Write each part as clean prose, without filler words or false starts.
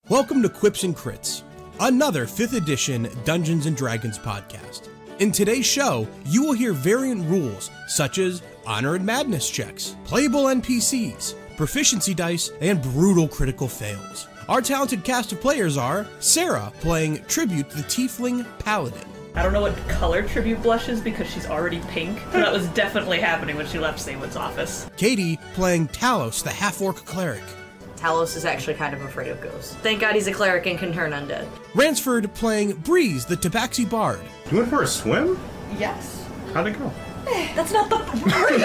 Welcome to Quips and Crits, another 5th edition Dungeons & Dragons podcast. In today's show, you will hear variant rules such as honor and madness checks, playable NPCs, proficiency dice, and brutal critical fails. Our talented cast of players are Sarah, playing Tribute the Tiefling Paladin. I don't know what color Tribute blushes because she's already pink. That was definitely happening when she left Saywood's office. Katie, playing Talos, the half-orc cleric. Talos is actually kind of afraid of ghosts. Thank God he's a cleric and can turn undead. Ransford, playing Breeze, the Tabaxi Bard. You went for a swim? Yes. How'd it go? That's not the word.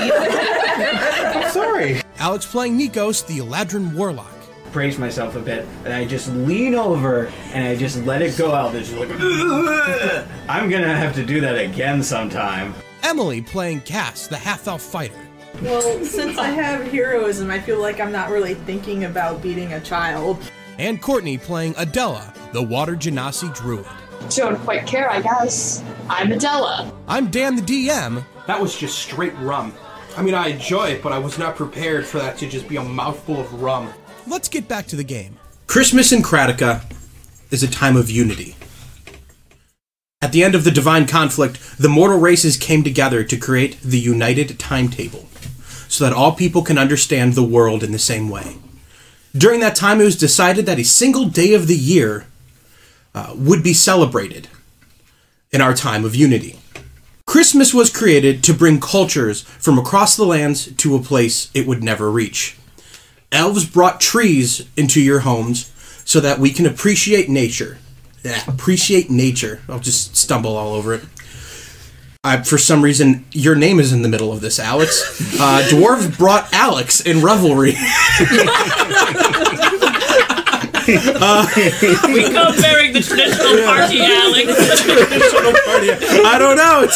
I'm sorry. Alex, playing Nikos, the Eladrin Warlock. Brace myself a bit, and I just lean over and I just let it go out. It's just like, ugh! I'm gonna have to do that again sometime. Emily, playing Cass, the half-elf fighter. Well, since I have heroism, I feel like I'm not really thinking about beating a child. And Courtney, playing Adela, the Water Genasi Druid. Don't quite care, I guess. I'm Adela. I'm Dan, the DM. That was just straight rum. I mean, I enjoy it, but I was not prepared for that to just be a mouthful of rum. Let's get back to the game. Christmas in Kratica is a time of unity. At the end of the Divine Conflict, the mortal races came together to create the United Timetable, so that all people can understand the world in the same way. During that time, it was decided that a single day of the year would be celebrated in our time of unity. Christmas was created to bring cultures from across the lands to a place it would never reach. Elves brought trees into your homes so that we can appreciate nature. Appreciate nature. I'll just stumble all over it. For some reason, your name is in the middle of this, Alex. Dwarves brought Alex in revelry. We come bearing the traditional party, Alex. Traditional party. I don't know.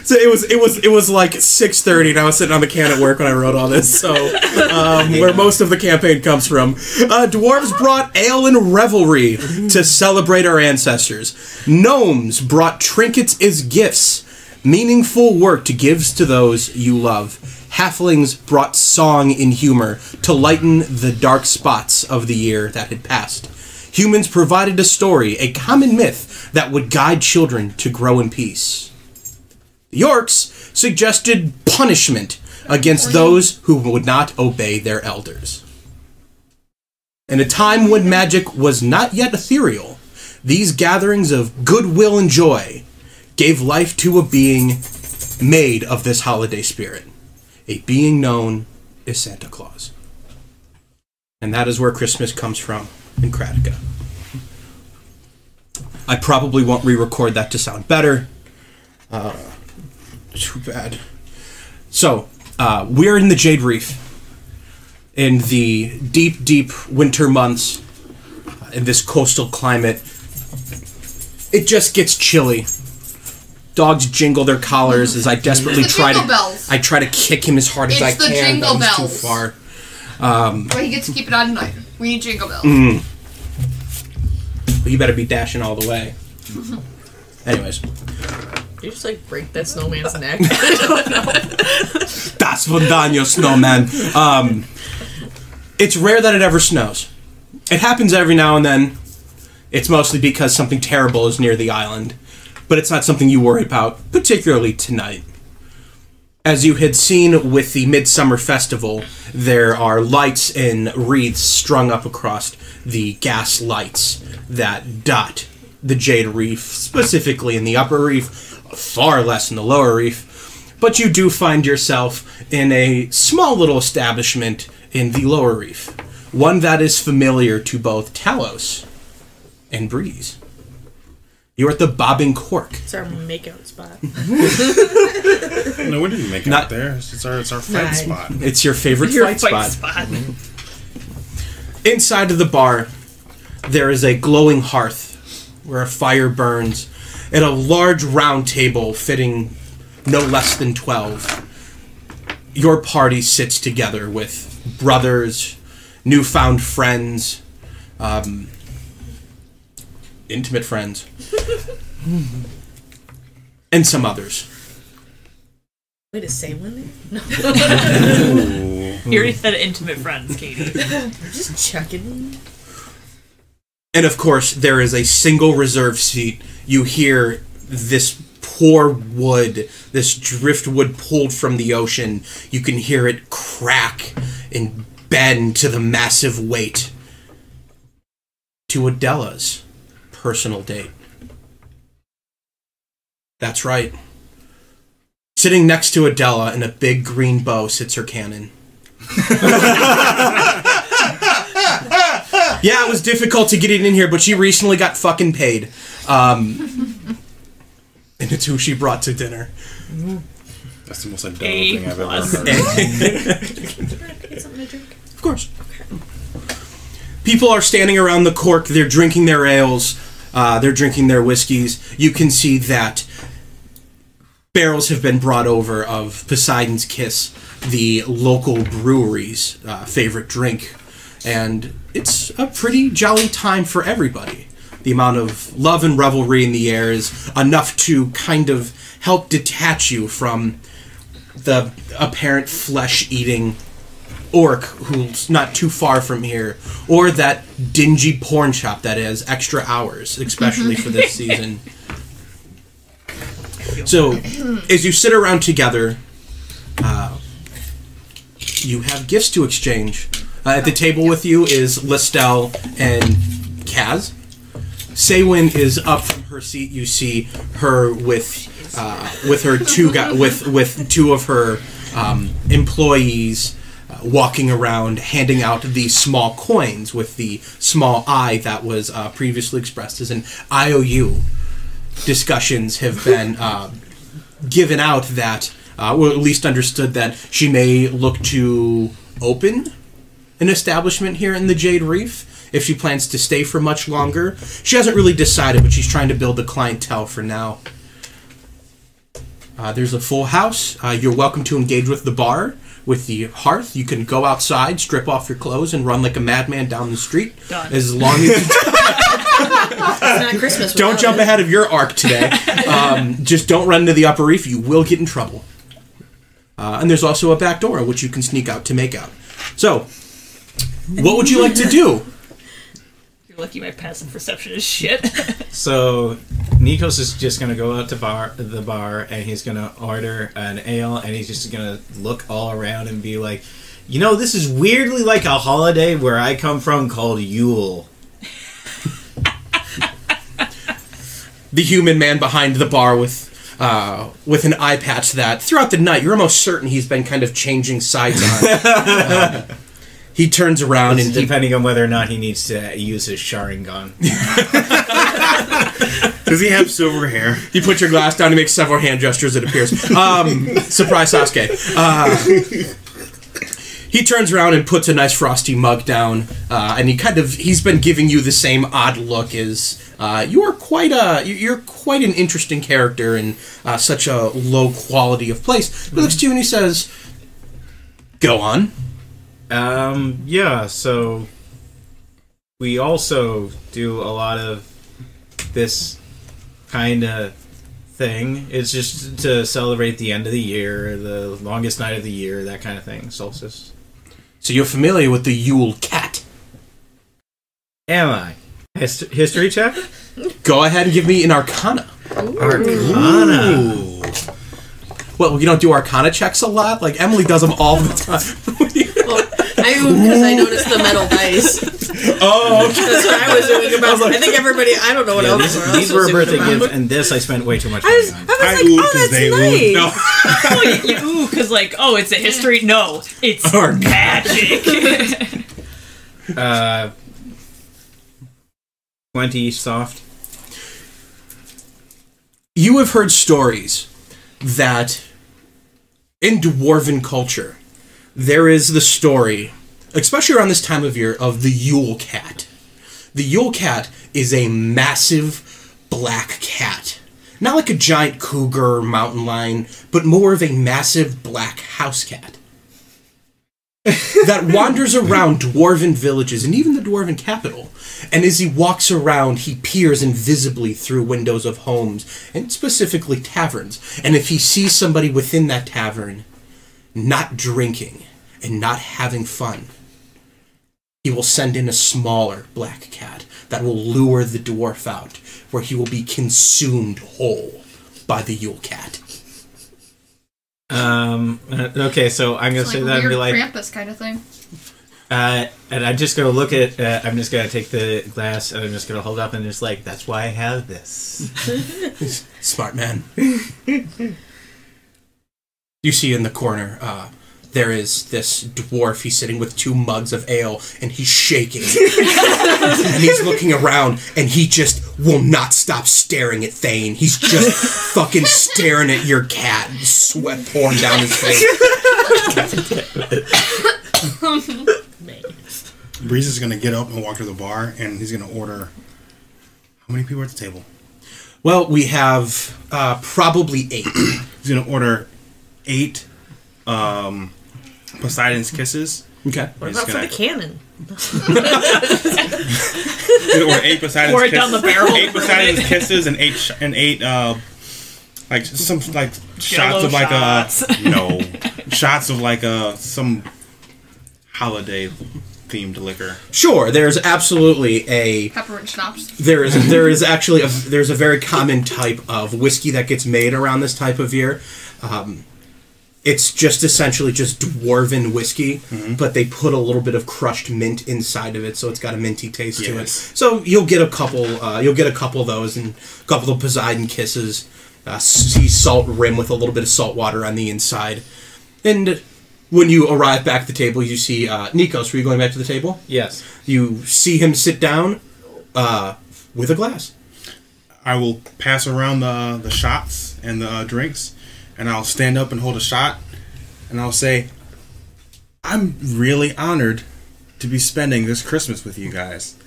So it was like 6:30, and I was sitting on the can at work when I wrote all this. So where most of the campaign comes from, dwarves brought ale and revelry to celebrate our ancestors. Gnomes brought trinkets as gifts, meaningful work to give to those you love. Halflings brought song and humor to lighten the dark spots of the year that had passed. Humans provided a story, a common myth that would guide children to grow in peace. The orcs suggested punishment against those who would not obey their elders. In a time when magic was not yet ethereal, these gatherings of goodwill and joy gave life to a being made of this holiday spirit, a being known as Santa Claus. And that is where Christmas comes from in Kratica. I probably won't re-record that to sound better. Too bad. So, we're in the Jade Reef in the deep, deep winter months in this coastal climate. It just gets chilly. Dogs jingle their collars as I desperately try to kick him as hard as I can. It's the jingle bells. bells. Too far. But he gets to keep it on tonight. We need jingle bells. Well, you better be dashing all the way. Anyways. You just like break that snowman's neck. Das von Daniel Snowman. It's rare that it ever snows. It happens every now and then. It's mostly because something terrible is near the island. But it's not something you worry about, particularly tonight. As you had seen with the Midsummer Festival, there are lights and wreaths strung up across the gas lights that dot the Jade Reef, specifically in the upper reef, far less in the lower reef. But you do find yourself in a small little establishment in the lower reef, one that is familiar to both Talos and Breeze. You're at the Bobbing Cork. It's our makeout spot. No, we didn't make out there. It's our fight spot. It's your favorite fight spot. Inside of the bar, there is a glowing hearth where a fire burns, and a large round table fitting no less than 12. Your party sits together with brothers, newfound friends, intimate friends, and some others. Wait, is Saywin there? You already said intimate friends, Katie. We're just checking. And of course, there is a single reserve seat. You hear this poor wood, this driftwood pulled from the ocean. You can hear it crack and bend to the massive weight. To Adela's personal date. That's right. Sitting next to Adela in a big green bow sits her cannon. Yeah, it was difficult to get it in here, but she recently got fucking paid. And it's who she brought to dinner. That's the most adorable thing I've ever heard. Get something to drink? Of course. People are standing around the cork. They're drinking their ales. They're drinking their whiskeys. You can see that barrels have been brought over of Poseidon's Kiss, the local brewery's favorite drink. And it's a pretty jolly time for everybody. The amount of love and revelry in the air is enough to kind of help detach you from the apparent flesh-eating orc who's not too far from here, or that dingy porn shop that has extra hours, especially for this season. So, as you sit around together, you have gifts to exchange. At the table with you is Listel and Kaz. Saywin is up from her seat. You see her with her with two of her employees walking around, handing out these small coins with the small I that was previously expressed as an IOU. Discussions have been given out that, or at least understood that she may look to open an establishment here in the Jade Reef if she plans to stay for much longer. She hasn't really decided, but she's trying to build the clientele for now. There's a full house. You're welcome to engage with the bar, with the hearth. You can go outside, strip off your clothes, and run like a madman down the street. Done. As long as It's not Christmas. don't jump ahead of your arc today. Just don't run into the upper reef. You will get in trouble. And there's also a back door, which you can sneak out to make out. So, what would you like to do? You're lucky my passive perception is shit. So, Nikos is just gonna go out to the bar, and he's gonna order an ale, and he's just gonna look all around and be like, you know, this is weirdly like a holiday where I come from called Yule. The human man behind the bar with an eye patch that throughout the night you're almost certain he's been kind of changing sides on. He turns around and depending on whether or not he needs to use his Sharingan. Does he have silver hair? You put your glass down, he makes several hand gestures, it appears. Surprise Sasuke. He turns around and puts a nice frosty mug down, and he's been giving you the same odd look as you're quite an interesting character in such a low quality of place. He looks to you and he says, "Go on." Yeah, so we also do a lot of this kind of thing. It's just to celebrate the end of the year, the longest night of the year, that kind of thing, solstice. So you're familiar with the Yule cat? Am I? History check? Go ahead and give me an Arcana. Ooh. Arcana. Well, you don't do Arcana checks a lot? Like, Emily does them all the time. Well, because I noticed the metal dice. Oh, okay. That's what I was doing about. I think everybody. I don't know what else. These were birthday gifts, and this I spent way too much money on. I was like, oh, that's nice. No. Oh, you ooh, because like, oh, it's a history. No, it's magic. 20 soft. You have heard stories that in dwarven culture, there is the story, especially around this time of year, of the Yule cat. The Yule cat is a massive black cat. Not like a giant cougar or mountain lion, but more of a massive black house cat. that wanders around dwarven villages and even the dwarven capital. And as he walks around, he peers invisibly through windows of homes, and specifically taverns. And if he sees somebody within that tavern not drinking and not having fun, he will send in a smaller black cat that will lure the dwarf out, where he will be consumed whole by the Yule cat. Okay, so I'm gonna say that and be like Krampus kind of thing. And I'm just gonna look at. I'm just gonna take the glass and I'm just gonna hold it up and just like, that's why I have this. Smart man. You see in the corner, there is this dwarf. He's sitting with 2 mugs of ale, and he's shaking. And he's looking around, and he just will not stop staring at Thane. He's just fucking staring at your cat, sweat pouring down his face. Breeze is going to get up and walk to the bar, and he's going to order... How many people are at the table? Well, we have probably 8. He's going to order 8... Poseidon's Kisses. Okay. What about for the cannon? Or 8 Poseidon's Pour it Kisses. down the barrel. 8 Poseidon's Kisses and 8 like some like shots of like shots. shots of like some holiday themed liquor. Sure, there's absolutely a Peppermint schnapps. there is actually there's a very common type of whiskey that gets made around this type of year. It's just essentially just dwarven whiskey, but they put a little bit of crushed mint inside of it, so it's got a minty taste to it. So you'll get a couple of those and a couple of Poseidon Kisses. Sea salt rim with a little bit of salt water on the inside. And when you arrive back at the table, you see Nikos. Were you going back to the table? Yes. You see him sit down with a glass. I will pass around the shots and the drinks, and I'll stand up and hold a shot, and I'll say, I'm really honored to be spending this Christmas with you guys.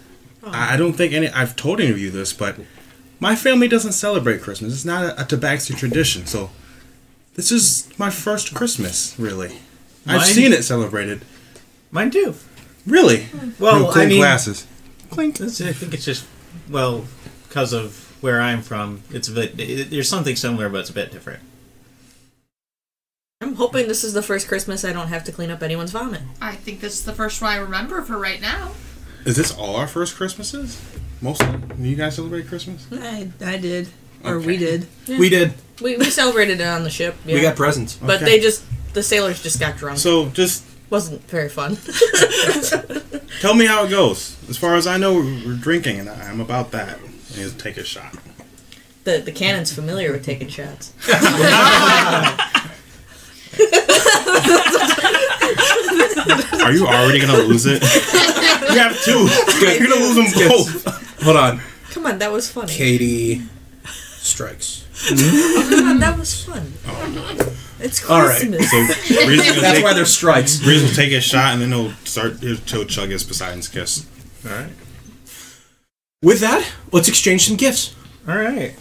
I don't think I've told any of you this, but my family doesn't celebrate Christmas. It's not a Tabaxi tradition, so this is my first Christmas, really. I've seen it celebrated. Mine too. Really? Well, clink I mean, glasses. Clink. I think it's just, well, because of where I'm from, it's a bit. There's something similar, but it's a bit different. I'm hoping this is the first Christmas I don't have to clean up anyone's vomit. I think this is the first one I remember for right now. Is this all our first Christmases? Mostly? Do you guys celebrate Christmas? I did. Or Okay. we did. Yeah. We did. We celebrated it on the ship. Yeah. We got presents. But Okay. the sailors just got drunk. So just Wasn't very fun. tell me how it goes. As far as I know, we're drinking, and I'm about that. And he'll take a shot. The cannon's familiar with taking shots. Are you already gonna lose it? You have 2. You're gonna lose them both. Hold on. Come on, that was funny. Katie strikes. Come on, that was fun. It's All right. Christmas. So Breeze will That's take, why there's strikes. Breeze will take his shot, and then he'll chug his Poseidon's Kiss. All right. With that, let's exchange some gifts. All right.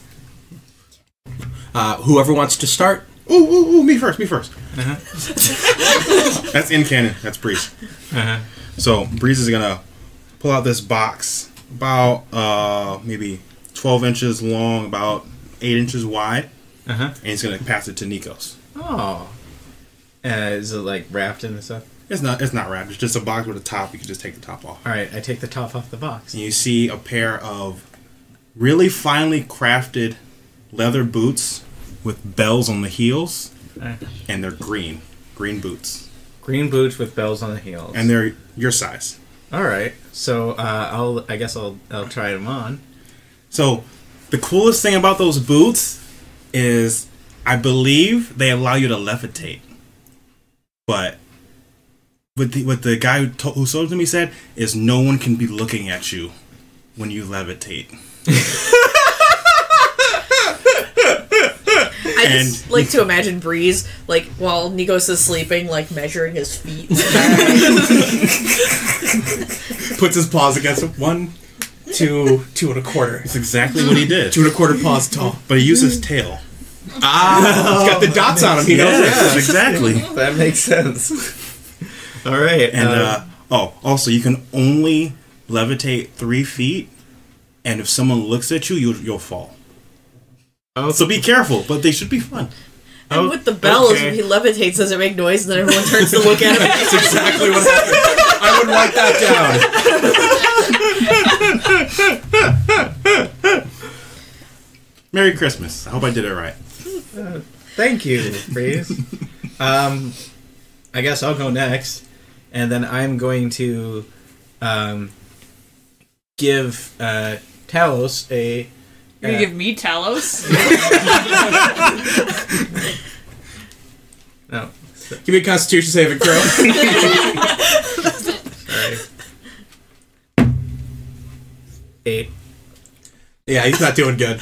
Whoever wants to start. Ooh, me first. That's in canon. That's Breeze. So Breeze is gonna pull out this box about maybe 12 inches long, about 8 inches wide, and he's gonna pass it to Nikos. Oh. Is it like wrapped in and stuff? It's not wrapped. It's just a box with a top. You can just take the top off. All right, I take the top off the box. And you see a pair of really finely crafted leather boots with bells on the heels, and they're green boots. Green boots with bells on the heels. And they're your size. All right, so I guess I'll try them on. So the coolest thing about those boots is I believe they allow you to levitate. But what the guy who sold it to me said is no one can be looking at you when you levitate. I just like to imagine Breeze, like, while Nikos is sleeping, like, measuring his feet. Puts his paws against him. 1, 2, 2 1/4. It's exactly what he did. 2 1/4 paws tall. But he used his tail. It's got the dots on him. He knows Yes, exactly. That makes sense. All right. And also you can only levitate 3 feet, and if someone looks at you, you'll fall. Oh, So be careful, but they should be fun. And with the bells, okay. if he levitates, does it make noise? And then everyone turns to look at him. That's exactly what happened. I would write that down. Merry Christmas. I hope I did it right. Thank you, Breeze. I guess I'll go next, and then I'm going to give Talos a. You're gonna give me Talos? No. Give me a Constitution saving throw. Sorry. 8. Yeah, he's not doing good.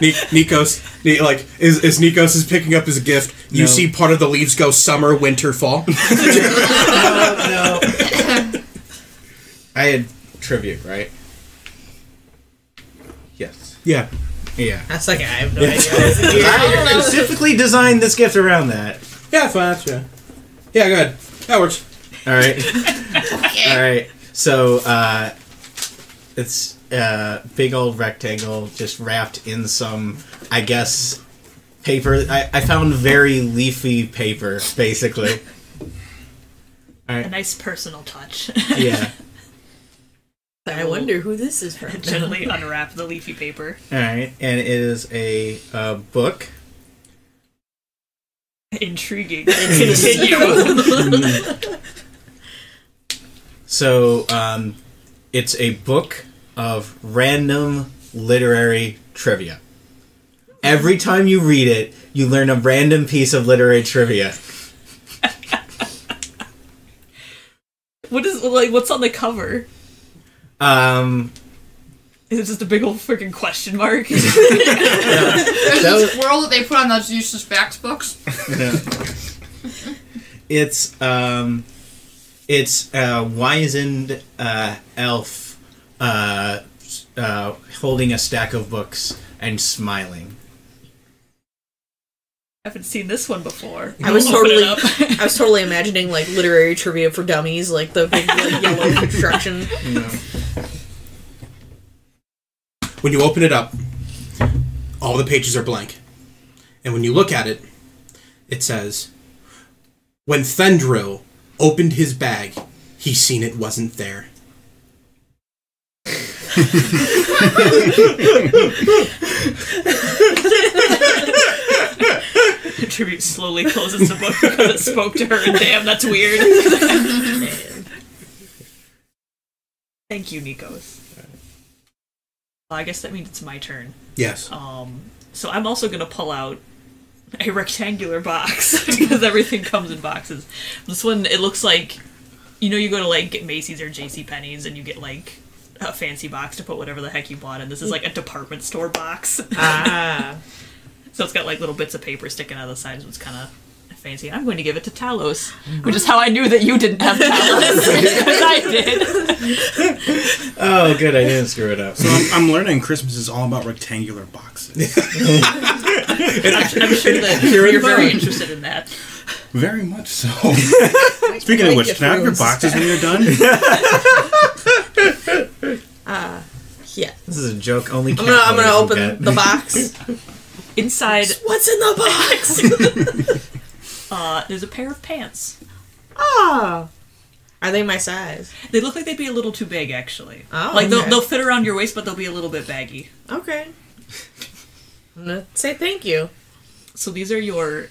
Nikos, is Nikos is picking up his gift. You No. see part of the leaves go summer, winter, fall. No. I had tribute, right? Yes. Yeah. Yeah. That's like, I have no idea. It's I specifically designed this gift around that. Yeah, fine. Yeah. Yeah, good. That works. All right. All right. So it's a big old rectangle just wrapped in some, I guess, paper. I found very leafy paper, basically. All A right. nice personal touch. Yeah. I wonder who this is from. Gently unwrap the leafy paper. All right. And it is a book. Intriguing. Continue. So it's a book of random literary trivia. Every time you read it, you learn a random piece of literary trivia. What's on the cover? Is it just a big old freaking question mark? There's this world that they put on those useless facts books. It's a wizened elf holding a stack of books and smiling. I haven't seen this one before. I was Open it totally, up. I was totally imagining like literary trivia for dummies, like the big like, yellow construction. When you open it up, all the pages are blank. And when you look at it, it says, when Thendril opened his bag, he seen it wasn't there. Tribute slowly closes the book because it spoke to her, and damn, that's weird. Thank you, Nikos. I guess that means it's my turn. Yes. So I'm also going to pull out a rectangular box because everything comes in boxes. This one, it looks like, you go to like get Macy's or JCPenney's and you get like a fancy box to put whatever the heck you bought in. This is like a department store box. Ah. So it's got like little bits of paper sticking out of the sides, so it's kind of fancy. I'm going to give it to Talos, which is how I knew that you didn't have Talos, because I did. Oh, good, I didn't screw it up. So I'm learning Christmas is all about rectangular boxes. I'm sure that you're very interested in that. Very much so. Speaking of which, can I have your boxes when you're done? Yeah. This is a joke. Only I'm gonna cat open boys will the get. box. Inside, What's in the box? there's a pair of pants. Ah. Are they my size? They look like they'd be a little too big, actually. Oh, Like, okay. they'll fit around your waist, but they'll be a little bit baggy. Okay. I'm gonna say thank you. So these are your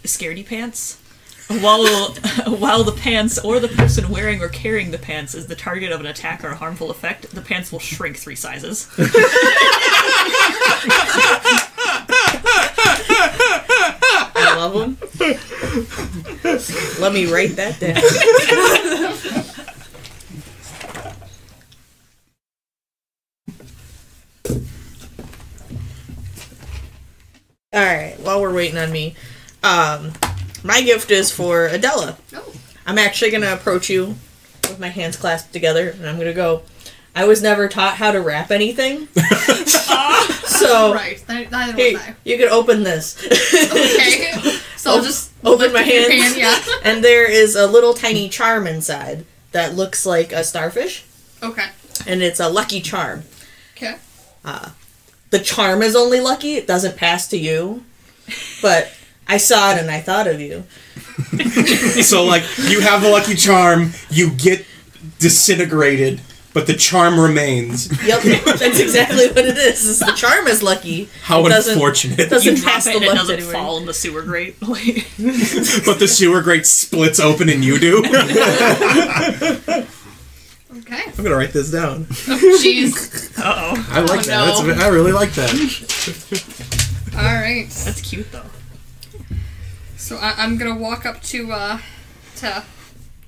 scaredy pants. While the pants or the person wearing or carrying the pants is the target of an attack or a harmful effect, the pants will shrink 3 sizes. I love them. Let me write that down. Alright, while we're waiting on me, my gift is for Adela. Oh. I'm actually going to approach you with my hands clasped together, and I'm going to go, I was never taught how to wrap anything. So, Right. Neither hey, was I. you can open this. Okay. So I'll just open my Your hands, hand, yeah. and there is a little tiny charm inside that looks like a starfish, Okay. and it's a lucky charm. Okay. The charm is only lucky; it doesn't pass to you. But I saw it and I thought of you. So, like, you have the lucky charm, you get disintegrated, but the charm remains. Yep, that's exactly what it is. The charm is lucky. How It doesn't- unfortunate. Doesn't You drop pass it the and it luck doesn't anywhere. fall in the sewer grate. Like, But the sewer grate splits open and you do. Okay. I'm gonna write this down. Jeez. uh-oh. I like Oh, that. no. I really like that. All right. That's cute, though. So I'm gonna walk up to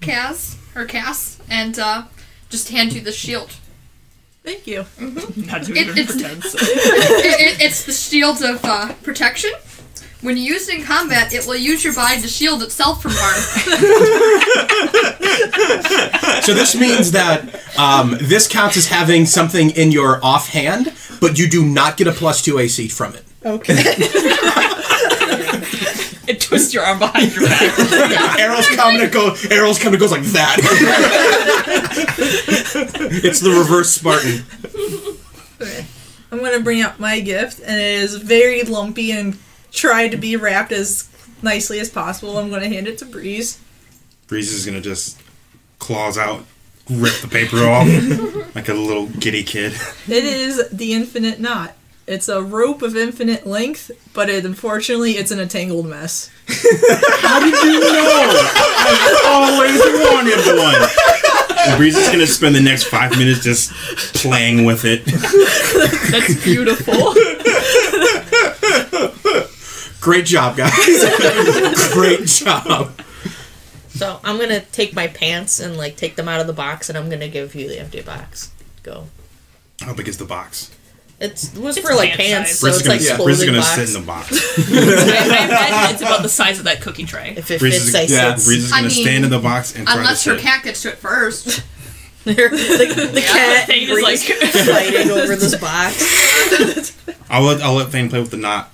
Cass and just hand you the shield. Thank you. Not doing it in It's- pretense. It's the shield of protection. When used in combat, it will use your body to shield itself from harm. So this means that this counts as having something in your offhand, but you do not get a +2 AC from it. Okay. It twists your arm behind your back. Arrows come and goes like that. It's the reverse Spartan. Okay. I'm gonna bring out my gift, and it is very lumpy and try to be wrapped as nicely as possible. I'm gonna hand it to Breeze. Breeze is gonna just claws out, rip the paper off like a little giddy kid. It is the infinite knot. It's a rope of infinite length, but unfortunately it's in a tangled mess. How did you know? I've always wanted one. And Breeze is gonna spend the next 5 minutes just playing with it. That's beautiful. Great job, guys. Great job. So I'm gonna take my pants and like take them out of the box, and I'm gonna give you the empty box. Go. How big is the box? It was It's for like pant pants, size. so Breeze is it's gonna, like Breeze is clothing gonna box. sit in the box. I imagine it's about the size of that cookie tray. If it Breeze fits, is, I yeah, sit. Breeze is I gonna mean, stand in the box and try to Unless her sit. cat gets to it first. the cat Thane is like fighting over this box. I'll let Thane play with the knot.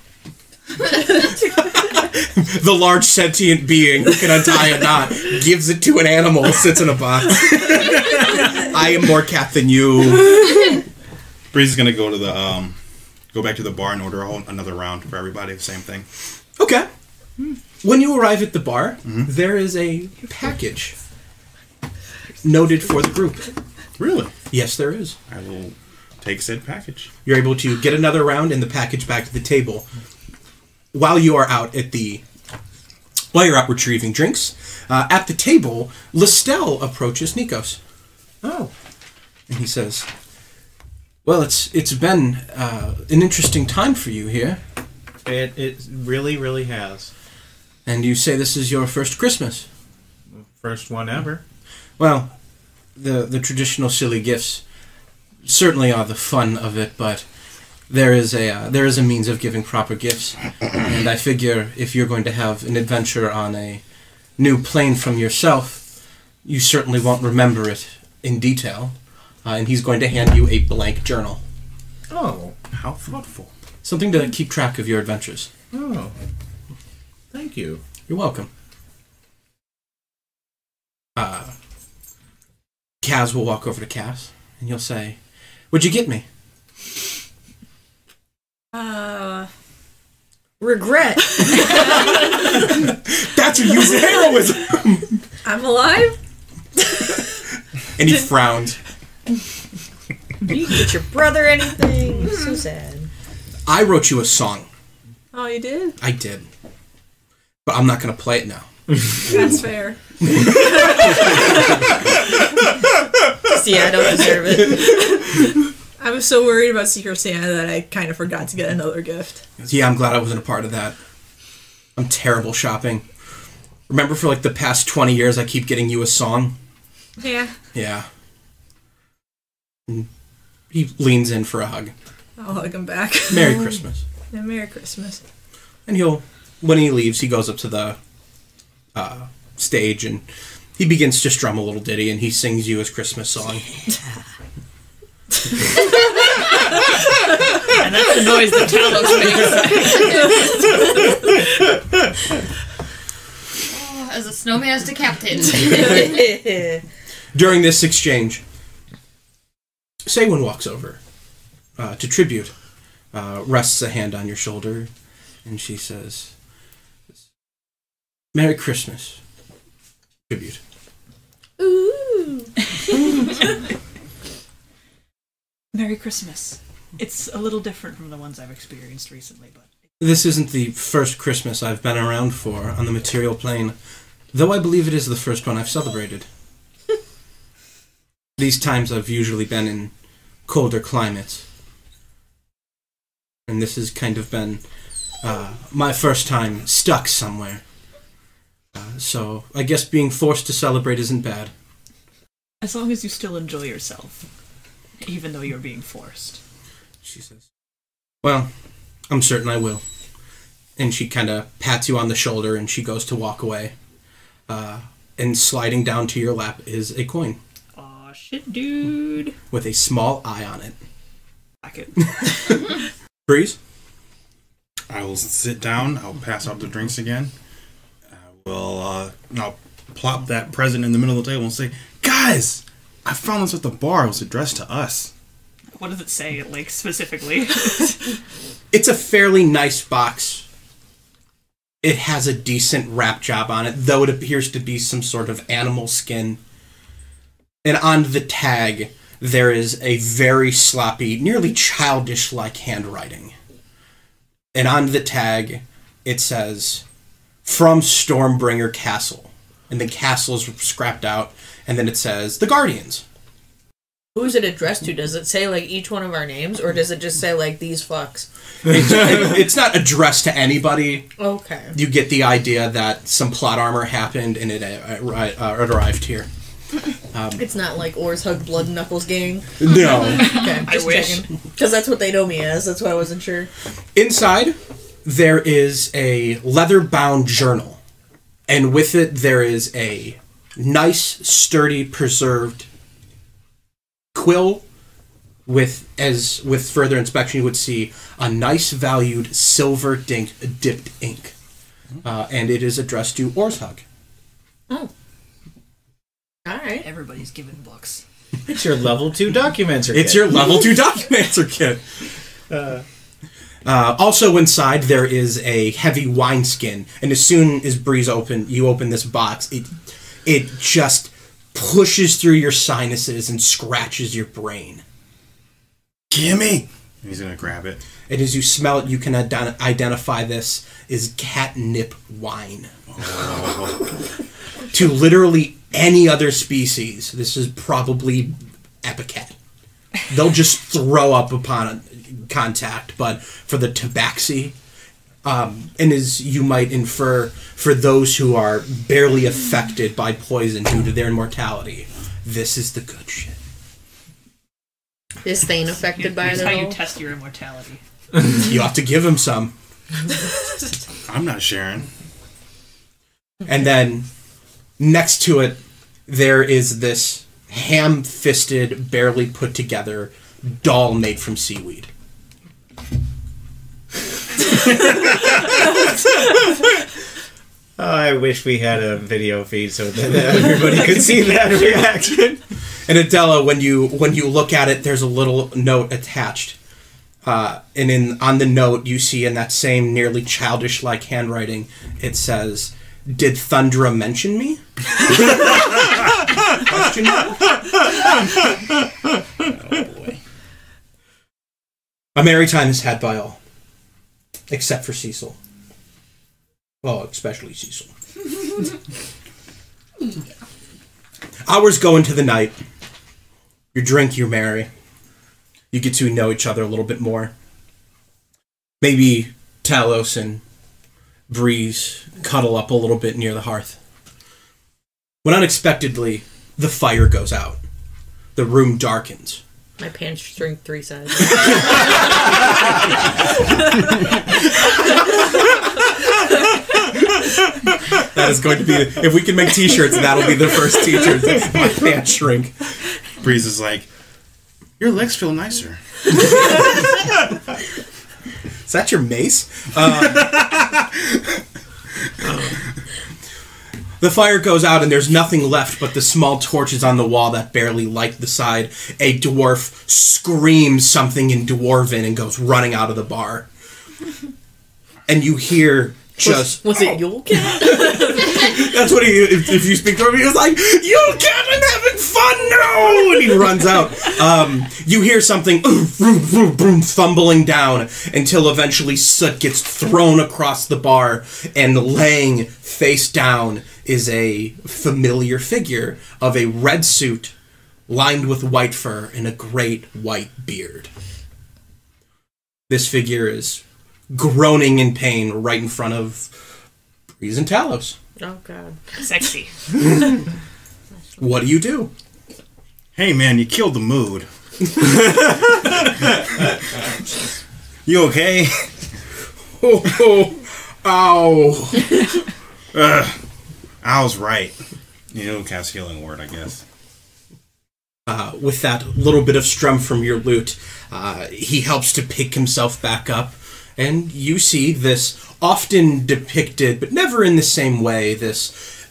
The large sentient being who can untie a knot gives it to an animal, sits in a box. I am more cat than you. Breeze is gonna go to the go back to the bar and order another round for everybody. Same thing. Okay. When you arrive at the bar, there is a package noted for the group. Really? Yes, there is. I will take said package. You're able to get another round in the package back to the table. While you are out retrieving drinks, at the table, Listel approaches Nikos. Oh. And he says, well, it's been an interesting time for you here. It really, really has. And you say this is your first Christmas. First one ever. Well, the traditional silly gifts certainly are the fun of it, but there is a means of giving proper gifts. And I figure if you're going to have an adventure on a new plane from yourself, you certainly won't remember it in detail. And he's going to hand you a blank journal. Oh. How thoughtful. Something to keep track of your adventures. Oh. Thank you. You're welcome. Kaz will walk over to Cass, and you'll say, what'd you get me? Regret. That's a use of heroism! I'm alive. And he frowned. You didn't get your brother anything. So sad. I wrote you a song. Oh, you did? I did. But I'm not going to play it now. That's fair. See, I don't deserve it. I was so worried about Secret Santa that I kind of forgot to get another gift. Yeah, I'm glad I wasn't a part of that. I'm terrible shopping. Remember for like the past 20 years I keep getting you a song? Yeah. Yeah. And he leans in for a hug. I'll hug him back. Merry Christmas. Yeah, Merry Christmas. And when he leaves, he goes up to the stage and he begins to strum a little ditty and he sings you his Christmas song. And that's the noise that Talos makes. As a snowman is decapitated. During this exchange, Saywin walks over to Tribute, rests a hand on your shoulder, and she says, "Merry Christmas, Tribute." Ooh. Merry Christmas. It's a little different from the ones I've experienced recently, but... This isn't the first Christmas I've been around for on the material plane, though I believe it is the first one I've celebrated. These times I've usually been in colder climates, and this has kind of been my first time stuck somewhere. So I guess being forced to celebrate isn't bad. As long as you still enjoy yourself, even though you're being forced. She says, "Well, I'm certain I will." And she kind of pats you on the shoulder and she goes to walk away. And sliding down to your lap is a coin. Aw, shit, dude. With a small eye on it. Back it. Breeze? I will sit down. I'll pass out the drinks again. I'll plop that present in the middle of the table and say, "Guys, I found this at the bar. It was addressed to us." What does it say, like, specifically? It's a fairly nice box. It has a decent wrap job on it, though it appears to be some sort of animal skin. And on the tag, there is a very sloppy, nearly childish-like handwriting. And on the tag, it says, "From Stormbringer Castle." And the castle is scrapped out, and then it says, "The Guardians." Who is it addressed to? Does it say, like, each one of our names? Or does it just say, like, these fucks? It's not addressed to anybody. Okay. You get the idea that some plot armor happened and it arrived here. It's not like Or's Hug Blood and Knuckles Gang? No. Okay, just checking. Because that's what they know me as. That's why I wasn't sure. Inside, there is a leather-bound journal. And with it, there is a nice, sturdy, preserved quill with further inspection you would see a nice valued silver dipped ink. And it is addressed to Orshug. Oh. Alright. Everybody's given books. It's your level 2 documenter kit. It's your level 2 documenter kit. Also inside there is a heavy wineskin, and as soon as you open this box, it just pushes through your sinuses and scratches your brain. "Gimme!" He's gonna grab it. And as you smell it, you can identify this as catnip wine. To literally any other species, this is probably Epicat. They'll just throw up upon contact, but for the tabaxi, and as you might infer, for those who are barely affected by poison due to their mortality, this is the good shit. Is Thane affected by it Here's at how all? you test your immortality. You have to give him some. I'm not sharing. And then, next to it, there is this ham-fisted, barely put-together doll made from seaweed. I wish we had a video feed so that everybody could see that reaction. And Adela, when you look at it, there's a little note attached. And on the note, you see in that same nearly childish-like handwriting, it says, "Did Thundra mention me?" Question mark? Oh boy. A merry time is had by all. Except for Cecil. Well, especially Cecil. Hours go into the night. You drink, you're merry. You get to know each other a little bit more. Maybe Talos and Breeze cuddle up a little bit near the hearth. When unexpectedly, the fire goes out. The room darkens. My pants shrink 3 sizes. That is going to be... If we can make t-shirts, that'll be the first t-shirt. My pants shrink. Breeze is like, "Your legs feel nicer." Is that your mace? The fire goes out and there's nothing left but the small torches on the wall that barely light the side. A dwarf screams something in Dwarven and goes running out of the bar. And you hear just... Was it Yule Cat? That's what if you speak to him, he was like, Yule Cat, I'm having fun now! And he runs out. You hear something thumbling down until eventually soot gets thrown across the bar, and laying face down is a familiar figure of a red suit lined with white fur and a great white beard. This figure is groaning in pain right in front of Breeze and Talos. Oh, God. Sexy. What do you do? Hey, man, you killed the mood. You okay? Oh, ow. I was right. You don't cast healing word, I guess. With that little bit of strum from your lute, he helps to pick himself back up, and you see this often depicted, but never in the same way, this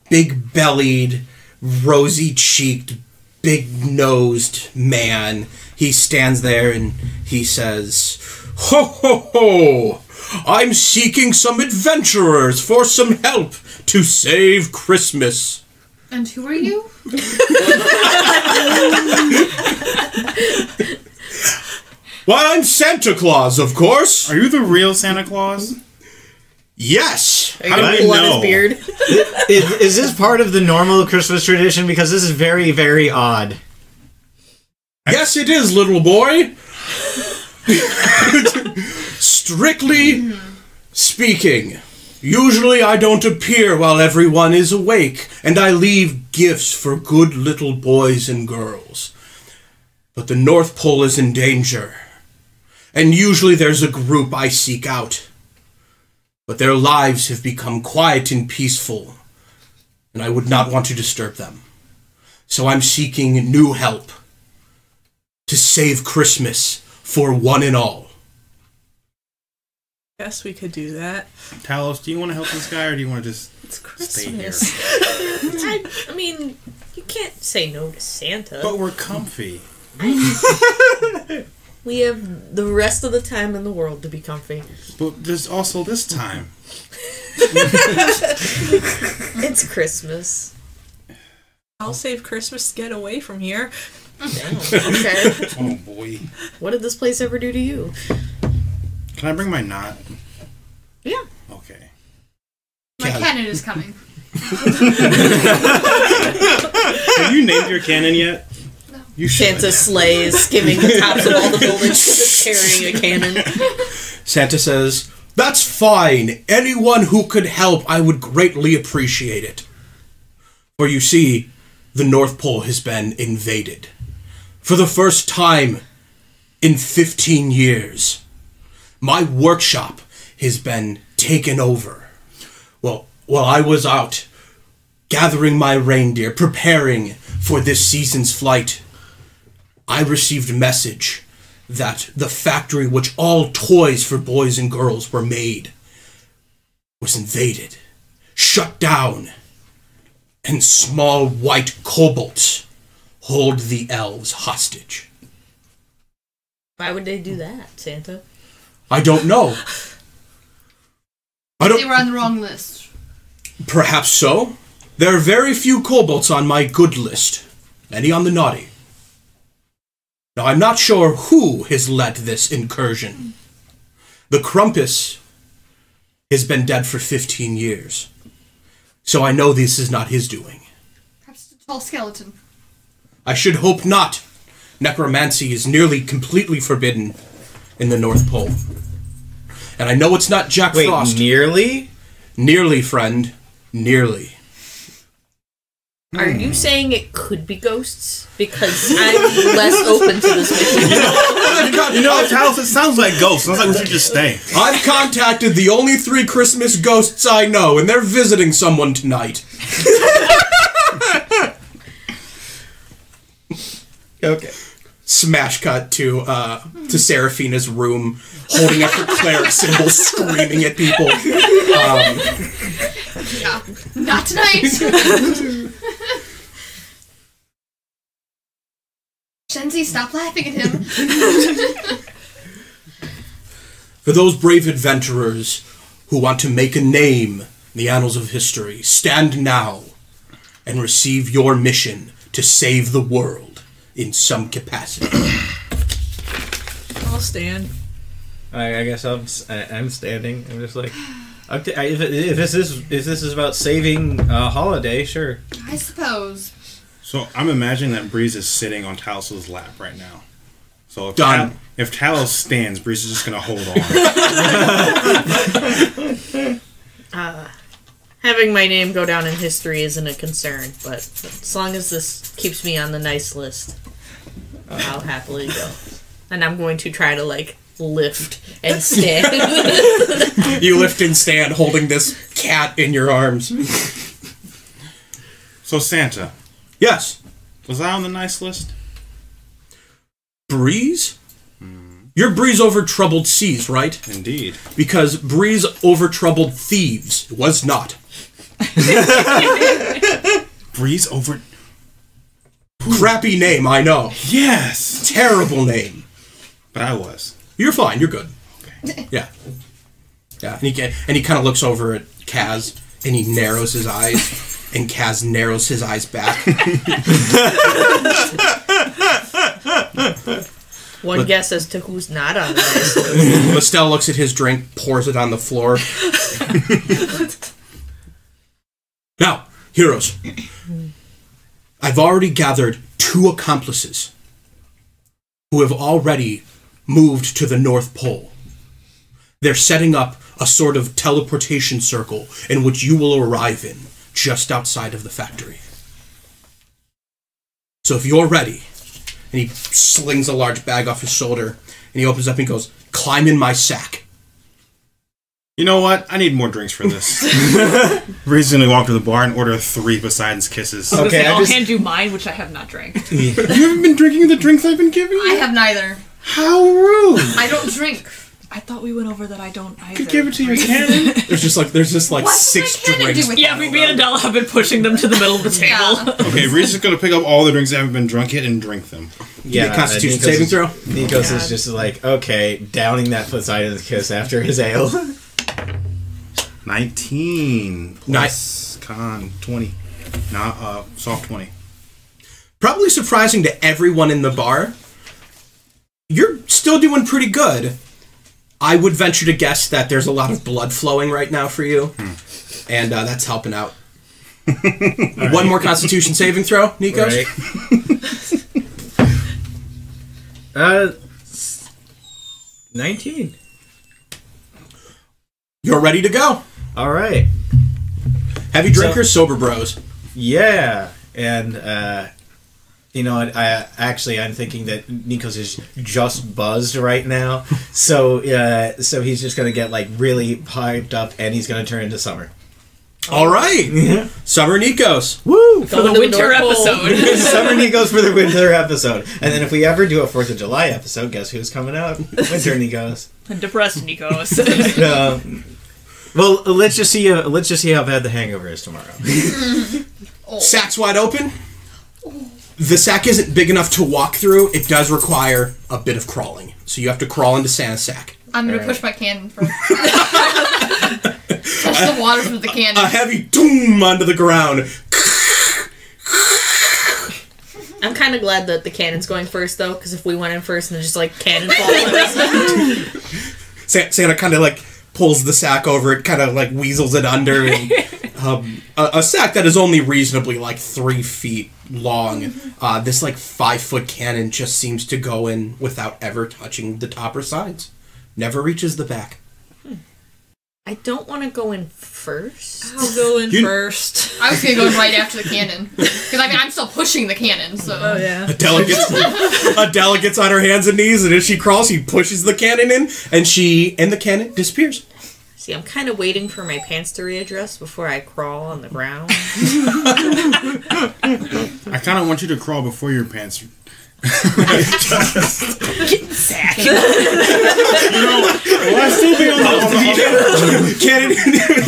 big-bellied, rosy-cheeked, big-nosed man. He stands there and he says, "Ho, ho, ho! I'm seeking some adventurers for some help to save Christmas." And who are you? Why, I'm Santa Claus, of course. Are you the real Santa Claus? Yes. Are you going to pull on his beard? Is this part of the normal Christmas tradition? Because this is very, very odd. Yes, it is, little boy. Strictly speaking, usually I don't appear while everyone is awake, and I leave gifts for good little boys and girls. But the North Pole is in danger, and usually there's a group I seek out. But their lives have become quiet and peaceful, and I would not want to disturb them. So I'm seeking new help to save Christmas for one and all. Guess we could do that. Talos, do you want to help this guy, or do you want to just It's stay here? Christmas. I mean, you can't say no to Santa. But we're comfy. We have the rest of the time in the world to be comfy. But there's also this time. It's Christmas. I'll save Christmas to get away from here. Damn, okay. Oh boy. What did this place ever do to you? Can I bring my knot? Yeah. Okay. My cannon is coming. Have you named your cannon yet? No. You should. Santa sleighs, skimming the tops of all the buildings, just carrying a cannon. Santa says, "That's fine. Anyone who could help, I would greatly appreciate it. For you see, the North Pole has been invaded. For the first time in 15 years. My workshop has been taken over. Well, while I was out gathering my reindeer, preparing for this season's flight, I received a message that the factory which all toys for boys and girls were made was invaded, shut down, and small white kobolds hold the elves hostage." Why would they do that, Santa? I don't know. They were on the wrong list. Perhaps so. There are very few kobolds on my good list. Many on the naughty. Now, I'm not sure who has led this incursion. The Krampus has been dead for 15 years. So I know this is not his doing. Perhaps a tall skeleton. I should hope not. Necromancy is nearly completely forbidden in the North Pole. And I know it's not Jack Frost. Wait, nearly? Nearly, friend. Nearly. Are you saying it could be ghosts? Because I'm less open to this mission. You know, Talos, it sounds like ghosts. Sounds like we should just stay. I've contacted the only 3 Christmas ghosts I know, and they're visiting someone tonight. Okay. Smash cut to Seraphina's room, holding up her cleric symbol, screaming at people. Yeah. Not tonight. Shenzi, stop laughing at him. For those brave adventurers who want to make a name in the annals of history, stand now and receive your mission to save the world in some capacity. I'll stand. I guess I'm standing. I'm just like, okay, if this is about saving a holiday, sure. I suppose. So I'm imagining that Breeze is sitting on Talos's lap right now. So if Talos stands, Breeze is just gonna hold on. Having my name go down in history isn't a concern, but as long as this keeps me on the nice list, I'll happily go. And I'm going to try to, like, lift and stand. You lift and stand holding this cat in your arms. So Santa. Yes. Was I on the nice list? Breeze? You're Breeze over troubled seas, right? Indeed. Because Breeze over troubled thieves was not. Breeze over... Crappy name, I know. Yes! Terrible name. But I was. You're fine, you're good. Okay. Yeah. Yeah, and he kind of looks over at Kaz, and he narrows his eyes, and Kaz narrows his eyes back. One guess as to who's not on the list. Lestel looks at his drink, pours it on the floor. Now, heroes. I've already gathered 2 accomplices who have already moved to the North Pole. They're setting up a sort of teleportation circle in which you will arrive in, just outside of the factory. So if you're ready, and he slings a large bag off his shoulder, and he opens up and goes, "Climb in my sack." You know what? I need more drinks for this. Breeze is gonna walk to the bar and order 3 Poseidon's Kisses. Okay, I'll hand you mine, which I have not drank. You haven't been drinking the drinks I've been giving you? I have neither. How rude! I don't drink. I thought we went over that I don't either. Could give it to your cannon. There's just like What's 6 my cannon drinks. do with Yeah, me and Adele have been pushing them to the middle of the table. Yeah. Okay, Breeze is gonna pick up all the drinks that haven't been drunk yet and drink them. Yeah, Constitution saving throw. Nikos is just like, okay, downing that Poseidon's kiss after his ale. 19 plus Nice. con 20. Soft 20. Probably surprising to everyone in the bar. You're still doing pretty good. I would venture to guess that there's a lot of blood flowing right now for you, and that's helping out. One more Constitution saving throw, Nikos. Right. 19. You're ready to go. All right. Heavy drinkers, sober bros. Yeah, and you know, I'm thinking that Nikos is just buzzed right now, so he's just gonna get like really piped up, and he's gonna turn into Summer. All right, Summer Nikos. Woo! For the winter episode. Summer Nikos for the winter episode, and then if we ever do a 4th of July episode, guess who's coming out? Winter Nikos. Depressed Nikos. Well, let's just see how bad the hangover is tomorrow. Sack's wide open. The sack isn't big enough to walk through. It does require a bit of crawling, so you have to crawl into Santa's sack. I'm gonna push my cannon first. Touch the water from the cannon. A heavy doom onto the ground. I'm kind of glad that the cannon's going first, though, because if we went in first and just, like, cannon fall on us. Santa kind of, like, pulls the sack over. It kind of, like, weasels it under. And, a sack that is only reasonably, like, 3 feet long. This, like, 5-foot cannon just seems to go in without ever touching the top or sides. Never reaches the back. I don't want to go in first. I'll go in first. I was gonna go right after the cannon. Because, I mean, I'm still pushing the cannon, so... Oh, yeah. Adele gets on her hands and knees, and as she crawls, he pushes the cannon in, and the cannon disappears. See, I'm kind of waiting for my pants to readjust before I crawl on the ground. I kind of want you to crawl before your pants Sack. Will I still be on the Cannon,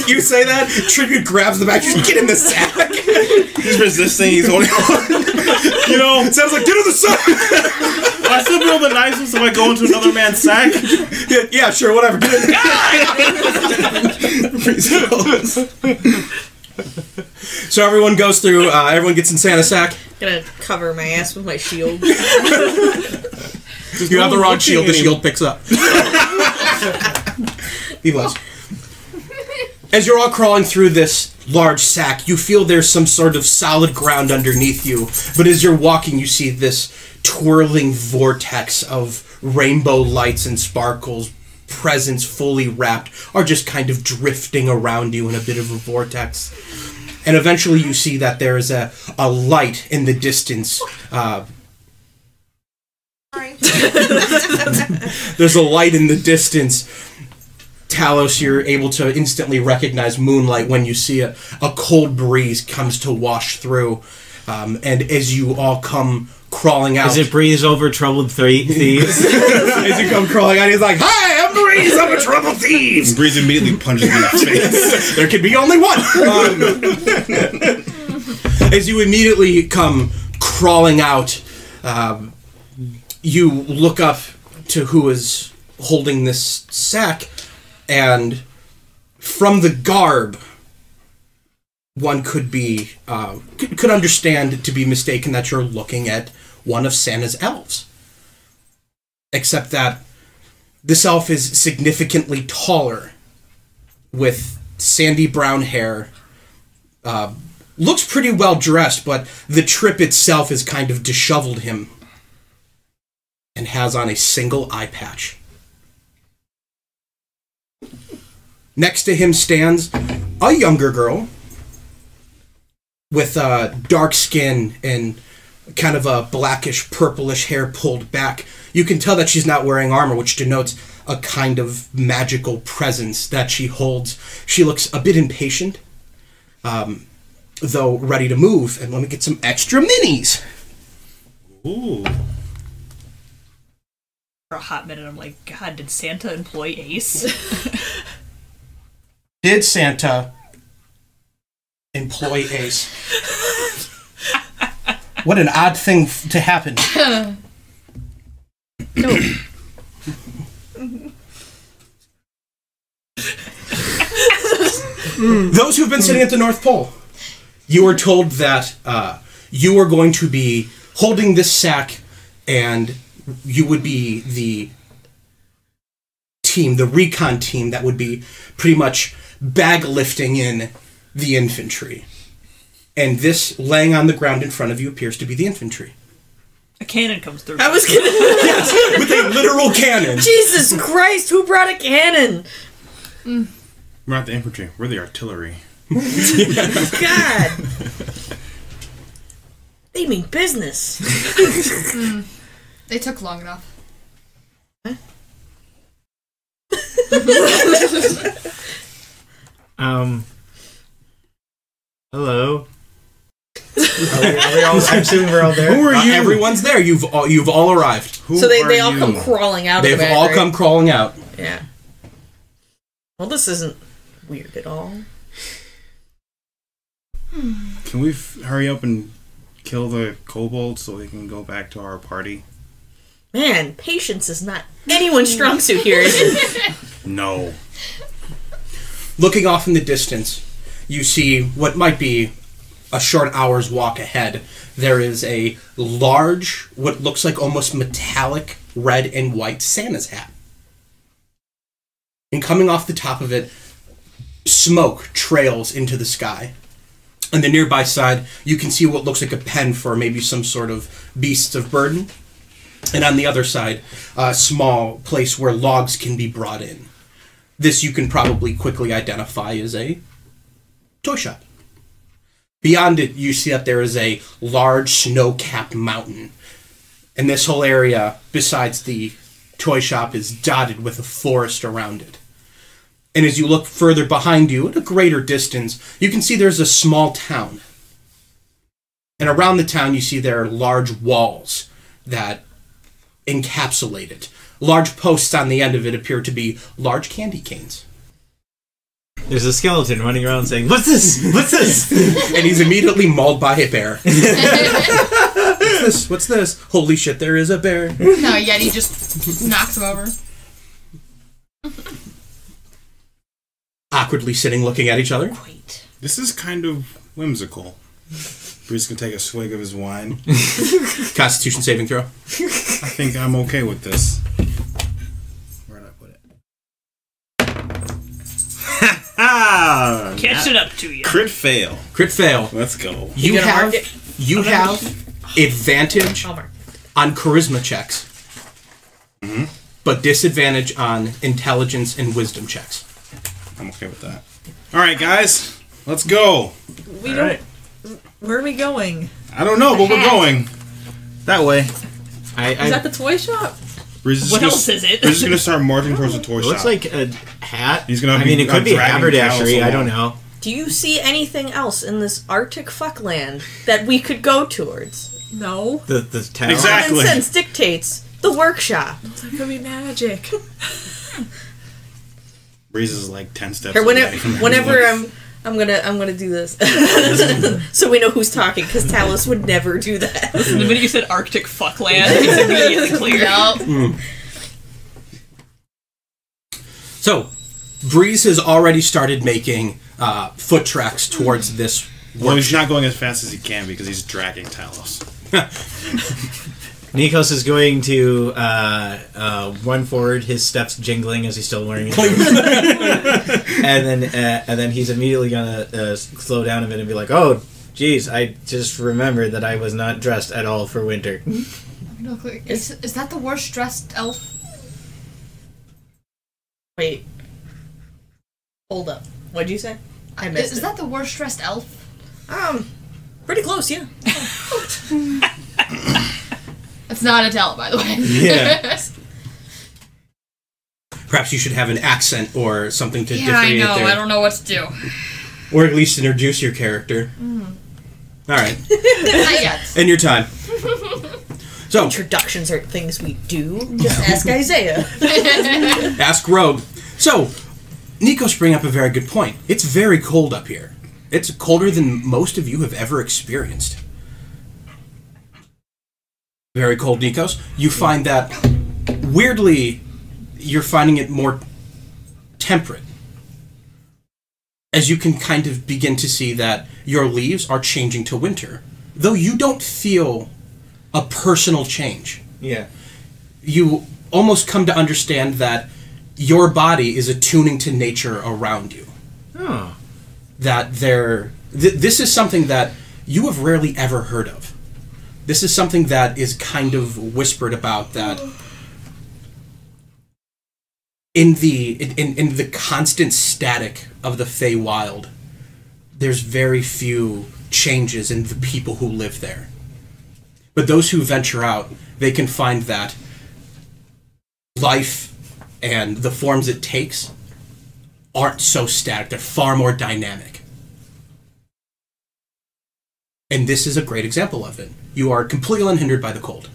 you say that? Tribute grabs the back. Just get in the sack. He's resisting. He's holding on. It sounds like get in the sack. Will I still be on the nicest if I go into another man's sack? Yeah, sure, whatever. Get in. So everyone goes through. Everyone gets in Santa's sack. Gonna cover my ass with my shield. You have the wrong shield. The shield picks up. Be blessed. As you're all crawling through this large sack, you feel there's some sort of solid ground underneath you. But as you're walking, you see this twirling vortex of rainbow lights and sparkles. Presents fully wrapped are just kind of drifting around you in a bit of a vortex. And eventually you see that there is a light in the distance. There's a light in the distance. Talos, you're able to instantly recognize moonlight when you see a cold breeze comes to wash through. And as you all come crawling out... Is it breeze over troubled thieves? As you come crawling out, he's like, "Hi, I'm Breeze, I'm a troubled thief!" And Breeze immediately punches me in the face. There could be only one! As you immediately come crawling out, you look up to who is holding this sack, and from the garb, one could be could understand to be mistaken that you're looking at one of Santa's elves. Except that this elf is significantly taller, with sandy brown hair. Looks pretty well dressed, but the trip itself has kind of disheveled him, and has on a single eye patch. Next to him stands a younger girl with dark skin and kind of a blackish, purplish hair pulled back. You can tell that she's not wearing armor, which denotes a kind of magical presence that she holds. She looks a bit impatient, though ready to move. And let me get some extra minis. Ooh. For a hot minute, I'm like, God, did Santa employ Ace? Did Santa employ Ace? What an odd thing to happen. No. Those who've been sitting at the North Pole, you were told that you are going to be holding this sack, and you would be the team, the recon team that would be pretty much bag lifting in the infantry. And this laying on the ground in front of you appears to be the infantry. A cannon comes through. I was gonna. Yes, with a literal cannon. Jesus Christ! Who brought a cannon? We're not the infantry. We're the artillery. God. They mean business. They took long enough. Hello. Are we all, I'm assuming we're all there. Who are you? Everyone's there. You've all arrived. Who So they are all you? come crawling out They've of the bag, all right? come crawling out. Yeah. Well, this isn't weird at all. Can we hurry up and kill the kobolds so we can go back to our party? Man, patience is not anyone's strong suit here, is it? No. Looking off in the distance, you see what might be a short hour's walk ahead. There is a large, what looks like almost metallic red and white Santa's hat. And coming off the top of it, smoke trails into the sky. On the nearby side, you can see what looks like a pen for maybe some sort of beasts of burden. And on the other side, a small place where logs can be brought in. This you can probably quickly identify as a toy shop. Beyond it, you see that there is a large snow-capped mountain. And this whole area, besides the toy shop, is dotted with a forest around it. And as you look further behind you, at a greater distance, you can see there's a small town. And around the town, you see there are large walls that encapsulate it. Large posts on the end of it appear to be large candy canes. There's a skeleton running around saying, "What's this? What's this?" And he's immediately mauled by a bear. What's this? What's this? Holy shit, there is a bear. No, Yeti just knocks him over. Awkwardly sitting looking at each other. Wait. This is kind of whimsical. Breeze can take a swig of his wine. Constitution saving throw. I think I'm okay with this. Where did I put it? Ah! Catch it up to you. Crit fail. Crit fail. Let's go. You gonna have mark it? advantage I'll mark. on charisma checks, but disadvantage on intelligence and wisdom checks. I'm okay with that. All right, guys, let's go. We don't. Where are we going? I don't know, but we're going that way. Is that the toy shop? Breeze is What gonna, else is it? Breeze is gonna start marching towards the toy It shop. looks like a hat. He's gonna I be, mean, it could be dragging haberdashery. Talos I don't along. know. Do you see anything else in this Arctic fuckland that we could go towards? No. The town. Exactly. Common sense dictates the workshop. That could be magic. Breeze is like 10 steps Or away from whenever everyone. I'm gonna do this, so we know who's talking, because Talos would never do that. The minute you said Arctic fuckland, it's immediately clear. Yup. So, Breeze has already started making foot tracks towards this. Well, he's not going as fast as he can because he's dragging Talos. Nikos is going to run forward, his steps jingling as he's still wearing it. and then he's immediately gonna slow down a bit and be like, "Oh, geez, I just remembered that I was not dressed at all for winter." Real quick. Is that the worst dressed elf? Wait, hold up. What'd you say? I missed Is it. that the worst dressed elf? Pretty close, yeah. It's not Adele, by the way. Yeah. Perhaps you should have an accent or something to Yeah, I differentiate know. there. I don't know what to do. Or at least introduce your character. Alright. Not yet. And your time. So, Introductions are things we do. Just ask Isaiah. ask Rogue. So, Nikos bring up a very good point. It's very cold up here. It's colder than most of you have ever experienced. Very cold, Nikos. You find that, weirdly, you're finding it more temperate. As you can kind of begin to see that your leaves are changing to winter. Though you don't feel a personal change. Yeah. You almost come to understand that your body is attuning to nature around you. Oh. That this is something that you have rarely ever heard of. This is something that is kind of whispered about, that in the constant static of the Feywild, there's very few changes in the people who live there. But those who venture out, they can find that life and the forms it takes aren't so static. They're far more dynamic. And this is a great example of it. You are completely unhindered by the cold.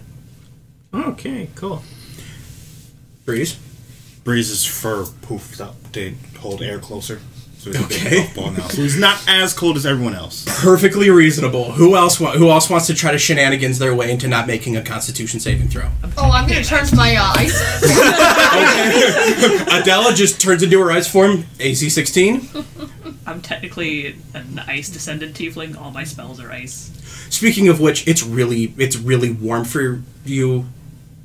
Okay, cool. Breeze? Breeze's fur poofed up to hold air closer. So he's Okay. a big puffball now. So he's not as cold as everyone else. Perfectly reasonable. Who else wants to try to shenanigans their way into not making a Constitution saving throw? Oh, I'm gonna turn to my ice. Adela just turns into her ice form. AC 16. I'm technically an ice descended tiefling. All my spells are ice. Speaking of which, it's really warm for you.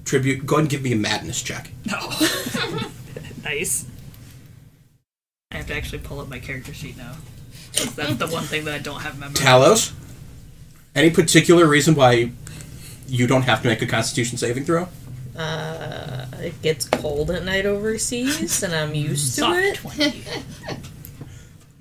Tribute. Go ahead and give me a madness check. No. Nice. I have to actually pull up my character sheet now. That's the one thing that I don't have memorized. Talos, any particular reason why you don't have to make a Constitution saving throw? It gets cold at night overseas, and I'm used to Soft it. 20.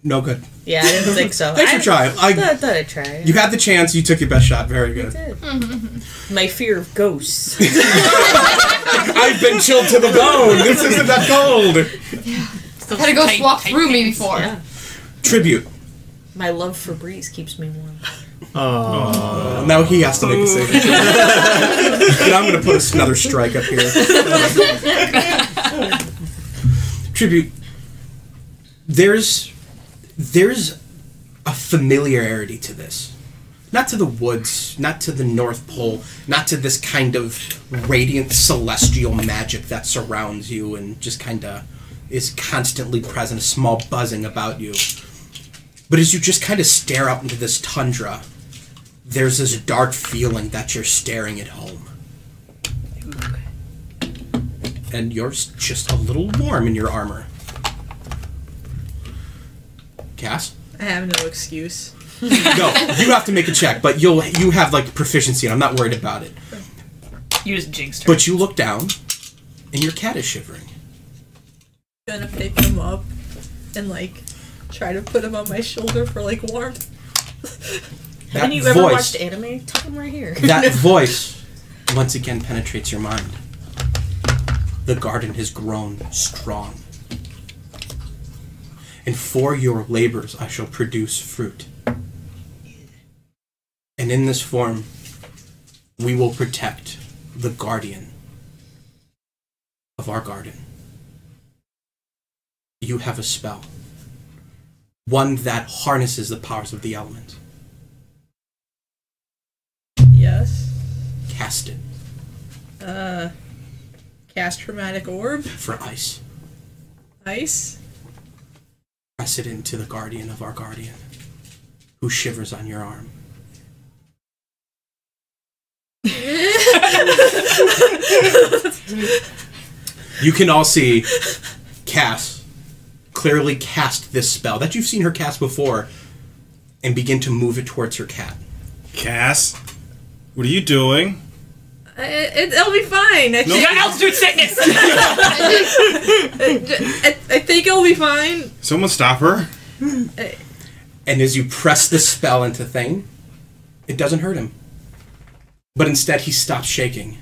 No good. Yeah, I didn't think so. Thanks for trying. I thought I'd try. You had the chance. You took your best shot. Very good. I did. My fear of ghosts. I've been chilled to the bone. This isn't that cold. Had a ghost walk through me before. Yeah. Tribute. My love for Breeze keeps me warm. Now he has to make a save. And I'm going to put another strike up here. Tribute. There's a familiarity to this. Not to the woods, not to the North Pole, not to this kind of radiant celestial magic that surrounds you and just kind of is constantly present, a small buzzing about you. But as you just kind of stare out into this tundra, there's this dark feeling that you're staring at home. And you're just a little warm in your armor. Cass? I have no excuse. No, you have to make a check, but you have like proficiency, and I'm not worried about it. You just jinxed her. But you look down, and your cat is shivering. I'm gonna pick him up and like try to put him on my shoulder for like warmth. Haven't you ever watched anime? Tuck him right here. That voice once again penetrates your mind. The garden has grown strong. And for your labors I shall produce fruit. And in this form, we will protect the guardian of our garden. You have a spell. One that harnesses the powers of the element. Yes. Cast it. Cast Chromatic Orb. For ice. Ice. Press it into the guardian of our guardian, who shivers on your arm. You can all see Cass clearly cast this spell that you've seen her cast before and begin to move it towards her cat. Cass, what are you doing? It'll be fine. You got altitude sickness! I think it'll be fine. Someone stop her. And as you press the spell into Thane, it doesn't hurt him. But instead he stops shaking,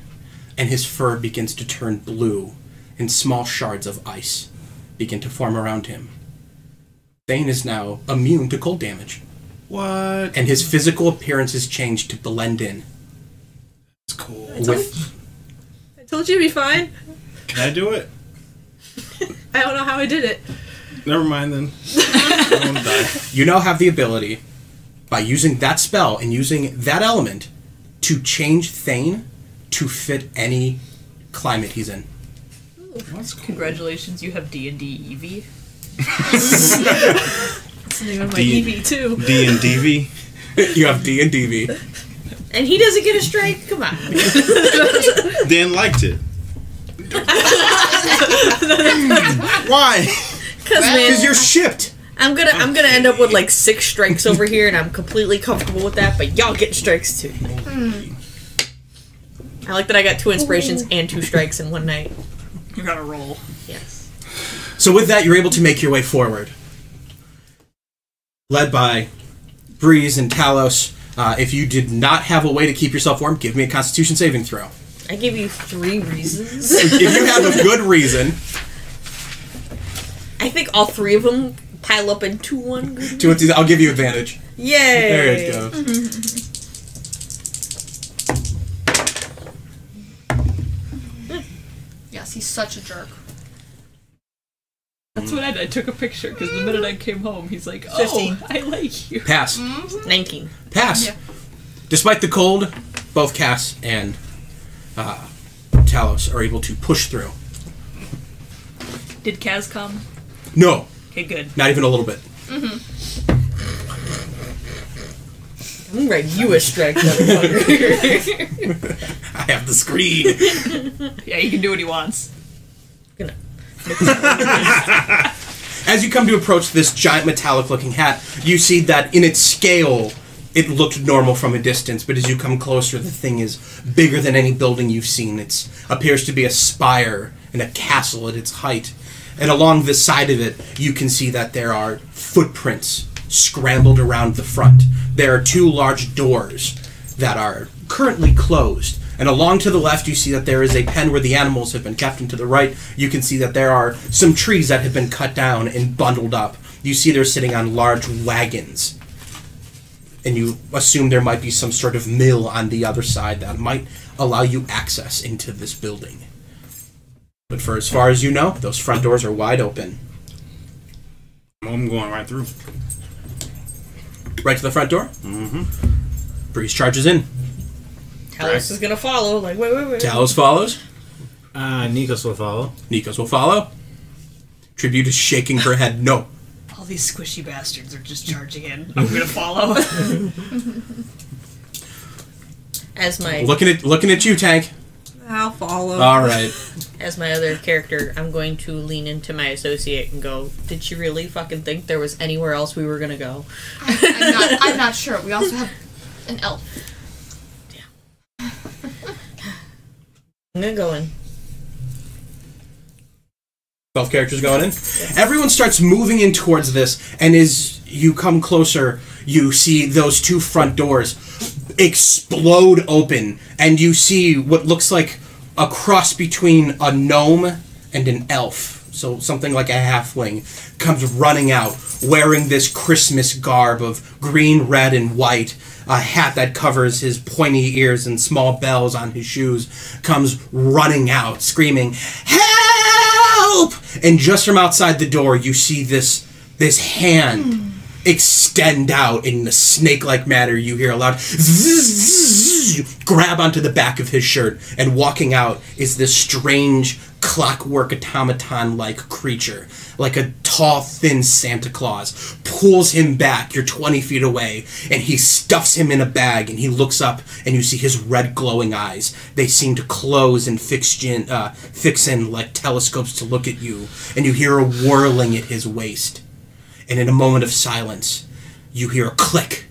and his fur begins to turn blue, and small shards of ice begin to form around him. Thane is now immune to cold damage. What? And his physical appearance has changed to blend in. It's cool. I told you it'd be fine. Can I do it? I don't know how I did it. Never mind then. I won't die. You now have the ability, by using that spell and using that element, to change Thane to fit any climate he's in. That's cool. Congratulations, you have D&D Eevee. That's the name of my EV too. D and DV. You have D and DV. And he doesn't get a strike? Come on. Dan liked it. Why? Because you're shipped. I'm gonna end up with like 6 strikes over here, and I'm completely comfortable with that. But y'all get strikes too. I like that I got 2 inspirations and 2 strikes in one night. You gotta roll. Yes. So with that, you're able to make your way forward. Led by Breeze and Talos. If you did not have a way to keep yourself warm, give me a Constitution saving throw. I give you 3 reasons. If you have a good reason... I think all 3 of them pile up into one good I'll give you advantage. Yay! There it goes. Yes, he's such a jerk. That's what I took a picture, because the minute I came home, he's like, 15. I like you. Pass. 19. Pass. Yeah. Despite the cold, both Cass and Talos are able to push through. Did Kaz come? No, Okay, good. not even a little bit. I'm gonna write you a strike, motherfucker. I have the screen. Yeah, he can do what he wants. As you come to approach this giant metallic-looking hat, you see that in its scale, it looked normal from a distance, but as you come closer, the thing is bigger than any building you've seen. It appears to be a spire and a castle at its height. And along the side of it, you can see that there are footprints scrambled around the front. There are 2 large doors that are currently closed. And along to the left, you see that there is a pen where the animals have been kept, and to the right, you can see that there are some trees that have been cut down and bundled up. You see they're sitting on large wagons. and you assume there might be some sort of mill on the other side that might allow you access into this building. But for as far as you know, those front doors are wide open. I'm going right through. Right to the front door? Mm-hmm. Breeze charges in. Talos is gonna follow. Like, wait. Talos follows. Nikos will follow. Nikos will follow. Tribute is shaking her head. No. All these squishy bastards are just charging in. I'm gonna follow. As my Looking at you, Tank. I'll follow. All right. as my other character, I'm going to lean into my associate and go, "Did she really fucking think there was anywhere else we were gonna go?" I'm not sure. We also have an elf. I'm gonna go in. 12 characters going in. Everyone starts moving in towards this, and as you come closer, you see those two front doors explode open, and you see what looks like a cross between a gnome and an elf. So something like a halfling comes running out, wearing this Christmas garb of green, red, and white, a hat that covers his pointy ears and small bells on his shoes, comes running out, screaming, "Help!" And just from outside the door, you see this hand extend out in a snake-like manner. You hear a loud zzz, grab onto the back of his shirt, and walking out is this strange clockwork automaton-like creature, like a tall, thin Santa Claus, pulls him back. You're 20 feet away, and he stuffs him in a bag, and he looks up, and you see his red glowing eyes. They seem to close and fix in like telescopes to look at you, and you hear a whirling at his waist. And in a moment of silence, you hear a click.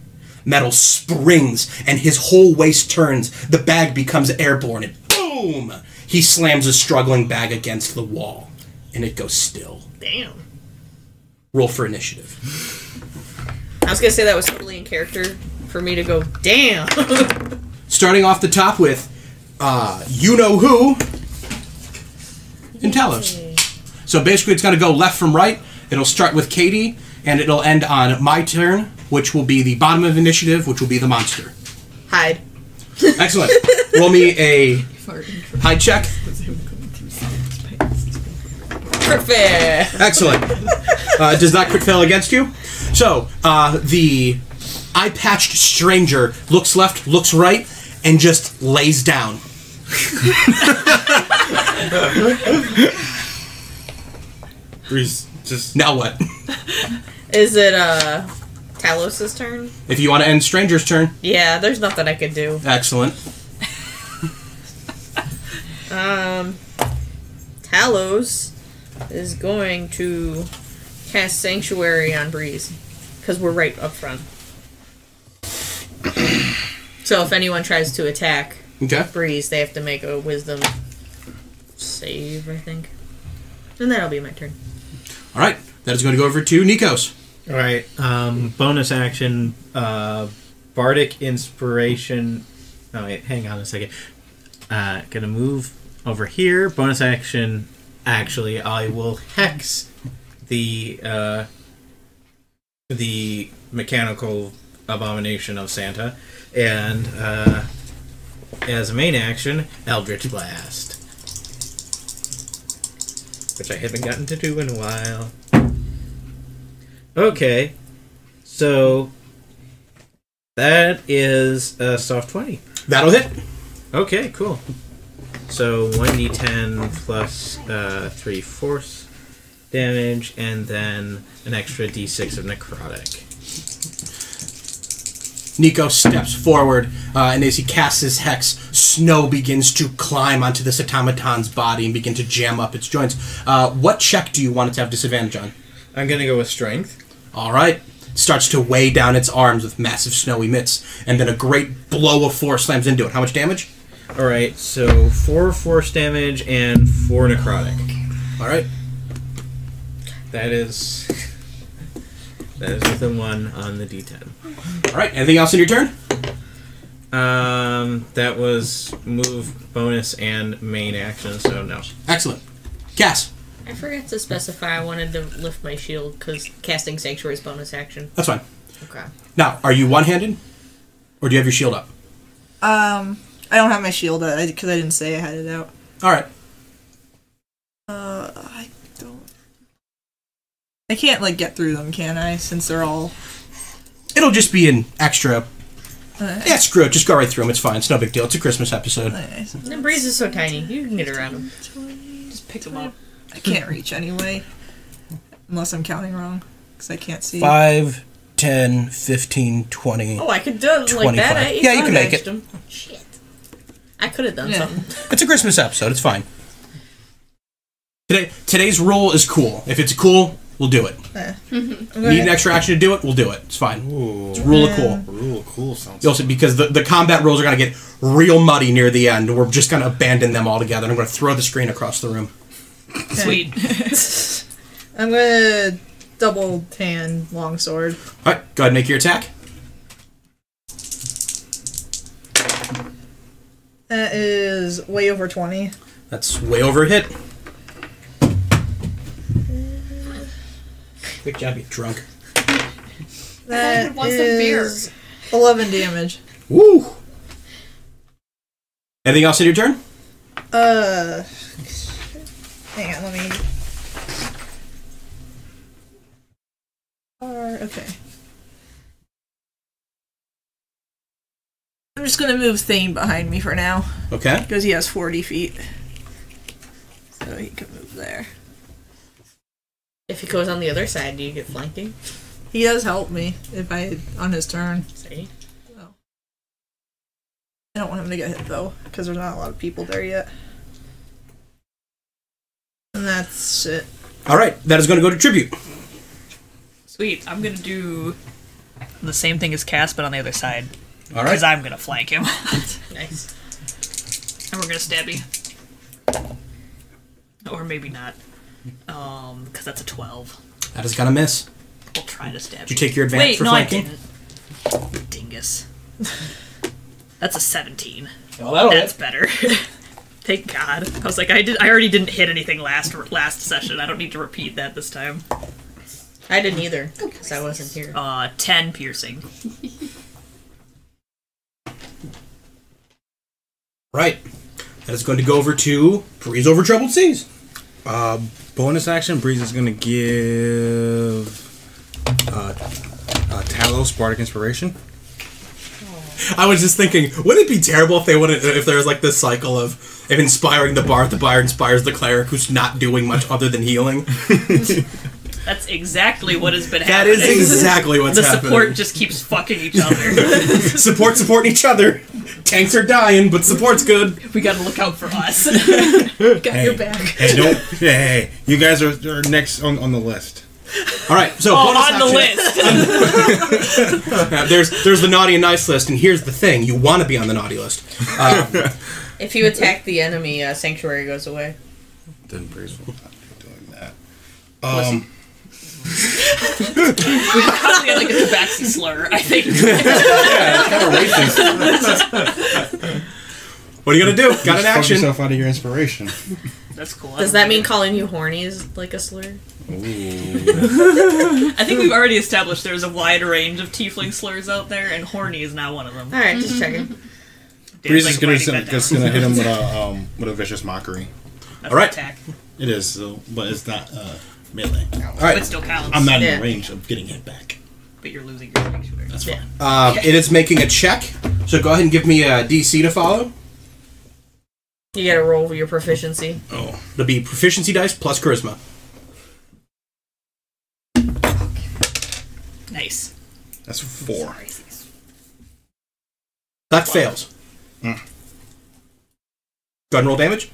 Metal springs, and his whole waist turns. The bag becomes airborne, and boom! He slams a struggling bag against the wall, and it goes still. Damn. Roll for initiative. I was gonna say that was totally in character for me to go, damn. Starting off the top with, you-know-who, and Talos. So basically it's going to go left from right. It'll start with Katie, and it'll end on my turn, which will be the bottom of initiative, which will be the monster. Hide. Excellent. Roll me a hide check. Crit fail. Excellent. Does not crit fail against you. So, the eye-patched stranger looks left, looks right, and just lays down. Breeze, just... Now what? Is it Talos' turn? If you want to end stranger's turn. Yeah, there's nothing I could do. Excellent. Talos is going to cast Sanctuary on Breeze, because we're right up front. So if anyone tries to attack Breeze, they have to make a Wisdom save, I think. And that'll be my turn. All right. That is going to go over to Nikos. All right. Bonus action, Bardic Inspiration. Oh, wait, hang on a second. Gonna move over here. Bonus action. Actually, I will hex the mechanical abomination of Santa, and as a main action, Eldritch Blast, which I haven't gotten to do in a while. Okay, so that is a soft 20. That'll hit. Okay, cool. So 1d10 plus 3/4 damage, and then an extra d6 of necrotic. Nico steps forward, and as he casts his hex, snow begins to climb onto this automaton's body and begin to jam up its joints. What check do you want it to have disadvantage on? I'm gonna go with strength. All right. Starts to weigh down its arms with massive snowy mitts, and then a great blow of force slams into it. How much damage? All right, so 4 force damage and 4 necrotic. All right. That is with a 1 on the d10. All right. Anything else in your turn? That was move, bonus, and main action, so no. Excellent. Cass. I forgot to specify I wanted to lift my shield, because casting Sanctuary is bonus action. That's fine. Okay. Now, are you one-handed? Or do you have your shield up? I don't have my shield out because I didn't say I had it out. Alright. I don't. I can't like get through them, can I? Since they're all. It'll just be an extra. Yeah, screw it. Just go right through them. It's fine. It's no big deal. It's a Christmas episode. Nice. And Breeze is so tiny. You can get around him. Just pick them up. I can't reach anyway. Unless I'm counting wrong. Because I can't see. 5, 10, 15, 20. Oh, I could do it like 25. that. Yeah, you can make it. Him. Oh, shit. I could have done something. It's a Christmas episode. It's fine. Today's rule is cool. If it's cool, we'll do it. Need an extra action to do it, we'll do it. It's fine. Ooh. It's rule of cool. Rule of cool sounds. Also, because the combat rules are going to get real muddy near the end. We're just going to abandon them altogether. And I'm going to throw the screen across the room. Sweet. I'm gonna double hand longsword. Alright, go ahead and make your attack. That is way over 20. That's way over a hit. Good job, you drunk. That wants a beer. is 11 damage. Woo! Anything else in your turn? Hang on, let me. Okay. I'm just gonna move Thane behind me for now. Okay. Because he has 40 feet. So he can move there. If he goes on the other side, do you get flanking? He does help me if on his turn. See? Oh. I don't want him to get hit though, because there's not a lot of people there yet. And that's it. Alright, that is going to go to tribute. Sweet. I'm gonna do the same thing as Cass, but on the other side. Alright. Because I'm gonna flank him. Nice. And we're gonna stab you. Or maybe not. Because that's a 12. That is going to miss. We'll try to stab you. Did you take your advantage Wait, for no, flanking? I didn't. Dingus. That's a 17. Well, that'll That's hit. better. Thank God. I was like, I already didn't hit anything last session. I don't need to repeat that this time. I didn't either, because I wasn't here. 10 piercing. Right. That is going to go over to Breeze Over Troubled Seas. Bonus action, Breeze is going to give Talos Bardic Inspiration. I was just thinking, wouldn't it be terrible if there was like this cycle of inspiring the bard inspires the cleric who's not doing much other than healing? That's exactly what has been That happening. is exactly what's the happening. support just keeps fucking each other. Supporting each other. Tanks are dying, but support's good. We gotta look out for us. Got your back. Hey, don't. Hey, you guys are next on the list. All right, so bonus on the action. list. There's the naughty and nice list, and here's the thing: you want to be on the naughty list. If you attack the enemy, Sanctuary goes away. Then Breeze will not be doing that. We probably had like a tabaxi slur, I think. What are you gonna do? Got an Fuck action. yourself out of your inspiration. That's cool. Does that mean calling you horny is like a slur? I think we've already established there's a wide range of tiefling slurs out there, and horny is not one of them. Alright, just checking. Breeze Dan's, is gonna writing that down. hit him with a vicious mockery. That's All right. an attack. It is, so, but it's not melee. All But it right, still counts. I'm not in Yeah. the range of getting hit back. But you're losing your sanctuary. That's fine. it is making a check. So go ahead and give me a DC to follow. You gotta roll your proficiency. Oh, it'll be proficiency dice plus charisma. Nice. That's 4. Sorry. That fails. Go ahead and roll damage.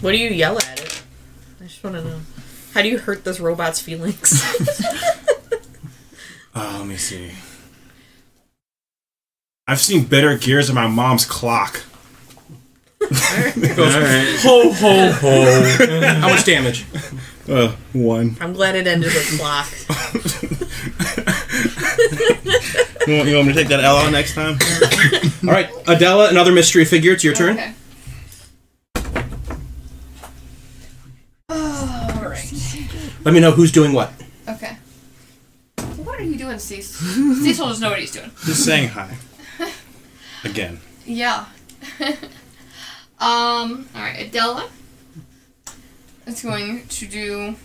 What do you yell at it? I just wanna know. How do you hurt this robot's feelings? Let me see. I've seen better gears in my mom's clock. Ho ho ho! How much damage? 1. I'm glad it ended with clock. You want me to take that L out next time? All right, Adela, another mystery figure. It's your turn. Okay. Alright. Let me know who's doing what. Okay. What are you doing ahead, Cecil. Cecil doesn't know what he's doing. Just saying hi. Again. Yeah. Alright, Adela. It's going to do...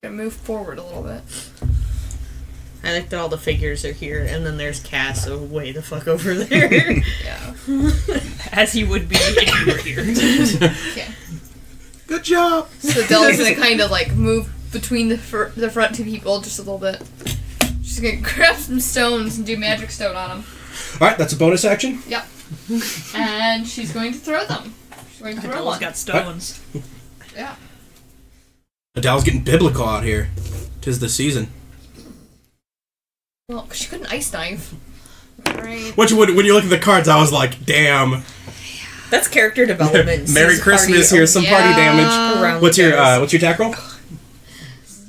Gonna move forward a little bit. I like that all the figures are here, and then there's Cass way the fuck over there. Yeah. As he would be if you were here. Okay. Good job. So Adela's gonna kind of like move between the front two people just a little bit. She's gonna grab some stones and do magic stone on them. All right, that's a bonus action. Yep. And she's going to throw them. She's going to throw Adele's one. got stones. Yeah. Adele's getting biblical out here. 'Tis the season. Well, she couldn't ice knife. Right. When you look at the cards, I was like, damn. That's character development. Merry Sees Christmas. party Here's some party damage. around What's your the attack roll?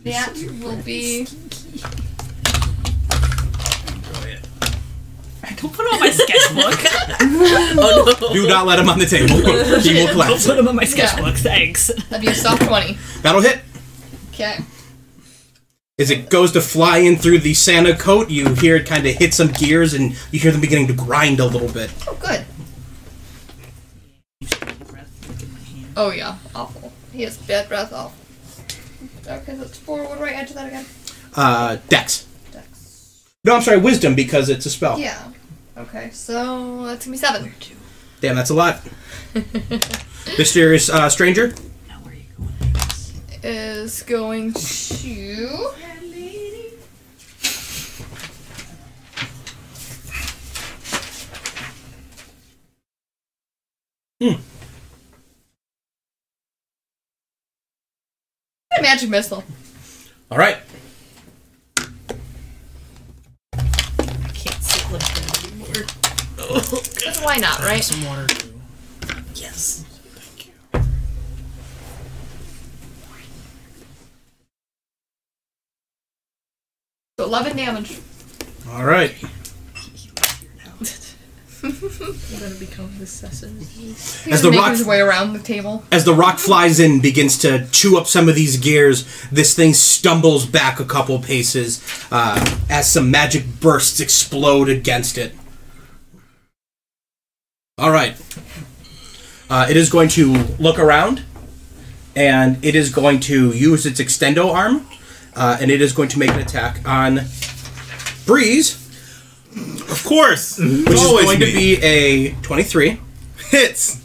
That will be... Don't put him on my sketchbook. Oh no! Do not let him on the table. He will Don't collapse. put him on my sketchbook. Thanks. That'd be a soft 20. That'll hit. Okay. As it goes to fly in through the Santa coat, you hear it kind of hit some gears, and you hear them beginning to grind a little bit. Oh, good. Oh, yeah. Awful. He has bad breath. Awful. Okay, that's 4. What do I add to that again? Dex. Dex. No, I'm sorry, Wisdom, because it's a spell. Yeah. Okay, so that's gonna be 7. Damn, that's a lot. Mysterious stranger. Now where are you going? Is going to... A magic missile. All right. I can't sit like that anymore. That's why not, right? Some water too. Yes. Thank you. So 11 damage. All right. I'm gonna become the Sesame. He's As the making rock- his way around the table. As the rock flies in, begins to chew up some of these gears, this thing stumbles back a couple paces as some magic bursts explode against it. All right. It is going to look around, and it is going to use its extendo arm, and it is going to make an attack on Breeze, Of course. which is going to be a 23. Hits.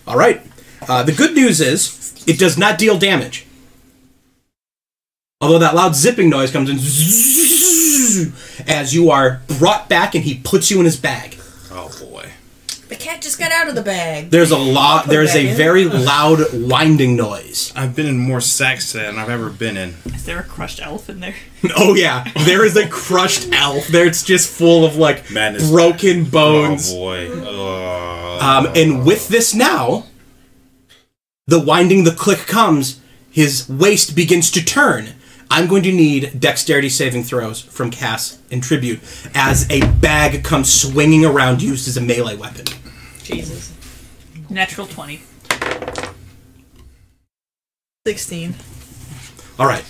All right. The good news is it does not deal damage. Although that loud zipping noise comes in as you are brought back and he puts you in his bag. Oh boy. The cat just got out of the bag. There's a in. very loud winding noise. I've been in more sacks than I've ever been in. Is there a crushed elf in there? Oh yeah, there is a crushed elf. There it's just full of like Madness. broken bones. Oh boy. And with this now, the winding, the click comes, his waist begins to turn. I'm going to need dexterity saving throws from Cass and Tribute as a bag comes swinging around used as a melee weapon. Jesus. Natural 20. 16. All right.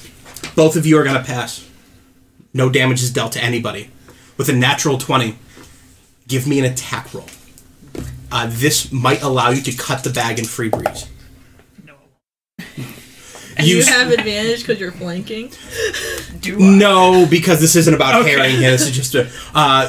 Both of you are going to pass. No damage is dealt to anybody. With a natural 20, give me an attack roll. This might allow you to cut the bag and free Breeze. No. And you have advantage because you're flanking? Do I? No, because this isn't about Okay. parrying him. This is just a...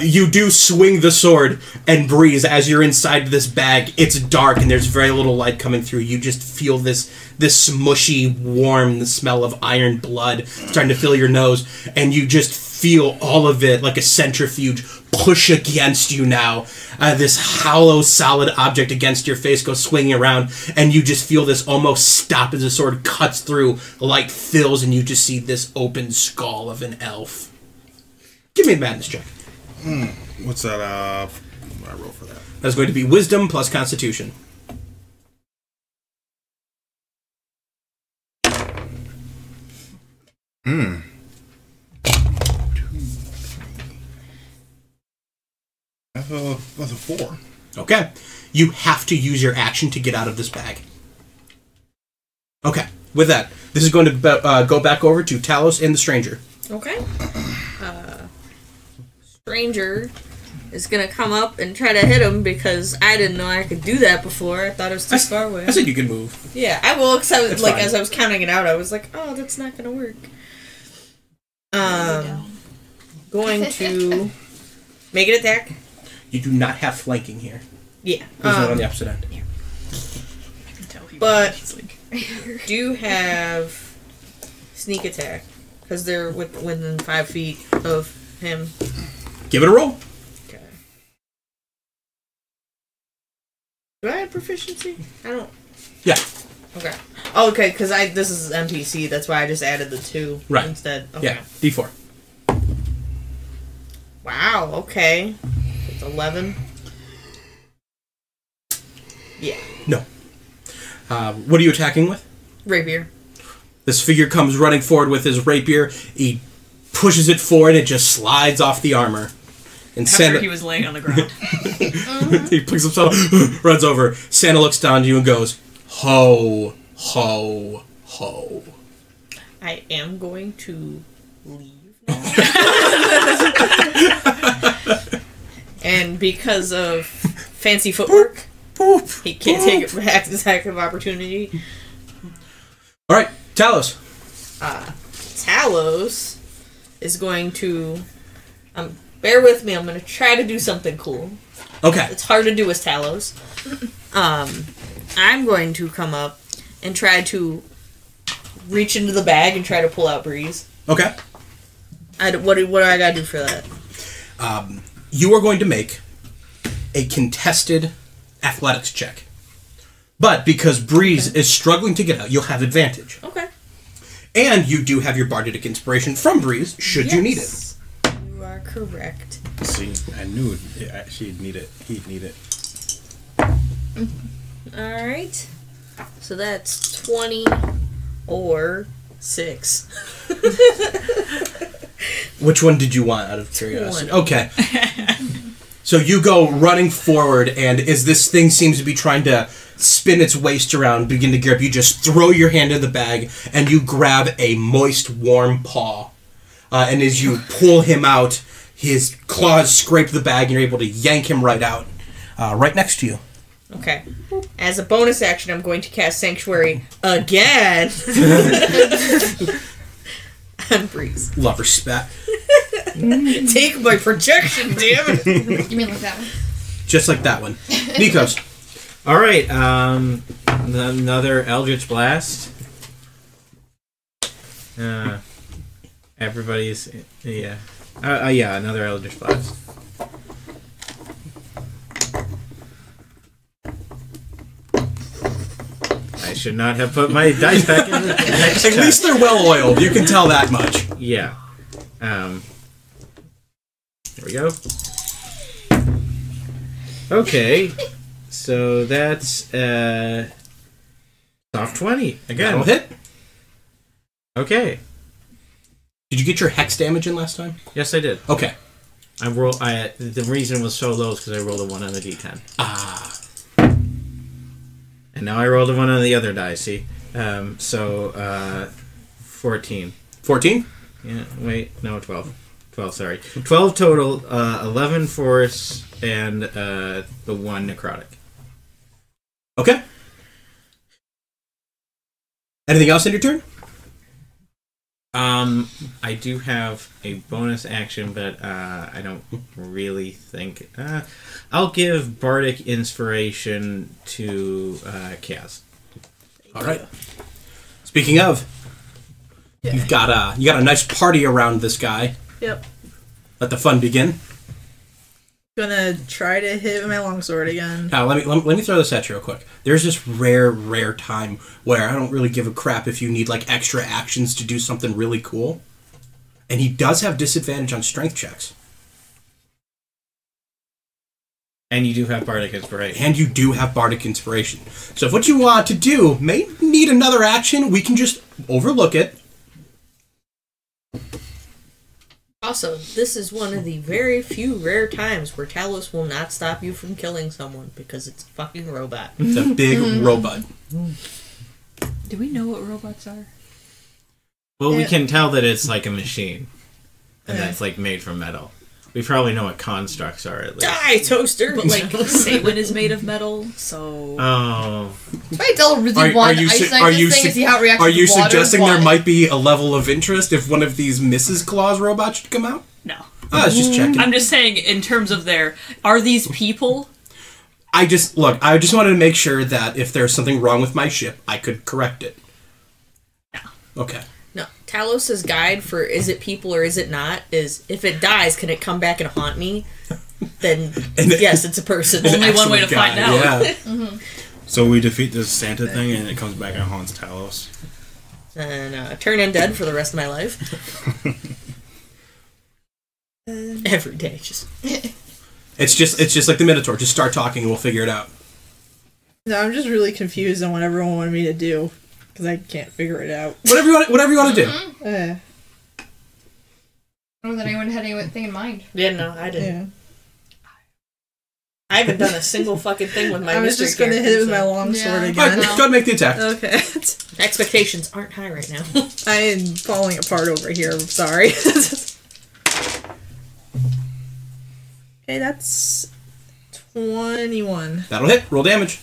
you do swing the sword and Breeze as you're inside this bag. It's dark and there's very little light coming through. You just feel this smushy, warm, the smell of iron blood starting to fill your nose. And you just feel all of it like a centrifuge push against you now. This hollow, solid object against your face goes swinging around, and you just feel this almost stop as the sword cuts through, light fills, and you just see this open skull of an elf. Give me a madness check. What's that? What I roll for that? That's going to be Wisdom plus Constitution. That's a 4. Okay. You have to use your action to get out of this bag. Okay. With that, This is going to go back over to Talos and the stranger. Okay. Stranger is gonna come up and try to hit him because I didn't know I could do that before. I thought it was too far away. I said you can move. Yeah, I will. Cause I was, That's like, fine. as I was counting it out, I was like, "Oh, that's not gonna work." Going to make an attack. You do not have flanking here. Yeah. There's one on the opposite end. I can tell he But- he's like, Do have sneak attack because they're within 5 feet of him. Give it a roll. Okay. Do I have proficiency? I don't. Yeah. Okay. Oh, okay, because this is NPC. That's why I just added the 2 Right. instead. Okay. Yeah. D4. Wow. Okay. It's 11. Yeah. No. What are you attacking with? Rapier. This figure comes running forward with his rapier. He pushes it forward and it just slides off the armor. And after Santa, he was laying on the ground. he picks himself, runs over. Santa looks down to you and goes, "Ho, ho, ho." I am going to leave now. And because of fancy footwork, Boop, he can't take it back this act of opportunity. All right, Talos. Talos is going to... bear with me, I'm going to try to do something cool. Okay. It's hard to do as Talos. I'm going to come up and try to reach into the bag and try to pull out Breeze. Okay. What do I gotta do for that? You are going to make a contested athletics check. But because Breeze is struggling to get out, you'll have advantage. Okay. And you do have your bardic inspiration from Breeze, should you need it. You are correct. See, I knew she'd need it. He'd need it. Alright. So that's 20 or 6. Which one did you want, out of curiosity? 20. Okay. So you go running forward, and as this thing seems to be trying to spin its waist around, begin to gear up, you just throw your hand in the bag, and you grab a moist, warm paw. And as you pull him out, his claws scrape the bag, and you're able to yank him right out. Right next to you. Okay. As a bonus action, I'm going to cast Sanctuary again. On Breeze. Love her spat. Take my projection, damn it. You mean like that one? Just like that one. Nikos. All right, another Eldritch Blast. Everybody's yeah, another Eldritch Blast. I should not have put my dice back in the next At least they're well oiled. You can tell that much. Yeah. Here we go. Okay. So that's soft 20 again. That'll hit. Okay. Did you get your hex damage in last time? Yes, I did. Okay. The reason it was so low is because I rolled a 1 on the d10. Ah. And now I rolled a 1 on the other die, see? 14. 14? Yeah, wait, no, 12. 12, sorry. 12 total, 11 force, and the 1 necrotic. Okay. Anything else in your turn? I do have a bonus action, but I don't really think... I'll give Bardic Inspiration to Kaz. All right. Speaking of, you got a nice party around this guy. Yep. Let the fun begin. Gonna try to hit with my longsword again. Now, let me throw this at you real quick. There's this rare time where I don't really give a crap if you need like extra actions to do something really cool. And he does have disadvantage on strength checks. And you do have Bardic Inspiration. And you do have Bardic Inspiration. So if what you want to do may need another action, we can just overlook it. Also, this is one of the very few rare times where Talos will not stop you from killing someone because it's a fucking robot. It's a big robot. Do we know what robots are? Well, we Yeah. can tell that it's like a machine, and that's like made from metal. We probably know what constructs are at least. Die, toaster! But like Saywin is made of metal, so Oh, Why Adele really want ice this thing and see how it reacts Are with you water? suggesting there Why? might be a level of interest if one of these Mrs. Claus robots should come out? no. I was just checking. I'm just saying, in terms of are these people? I just wanted to make sure that if there's something wrong with my ship, I could correct it. No. Okay. No, Talos's guide for is it people or is it not is if it dies, can it come back and haunt me? Then yes, it's a person. Only one way to find out. Yeah. So we defeat this Santa thing, and it comes back and haunts Talos. And turn undead for the rest of my life. Every day, just It's just like the Minotaur. Just start talking and we'll figure it out. No, I'm just really confused on what everyone wanted me to do because I can't figure it out. Whatever you want to do. Uh, I don't know that anyone had anything in mind. yeah. No, I didn't. yeah. I haven't done a single fucking thing with my. I was mystery just gonna hit it with my characters, long sword Yeah. All right, again. go ahead and make the attack. Okay. so expectations aren't high right now. I am falling apart over here. I'm sorry. Okay, that's 21. That'll hit. Roll damage.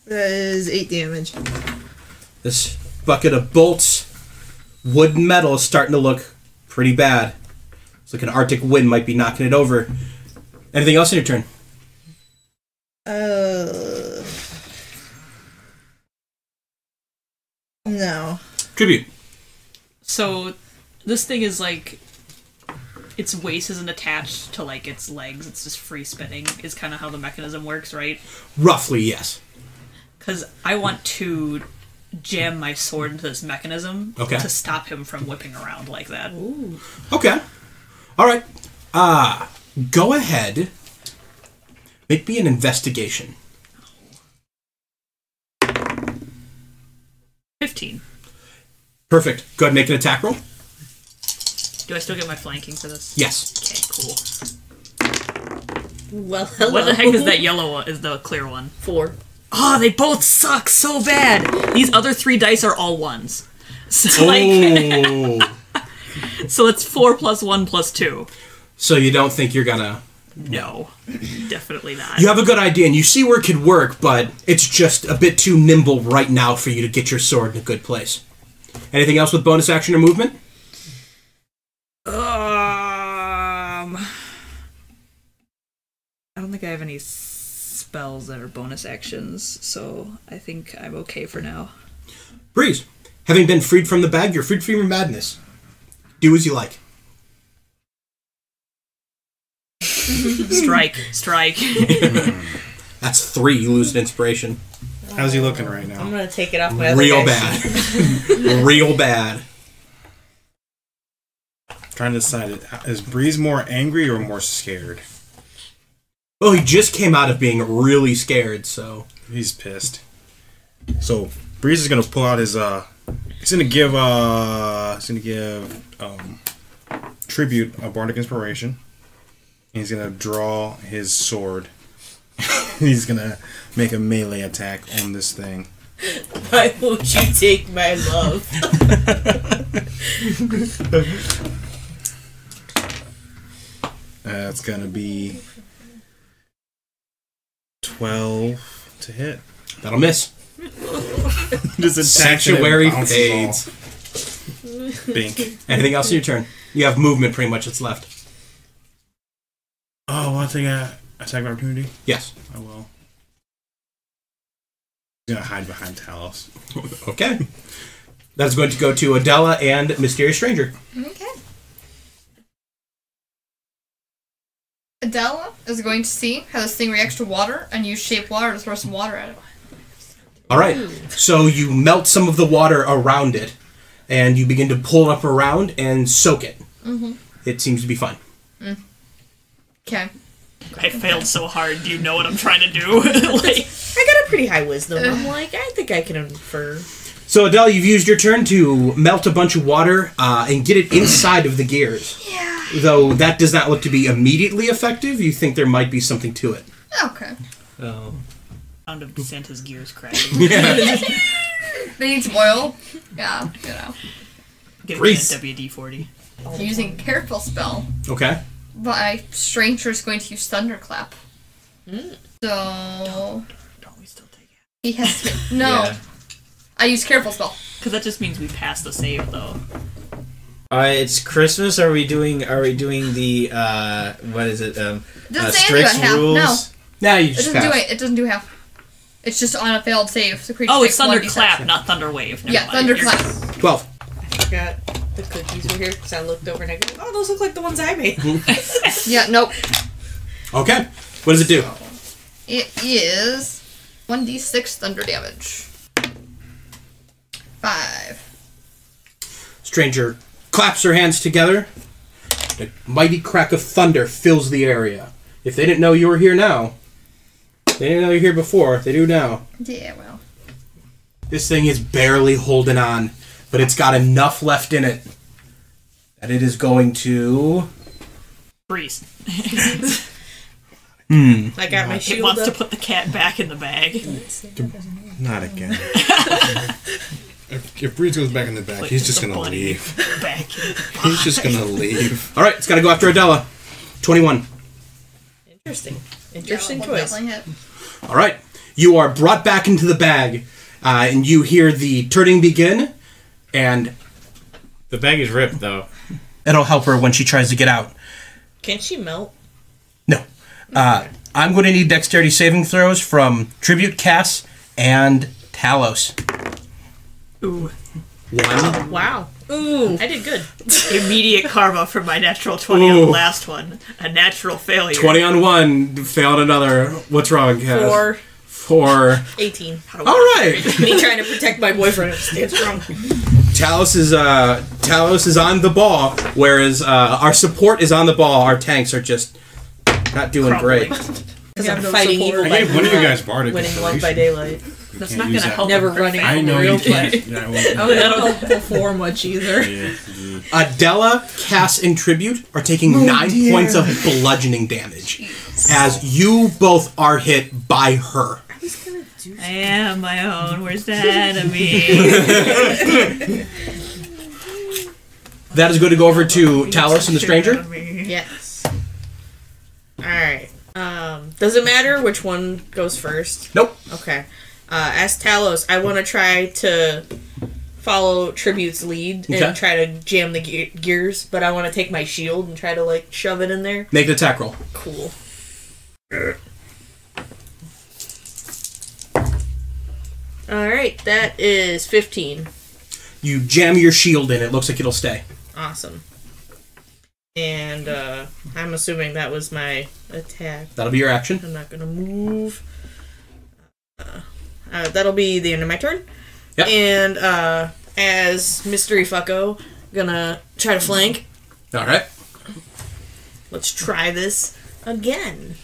That is 8 damage. This bucket of bolts, wood and metal is starting to look pretty bad. It's like an Arctic wind might be knocking it over. Anything else in your turn? No. Tribute. So this thing is like, its waist isn't attached to like its legs. It's just free spinning. Is kind of how the mechanism works, right? Roughly, yes. Because I want to jam my sword into this mechanism to stop him from whipping around like that. Ooh. Okay. All right. Go ahead. Make me an investigation. 15. Perfect. Go ahead and make an attack roll. Do I still get my flanking for this? Yes. Okay, cool. Well, hello. What the heck is that yellow one? Is the clear one? 4. Oh, they both suck so bad. These other 3 dice are all ones. So so it's 4 plus 1 plus 2. So you don't think you're gonna... No, definitely not. You have a good idea, and you see where it could work, but it's just a bit too nimble right now for you to get your sword in a good place. Anything else with bonus action or movement? I don't think I have any spells that are bonus actions, so I think I'm okay for now. Breeze. Having been freed from the bag, you're freed from your madness. Do as you like. Strike. That's 3. You lose an inspiration. How's he looking right I'm now? gonna take it off my other Real guy's sheet. bad. Real bad. Trying to decide, is Breeze more angry or more scared? Well, he just came out of being really scared, so... He's pissed. So Breeze is gonna pull out his he's gonna give tribute a bardic inspiration. And he's gonna draw his sword. He's gonna make a melee attack on this thing. Why won't you take my love? That's gonna be 12 to hit. That'll miss. Just attacks and it Sanctuary bounces fades. off. Bink. Anything else in your turn? You have movement pretty much that's left. Oh, one thing, attack of opportunity? Yes. I will. He's gonna hide behind Talos. Okay. That's going to go to Adela and Mysterious Stranger. Okay. Adela is going to see how this thing reacts to water and use shape water to throw some water at it. All right. So you melt some of the water around it, and you begin to pull it up around and soak it. Mm-hmm. It seems to be fine. Okay. I failed so hard. Do you know what I'm trying to do? Like, I got a pretty high wisdom. I'm like, I think I can infer. So Adele, you've used your turn to melt a bunch of water and get it inside of the gears. Yeah. Though that does not look to be immediately effective, you think there might be something to it. Okay. Oh. Sound of Santa's gears crashing. They need some oil. Yeah, you know. Get Grease. a WD-40. Using careful spell. Okay. My stranger's going to use thunderclap. So Don't we still take it? he has to. No, Yeah. I use careful spell. Because that just means we pass the save, though. It's Christmas. Are we doing the what is it? It doesn't say anything strict about half. rules. No, Now you it just doesn't do pass. it. It doesn't do half. It's just on a failed save. The creature Oh, it's takes 1d6. thunderclap, not thunderwave. Never Yeah, mind. thunderclap. 12. I forgot the cookies were here because I looked over and I go, oh, those look like the ones I made. Yeah, nope. Okay. What does it do? It is 1d6 thunder damage. 5. Stranger claps her hands together. A mighty crack of thunder fills the area. If they didn't know you were here now, they didn't know you were here before. They do now. Yeah, well. This thing is barely holding on, but it's got enough left in it that it is going to... Freeze. I got my It shield wants to up. put the cat back in the bag. Not again. If Breeze goes back in the back, Like he's just the gonna bunny leave. Back in the He's just gonna leave. All right, it's got to go after Adela. 21. Interesting. Yeah, Interesting we'll choice. definitely hit. All right. You are brought back into the bag, and you hear the turning begin, and The bag is ripped though. it'll help her when she tries to get out. Can she melt? No. I'm going to need dexterity saving throws from Tribute, Cass, and Talos. Ooh. 1. Wow. Ooh. I did good. Immediate karma for my natural 20 on the Ooh. last one. A natural failure. 20 on 1, failed another. What's wrong, Cass? 4. 18. All right. Me trying to protect my boyfriend. It's wrong. Talos is on the ball, whereas our support is on the ball. Our tanks are just not doing Crumbling. great. Because I'm no fighting support. evil I by gave one of you moonlight, guys bardic winning love by inspiration. daylight. That's Can't not use going to that. help. Never her running perfect. I know real you can't. play. Yeah, I won't. Oh, that'll help before much either. Yeah. Adela, Cass, and Tribute are taking 9 points of bludgeoning damage as you both are hit by her. I am my own worst enemy. That is going to go over to Talos and the stranger. Yes. Alright. Does it matter which one goes first? Nope. Okay. As Talos, I want to try to follow Tribute's lead and Okay. try to jam the gears, but I want to take my shield and try to, like, shove it in there. Make an attack roll. Cool. Alright, that is 15. You jam your shield in. It looks like it'll stay. Awesome. And, I'm assuming that was my attack. That'll be your action. I'm not gonna move. That'll be the end of my turn. Yep. And as Mystery Fucko, gonna try to flank. All right. Let's try this again.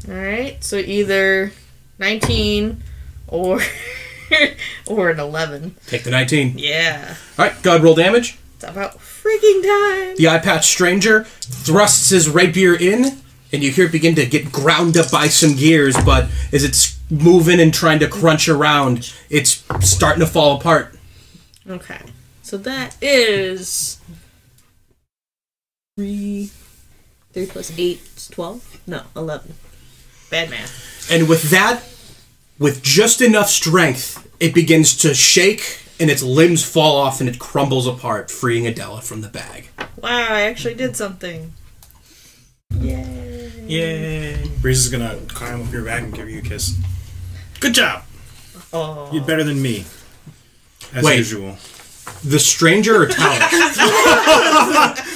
Alright, so either 19 or or an 11. Take the 19. Yeah. All right. Go ahead. Roll damage. It's about freaking time. The eye patch stranger thrusts his rapier in, and you hear it begin to get ground up by some gears, but as it's moving and trying to crunch around, it's starting to fall apart. Okay. So that is 3 plus 8 is 12? No, 11. Bad math. And with that, with just enough strength, it begins to shake, and its limbs fall off, and it crumbles apart, freeing Adela from the bag. Wow, I actually did something. Yay. Yay! Breeze is gonna climb up your back and give you a kiss. Good job. Oh. You're better than me. As Wait. usual. The stranger or Talos?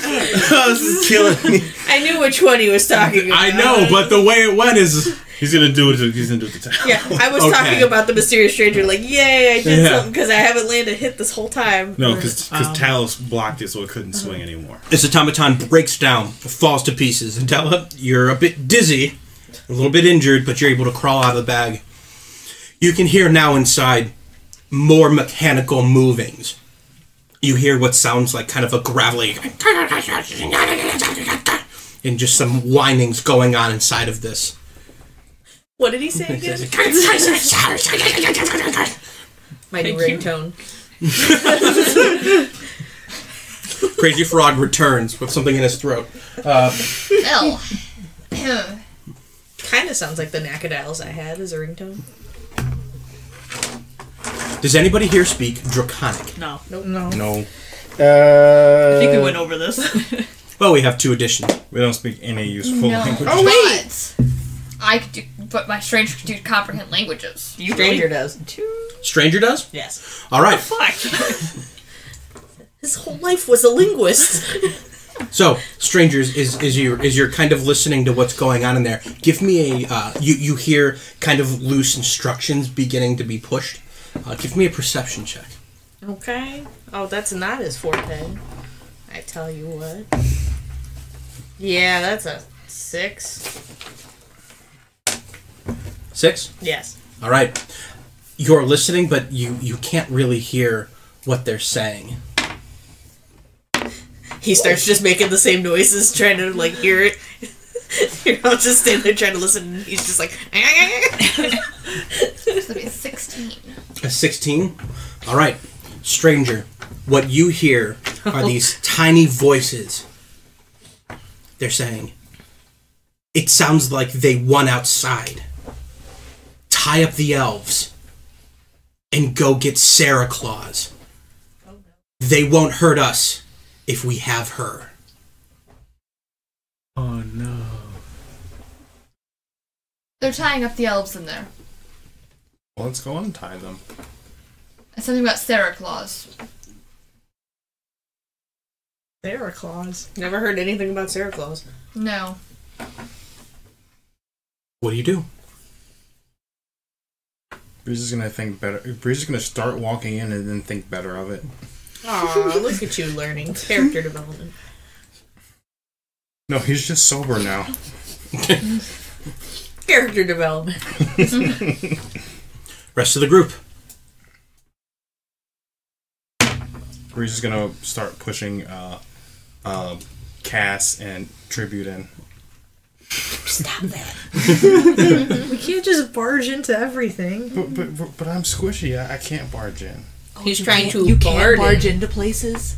This is killing me. I knew which one he was talking about. I know, but the way it went is... He's gonna do it. He's gonna do it to town. Yeah, I was Okay. talking about the mysterious stranger, like, yay, I did Yeah. something because I haven't landed a hit this whole time. No, because Talos blocked it, so it couldn't swing anymore. This automaton breaks down, falls to pieces. Adela, you're a bit dizzy, a little bit injured, but you're able to crawl out of the bag. You can hear now inside more mechanical movings. You hear what sounds like kind of a gravelly... and just some whinings going on inside of this. What did he say again? My new Thank you. ringtone. Crazy Frog returns with something in his throat. Well. Kind of sounds like the Nacadales I had as a ringtone. Does anybody here speak Draconic? No. No. No, I think we went over this. Well, we have 2 editions. we don't speak any useful No. language. Oh, wait! But I could do, but my stranger could do comprehend languages. You Stranger really? does. Stranger does? Yes. All right. Fuck. His whole life was a linguist. So, strangers, is you're kind of listening to what's going on in there. Give me a you hear kind of loose instructions beginning to be pushed. Give me a perception check. Okay. Oh, that's not his forte. I tell you what. Yeah, that's a 6. 6? Yes. All right. You're listening, but you can't really hear what they're saying. He starts just making the same noises, trying to, like, hear it. I'll just stand there trying to listen, and he's just like... It's gonna be a 16. A 16? All right. Stranger, what you hear are these tiny voices. They're saying, it sounds like they won outside. Tie up the elves and go get Sarah Claus. They won't hurt us if we have her. Oh no. They're tying up the elves in there. Well, let's go untie them. And something about Sarah Claus. Santa Claus. Never heard anything about Santa Claus. No. What do you do? Breeze is gonna think better. Breeze is gonna start walking in and then think better of it. Aw, look at you learning. Character development. No, he's just sober now. Character development. Rest of the group. Breeze is gonna start pushing Cass and Tribute in. Stop that. We can't just barge into everything. But I'm squishy. I can't barge in. He's trying to You can't barge in. into places?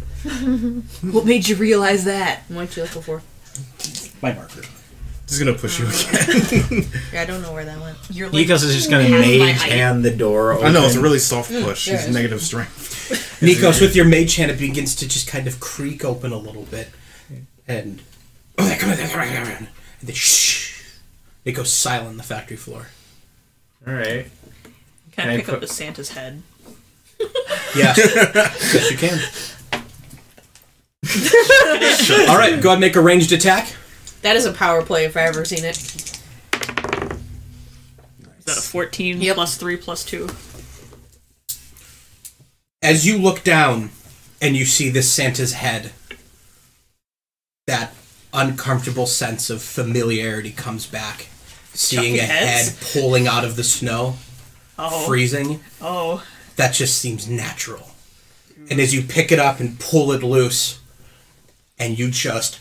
What made you realize that? What you looking for? My marker. Just gonna push you again. Yeah, I don't know where that went. You're like Nikos is just gonna half my mage height. hand the door open. I know, it's a really soft push. Yeah, He's it's- negative strength. Nikos, with your mage hand, it begins to just kind of creak open a little bit. And... And then shh. It goes silent on the factory floor. Alright. Can Can I I pick up put- the Santa's head? Yes. Yes, you can. Alright, go ahead and make a ranged attack. That is a power play if I ever seen it. Is that a 14 Yep. plus 3 plus 2? As you look down and you see this Santa's head, that uncomfortable sense of familiarity comes back. Seeing Chucking a heads? head pulling out of the snow, Oh. freezing, Oh. that just seems natural. And as you pick it up and pull it loose, and you just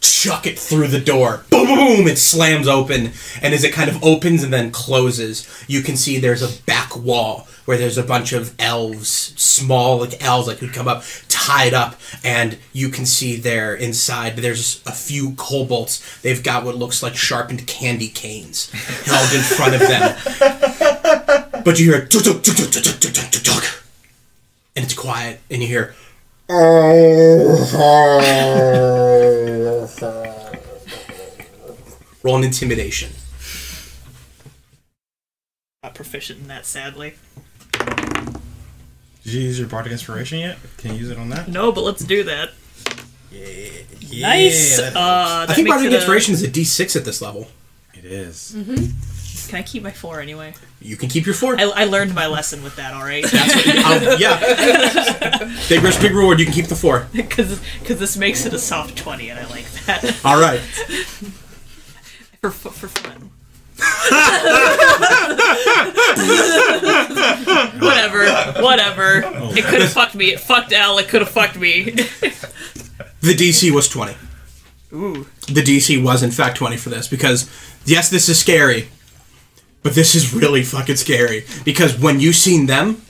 chuck it through the door, boom, boom, boom, it slams open. And as it kind of opens and then closes, you can see there's a back wall where there's a bunch of elves, small like elves like who'd come up, tied up, and you can see there inside there's a few kobolds. They've got what looks like sharpened candy canes held in front of them. But you hear tuk tuk tuk tuk tuk tuk tuk tuk tuk, and it's quiet, and you hear roll an intimidation. Not proficient in that, sadly. Did you use your Bardic Inspiration yet? Can you use it on that? No, but let's do that. Yeah, Nice. that- I That think makes Bardic it Inspiration is a D6 at this level. it is. Can I keep my 4 anyway? You can keep your 4. I learned my lesson with that, alright? That's what, yeah. Big risk, big reward. You can keep the 4. Because this makes it a soft 20, and I like that. All right. For fun. Whatever. It could have fucked me. It fucked Al. It could have fucked me. The DC was 20. Ooh. The DC was, in fact, 20 for this because, yes, this is scary, But this is really fucking scary. Because when you seen them,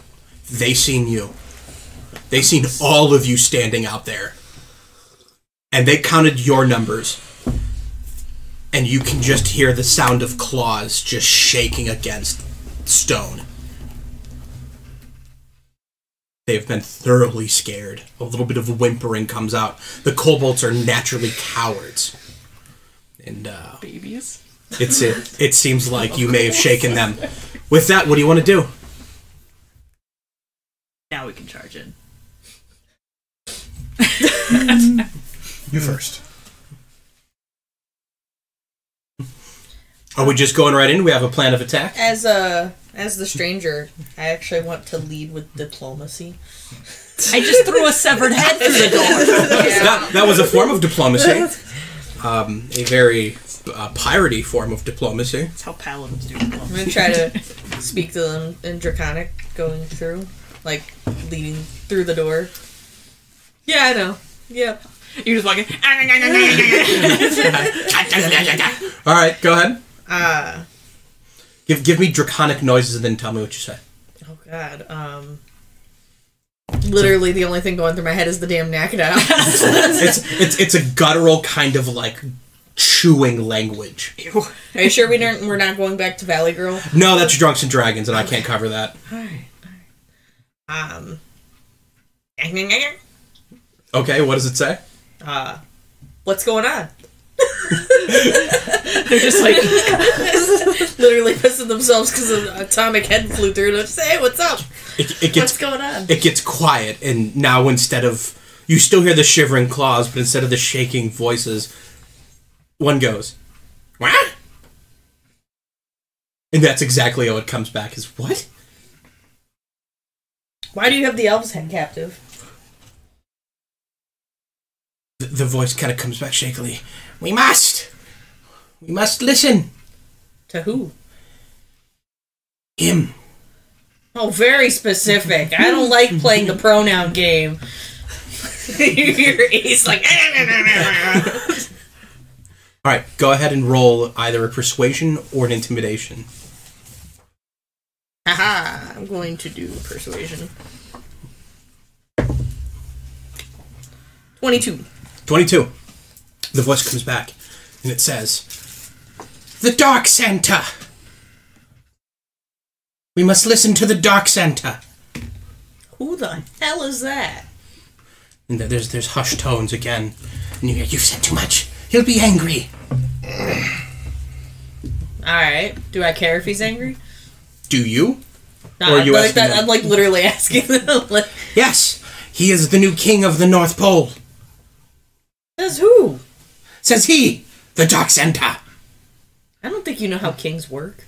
they seen you. They seen all of you standing out there. And they counted your numbers. And you can just hear the sound of claws just shaking against stone. They have been thoroughly scared. A little bit of whimpering comes out. The kobolds are naturally cowards. And, Babies. It seems like you may have shaken them. With that, what do you want to do? Now we can charge in. You first. Are we just going right in? We have a plan of attack? As the stranger, I actually want to lead with diplomacy. I just threw a severed head through the door. That was a form of diplomacy. A very piratey form of diplomacy. That's how paladins do I'm diplomacy. gonna try to speak to them in Draconic, going through, like leading through the door. Yeah, I know. Yep. You're just walking. All right, go ahead. Give me draconic noises and then tell me what you say. Oh God. Literally, the only thing going through my head is the damn Nakada. It's a guttural kind of like chewing language. Ew. Are you sure we're not going back to Valley Girl? No, that's Drunks and Dragons, and I can't cover that. Alright. Okay, what does it say? What's going on? They're just like, Literally pissing themselves because an atomic head flew through. And I just say, hey, what's up? It gets What's going on? It gets quiet, and now instead of you still hear the shivering claws, but instead of the shaking voices, one goes, "What?" And that's exactly how it comes back. Is what? Why do you have the elves head captive? The voice kind of comes back shakily. We must listen. To who? Him. Oh, very specific. I don't like playing the pronoun game. Your ace like. All right, go ahead and roll either a persuasion or an intimidation. Haha, I'm going to do persuasion. 22. 22. The voice comes back, and it says, "The Dark Santa. We must listen to the Dark Santa." Who the hell is that? And there's hushed tones again, and you hear, "You've said too much. He'll be angry." Alright. Do I care if he's angry? Do you? No, Or are you I'm, like asking that, them? I'm like literally asking them. Like, Yes, he is the new king of the North Pole. says who? Says he, the Dark Santa. I don't think you know how kings work.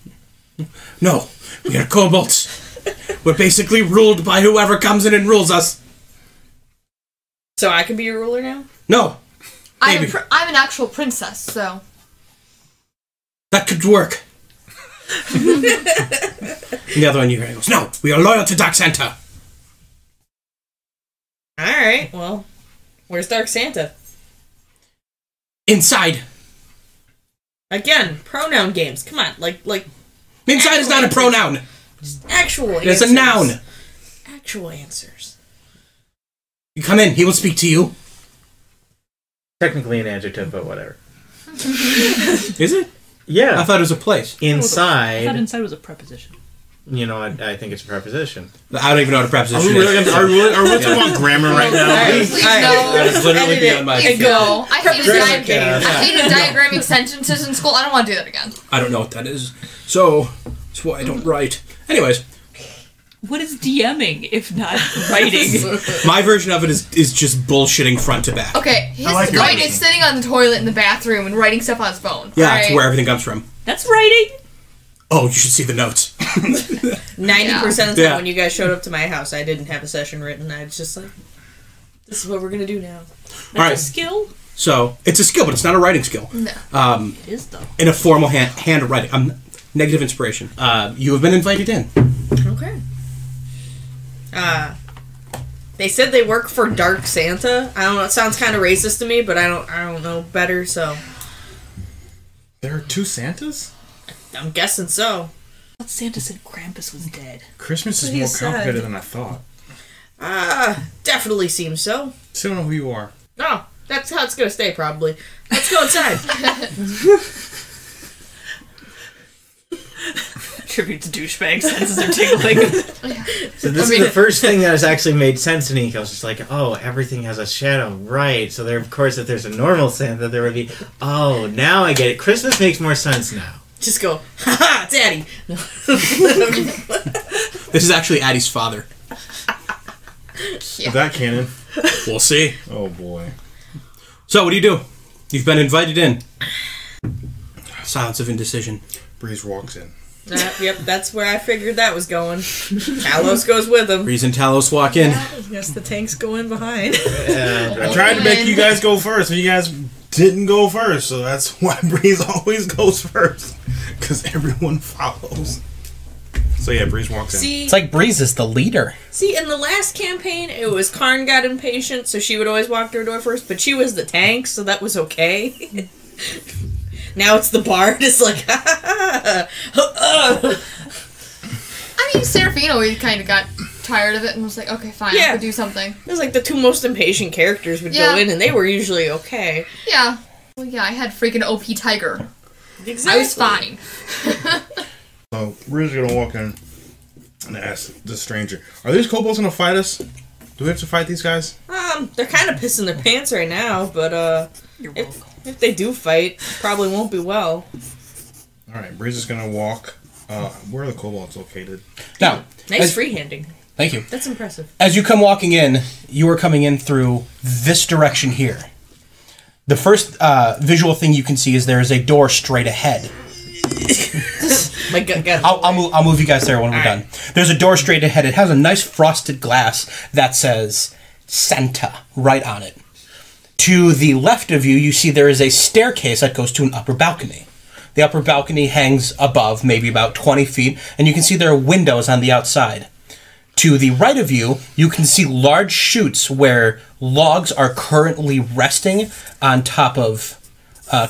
No, we are kobolds. We're basically ruled by whoever comes in and rules us. So I can be your ruler now? No, I'm maybe. I'm an actual princess, so That could work. And the other one you hear goes, "No, we are loyal to Dark Santa." Alright, well, where's Dark Santa? Inside. Again, pronoun games. Come on, like Inside is not a pronoun. actual It's answers. a noun. Actual answers. You come in, he will speak to you. Technically an adjective, but whatever. Is it? Yeah. I thought it was a place. I thought Inside, inside was a preposition. you know, I think it's a preposition. I don't even know what a preposition Are we really is. are we talking about grammar right now? Alright, please alright. That is literally Edit it. beyond my... And go. I hated, Preposition. I hated diagramming sentences in school. I don't want to do that again. I don't know what that is. So, that's why I don't write. Anyways, What is DMing if not writing? my version of it is just bullshitting front to back. Okay, his like point writing. is sitting on the toilet in the bathroom and writing stuff on his phone. Yeah, alright? it's where everything comes from. That's writing. Oh, you should see the notes. 90% of the time Yeah. when you guys showed up to my house, I didn't have a session written. I was just like, this is what we're going to do now. That's All right. a skill. So, it's a skill, but it's not a writing skill. No. It is though. In a formal handwriting. Negative inspiration. You have been invited in. Okay. They said they work for Dark Santa. I don't know. It sounds kind of racist to me, but I don't know better. So There are two Santas? I'm guessing so. thought Santa said Krampus was dead. Christmas is What he more said. complicated than I thought. Definitely seems so. Still don't know who you are. No, that's how it's gonna stay, probably. Let's go inside. Tribute to douchebag senses are tingling. So this is the first thing that has actually made sense to Nico. It's just like, oh, everything has a shadow, right? So there, of course, if there's a normal Santa, there would be. Oh, now I get it. Christmas makes more sense now. Just go, ha Daddy. This is actually Addie's father. Is that canon? We'll see. Oh boy. So, what do you do? You've been invited in. Silence of indecision. Breeze walks in. Yep, that's where I figured that was going. Talos goes with him. Breeze and Talos walk in. Yes, the tanks go in behind. I tried to make you guys go first, but you guys didn't go first, so that's why Breeze always goes first. Because everyone follows. So yeah, Breeze walks in. See, It's like Breeze is the leader. in the last campaign, it was Karn got impatient, so she would always walk to her door first, but she was the tank, so that was okay. Now it's the bard. It's like, I mean, Serafino, we kind of got tired of it and was like, okay, fine, Yeah. I could do something. It was like the two most impatient characters would Yeah. go in, and they were usually okay. Yeah. Well, yeah, I had freaking OP Tiger. Exactly. I was fine. So Breeze is gonna walk in and ask the stranger, "Are these kobolds gonna fight us? Do we have to fight these guys?" They're kind of pissing their pants right now, but You're welcome. if they do fight, probably won't be well. All right, Breeze is gonna walk. Where are the kobolds located? Now, Nice as- freehanding. thank you. That's impressive. As you come walking in, you are coming in through this direction here. The first visual thing you can see is there is a door straight ahead. My gut got. I'll move you guys there when we're done. There's a door straight ahead. It has a nice frosted glass that says Santa right on it. To the left of you, you see there is a staircase that goes to an upper balcony. The upper balcony hangs above, maybe about 20 feet, and you can see there are windows on the outside. To the right of you, you can see large chutes where logs are currently resting on top of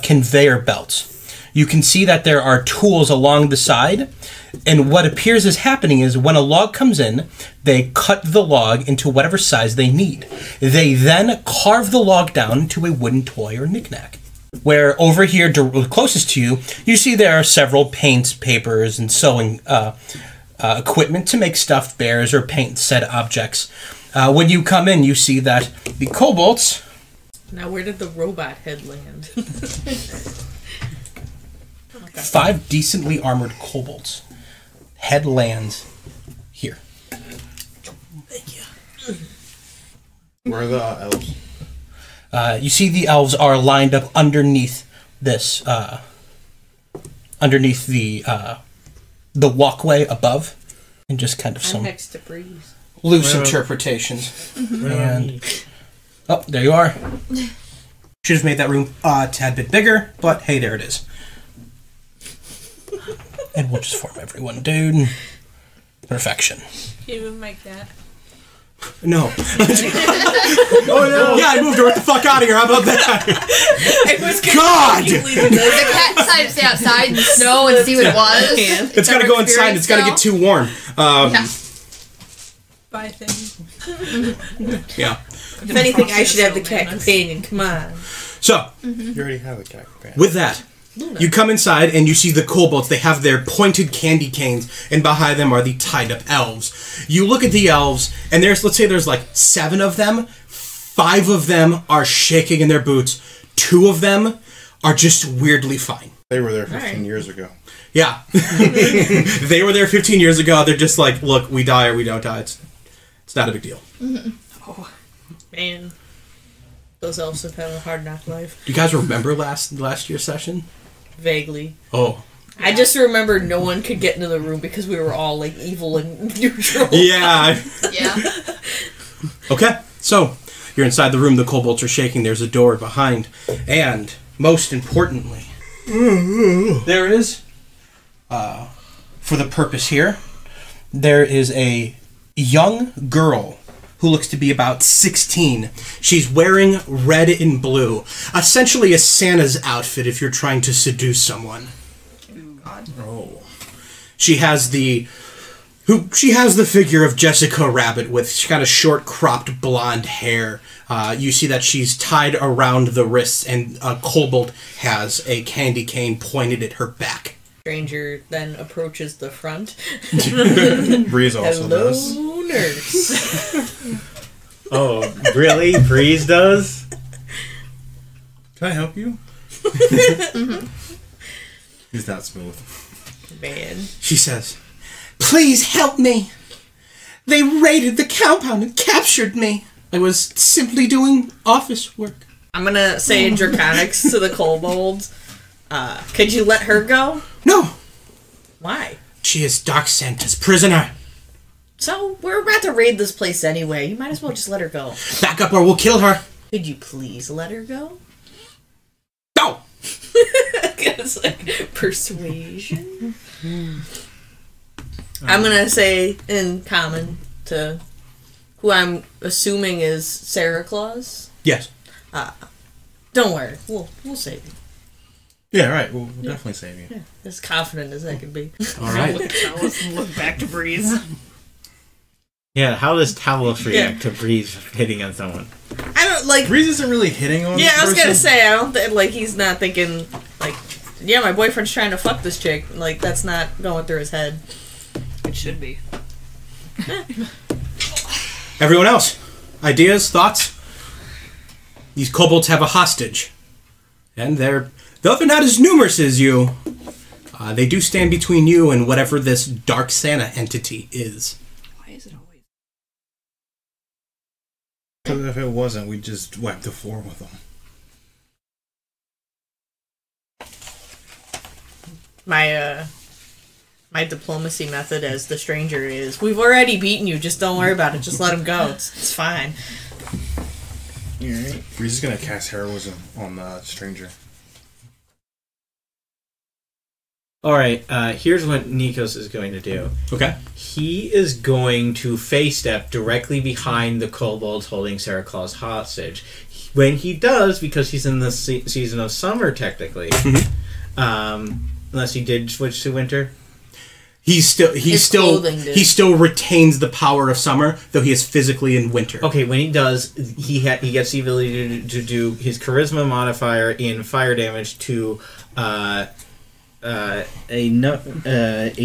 conveyor belts. You can see that there are tools along the side, and what appears is happening is when a log comes in, they cut the log into whatever size they need. They then carve the log down into a wooden toy or knickknack. Where over here, closest to you, you see there are several paints, papers, and sewing equipment to make stuffed bears or paint said objects. When you come in, you see that the kobolds... Now, where did the robot head land? 5 decently armored kobolds. Head lands here. Where are the elves? You see the elves are lined up underneath this, underneath the walkway above, and just kind of I'm some next to Breeze. loose interpretations. And oh, there you are. Should have made that room a tad bit bigger, but hey, there it is. And we'll just form everyone, dude. Perfection. You move my cat. No. Oh no! Yeah, I moved her. What the fuck out of here? How about that? God! The cat decided to stay outside in the snow and see what it was. It's gotta go inside. It's gotta get too warm. Yeah. Bye, thing. Yeah. If anything, I should have the cat companion. Come on. So, You already have a cat companion. with that, you come inside and you see the kobolds. They have their pointed candy canes, and behind them are the tied-up elves. You look at the elves, and let's say there's like 7 of them. 5 of them are shaking in their boots. 2 of them are just weirdly fine. They were there 15 years ago. Yeah. They were there 15 years ago. They're just like, look, we die or we don't die. It's not a big deal. Oh, man. Those elves have had a hard knock life. Do you guys remember last year's session? Vaguely. Oh. I just remember no one could get into the room because we were all, like, evil and neutral. Yeah. Yeah. Okay, so you're inside the room. The kobolds are shaking. There's a door behind. And, most importantly, there is, for the purpose here, there is a young girl who looks to be about 16. She's wearing red and blue. Essentially a Santa's outfit if you're trying to seduce someone. God. Oh. She has the figure of Jessica Rabbit with kind of short cropped blonde hair. You see that she's tied around the wrists, and a kobold has a candy cane pointed at her back. Stranger then approaches the front. Breeze also Hello, does. nurse. Oh, really? Breeze does? Can I help you? He's not smooth. Man. She says, "Please help me. They raided the compound and captured me. I was simply doing office work." I'm gonna say in Draconics to the kobolds, could you let her go? "No, Why? she is Dark Santa's prisoner. So, we're about to raid this place anyway. You might as well just let her go. Back up or we'll kill her." Could you please let her go? "No." It's like persuasion. I'm gonna say in common to who I'm assuming is Santa Claus. Yes. Don't worry, we'll save you. Yeah, right. We'll definitely save you. Yeah, as confident as I can be. All right. Look at Talos and look back to Breeze. Yeah, how does Talos react to Breeze hitting on someone? I don't like. Breeze isn't really hitting on. Yeah, this I was gonna person. say I don't think like he's not thinking like, yeah, my boyfriend's trying to fuck this chick. Like that's not going through his head. It should be. Everyone else, ideas, thoughts? These kobolds have a hostage, and though they're not as numerous as you, they do stand between you and whatever this Dark Santa entity is. Why is it always? Because if it wasn't, we'd just wipe the floor with them. My diplomacy method as the stranger is, we've already beaten you, just don't worry about it, just let him go, it's fine. Alright. Breeze is gonna cast heroism on the stranger. Alright, here's what Nikos is going to do. Okay. He is going to face step directly behind the kobolds holding Santa Claus hostage. When he does, because he's in the season of summer, technically, unless he did switch to winter. He still retains the power of summer, though he is physically in winter. Okay, when he does, he gets the ability to do his charisma modifier in fire damage to a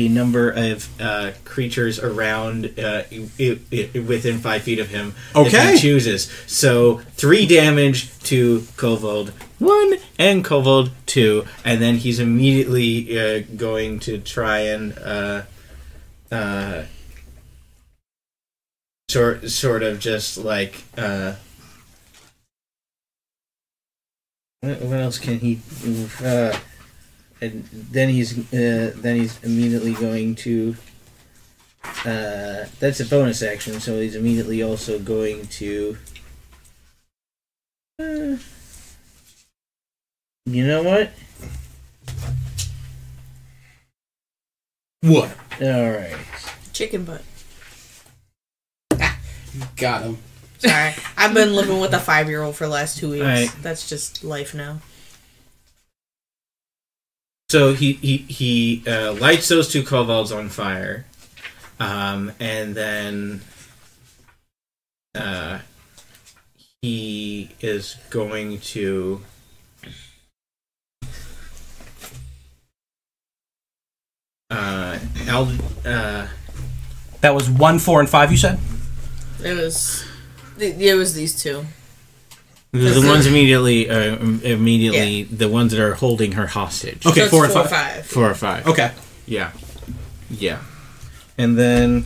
number of creatures around within 5 feet of him. Okay. If he chooses. So 3 damage to Kobold 1 and Kobold 2, and then he's immediately going to try and sort of just like what else can he do? And then he's immediately going to that's a bonus action, so he's immediately also going to you know what? What? Alright. Chicken butt. Got him. Sorry, I've been living with a 5-year-old for the last 2 weeks. Right. That's just life now. So he lights those 2 kobolds on fire, and then he is going to That was 1, 4, and 5. You said. It was these 2. the ones immediately the ones that are holding her hostage. Okay, So 4 and it's 5. 4 or 5. Okay. Yeah. And then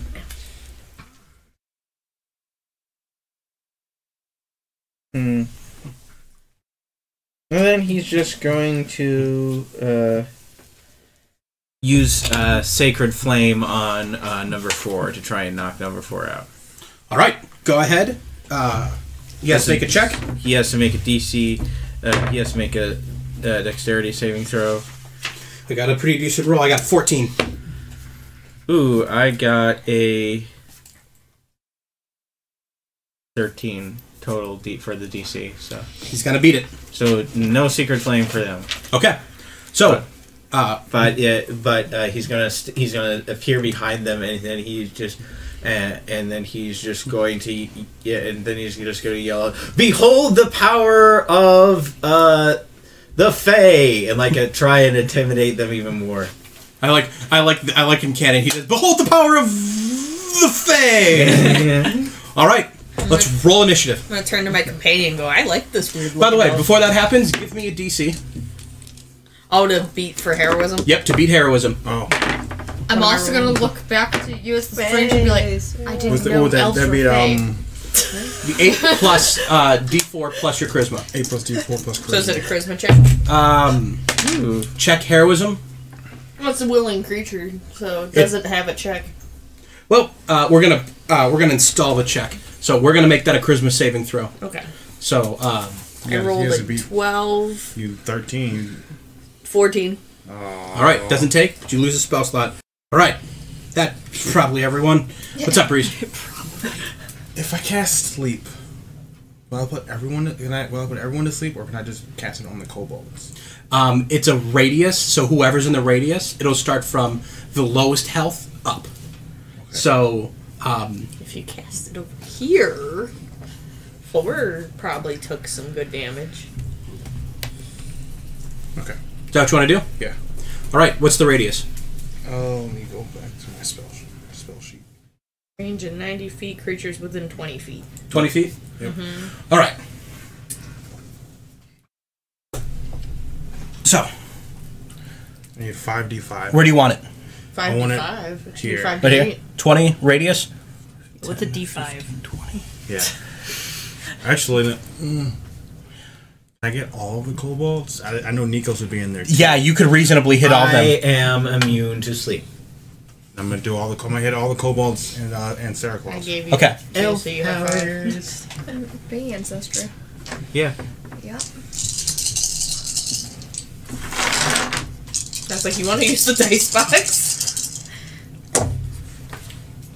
and then he's just going to use Sacred Flame on number 4 to try and knock number 4 out. All right. Go ahead. You guys make a check. He has to make a DC. He has to make a dexterity saving throw. I got a pretty decent roll. I got 14. Ooh, I got a 13 total for the DC. So He's gonna beat it. no Secret Flame for them. Okay. So, But he's gonna appear behind them, and then he's just going to yell out, "Behold the power of the Fae!" and try and intimidate them even more. I like in canon. He says, "Behold the power of the Fae!" All right, let's roll initiative. I'm gonna turn to my companion and go, I like this weird. By the way, elf." before that happens, give me a DC. Oh, to beat for heroism? Yep, to beat heroism. Oh. I'm also gonna look back to you as the stranger and be like, I didn't know elves that'd were be fey. The 8 plus D4 plus your charisma. 8 plus D4 plus charisma. So is it a charisma check? Check heroism. Well, it's a willing creature, so it doesn't have a check. Well, we're gonna install the check. So we're gonna make that a charisma saving throw. Okay. So I rolled a 12. You 13. 14. All right, doesn't take, but you lose a spell slot. All right, that's probably everyone. What's up, Reese? If I cast sleep, will I put everyone to sleep, or can I just cast it on the kobolds? It's a radius, so whoever's in the radius, it'll start from the lowest health up. Okay. So, if you cast it over here, Floor probably took some good damage. Okay. Is that what you want to do? Yeah. All right, what's the radius? Let me go back to my spell sheet. Range in 90 feet, creatures within 20 feet. 20 feet? Yep. All right. So, I need 5d5. where do you want it? 5 I want to it 5. It should be here. 5 Right to here? 8. 20 radius? With a D5. 20. Yeah. Actually, can I get all of the kobolds? I know Nikos would be in there too. Yeah, you could reasonably hit all of I them. am immune to sleep. I'm gonna do I'm gonna hit all the kobolds and Sarah Claus. I gave you Okay. 2, so you have 5. Fey ancestry. Yeah. Yeah. That's like, you want to use the dice box?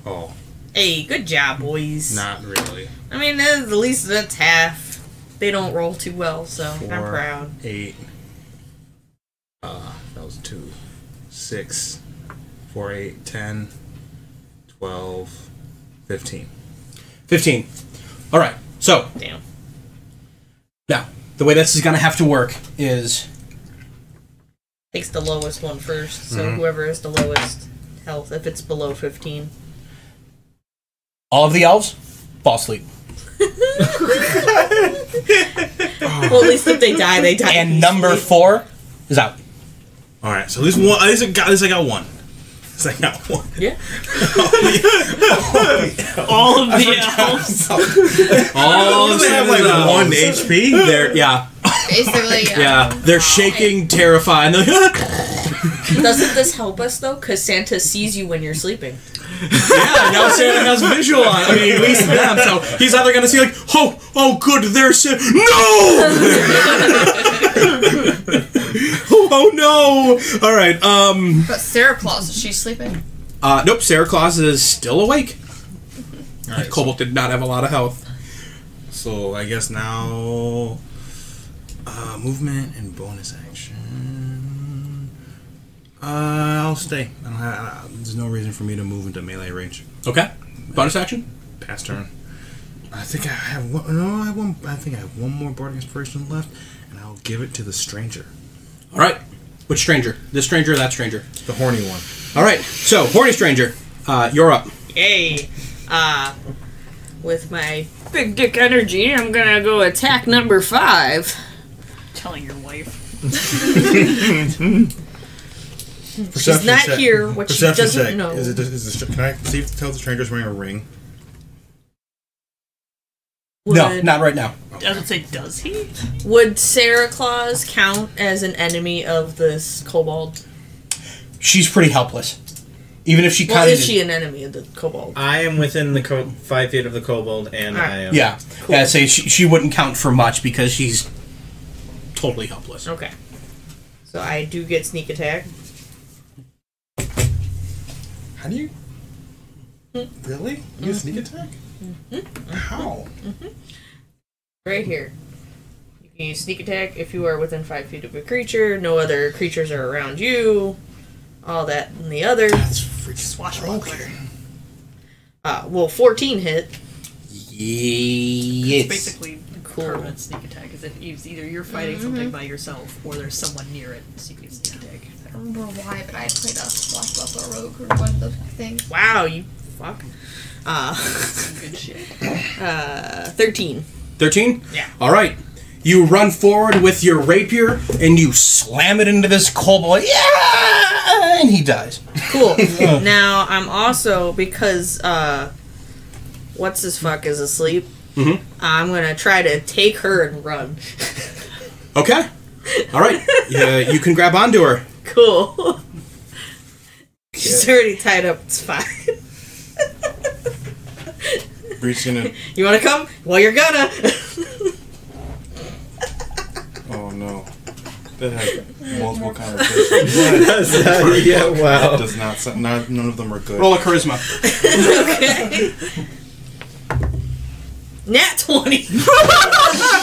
Oh, Hey, good job, boys. not really. I mean, at least that's half. They don't roll too well, so I'm 4, proud. 8. That was 2, 6, 4, 8, 10, 12, 15. 15. All right, so, Damn. now, the way this is going to have to work is... Takes the lowest one first, so whoever has the lowest health, if it's below 15. All of the elves fall asleep. Well, at least if they die, they die. And number 4 is out. All right, so at least one. At least I got one. At least I got one. Yeah. All of the elves. All of They have like 1 HP. They're, yeah. Basically, Yeah, they're shaking, terrified. And they're like, Doesn't this help us, though? Because Santa sees you when you're sleeping. yeah, now Santa has visual on. I mean, at least them. So he's either going to see like, oh, good, there's Santa. No! Oh no! All right. But Sarah Claus, is she sleeping? Nope. Sarah Claus is still awake. All right, Cobalt did not have a lot of health. so I guess now movement and bonus action. I'll stay. There's no reason for me to move into melee range. Okay. Bonus action. Pass turn. I think I have one. No, I have one. I think I have one more bardic inspiration left, and I'll give it to the stranger, All right. Which stranger? This stranger or that stranger? the horny one. All right. So, horny stranger, you're up. Yay. With my big dick energy, I'm gonna go attack number 5. Telling your wife. She's not here, what she doesn't check. know. Can I see if tell the stranger's wearing a ring? No, not right now. Doesn't say, does he? Would Sarah Claus count as an enemy of this kobold? She's pretty helpless. Even if she Well, kind of is she an enemy of the kobold? I am within the 5 feet of the kobold, and I am. Yeah. Cool. Yeah, I'd say she wouldn't count for much because she's totally helpless. Okay. So I do get sneak attack. How do you? Really? You sneak attack? How? Right here. You You sneak attack if you are within 5 feet of a creature. No other creatures are around you. All that and the other. That's freaking Swashbuckler. Well, 14 hit. Yes. Basically, permanent sneak attack is if either you're fighting something by yourself or there's someone near it, so you can sneak attack. I don't remember why, but I played a Swashbuckler Rogue or one of the things. Wow, you fuck. Good shit. 13. 13? Yeah. All right. You run forward with your rapier and you slam it into this kobold. Yeah! And he dies. Cool. Now, I'm also, because, what's his fuck is asleep, I'm gonna try to take her and run. Okay. All right. You can grab onto her. Cool. She's already tied up, it's fine. Bree's gonna. You wanna come? Well, you're gonna. Oh no. That has multiple connotations. Yeah, wow. It does not. None of them are good. Roll a charisma. Okay. Nat 20.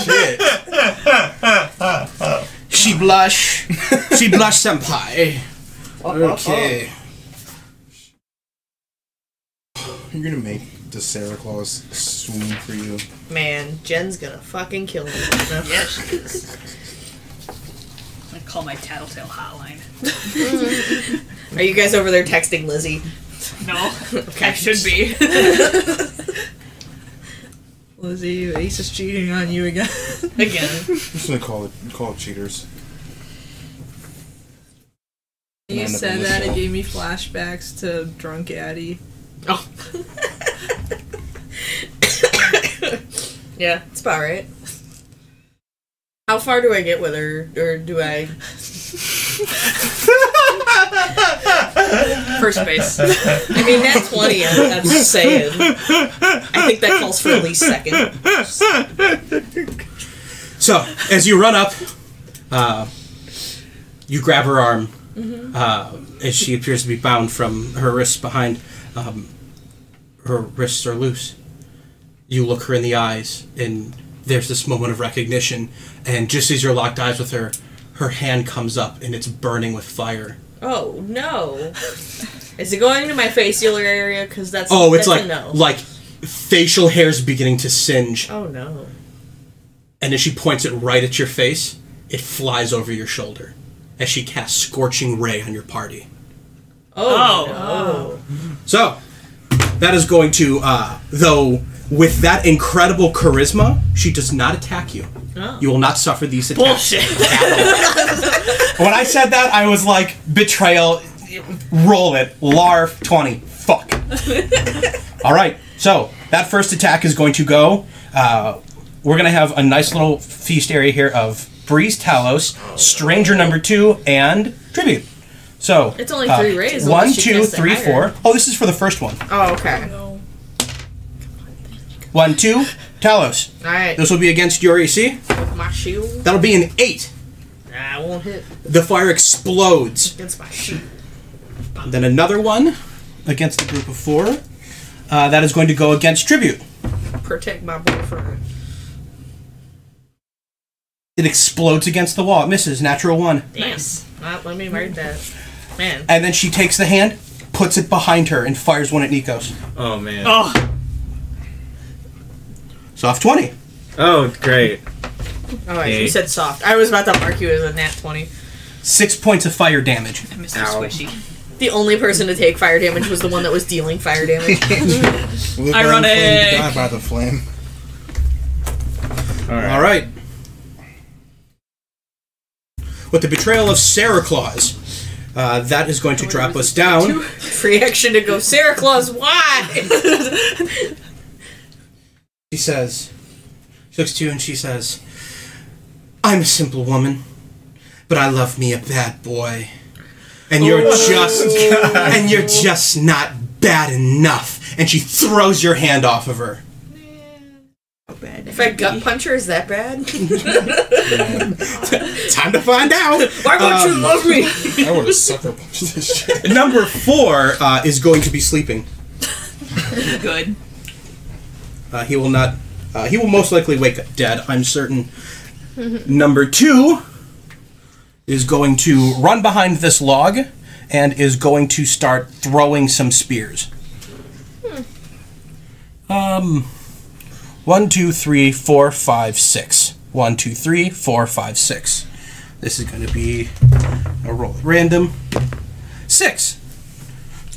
Shit. She blush. She blush, senpai. Okay. You're gonna make the Santa Claus swoon for you. Man, Jen's gonna fucking kill me. Yeah, she is. I call my Tattletale hotline. Are you guys over there texting Lizzie? No, I should be. Lizzie, Ace is cheating on you again. Again. I'm just gonna call it cheaters. You End up said in the that, it cell. gave me flashbacks to Drunk Addie. Oh. Yeah, it's about right. How far do I get with her, or do I... First base. I mean, that's 20, I'm just saying. I think that calls for at least second. So, as you run up, you grab her arm, as she appears to be bound from her wrists behind. Her wrists are loose. You look her in the eyes, and there's this moment of recognition, and just as you're locked eyes with her, her hand comes up, and it's burning with fire. Oh, no. Is it going into my facial area? Because that's It's a no. like facial hair's beginning to singe. Oh, no. And as she points it right at your face, it flies over your shoulder as she casts Scorching Ray on your party. Oh, Oh. no. So, that is going to, though, with that incredible charisma, she does not attack you. Oh. You will not suffer these attacks. Bullshit. When I said that, I was like, betrayal, roll it, larf, 20, fuck. Alright, so, that first attack is going to go, we're going to have a nice little feast area here of Breeze Talos, Stranger number 2, and Tribute. So, It's only 3 rays. 1, unless you 2, cast it 3, higher. 4. Oh, this is for the first one. Oh, okay. 1, 2, Talos. Alright. This will be against your AC. With my shield. That'll be an 8. Nah, I won't hit The fire explodes. against my shield. Then another one against the group of 4. That is going to go against Tribute. Protect my boyfriend. It explodes against the wall. It misses. Natural 1. Nice. Let me write that. Man. And then she takes the hand, puts it behind her, and fires one at Nikos. Oh, man. Oh, Soft 20. Oh, great. Oh, wait, you Hey. said soft. I was about to mark you as a nat 20. 6 points of fire damage. Mr. Ow. Squishy. The only person to take fire damage was the one that was dealing fire damage. Live by the Ironic. flame, die by the flame. All right. With the betrayal of Sarah Claus, that is going to drop us down. Free action to go, Sarah Claus, why? She says, she looks to you and she says, I'm a simple woman, but I love me a bad boy. And you're just not bad enough. And she throws your hand off of her. If I gut punch her, is that bad? Time to find out. Why won't you love me? I would have sucker punched this shit. Number 4 is going to be sleeping. Good. He will not. He will most likely wake up dead. I'm certain. Number 2 is going to run behind this log and is going to start throwing some spears. 1, 2, 3, 4, 5, 6. 1, 2, 3, 4, 5, 6. This is going to be a roll at random. 6.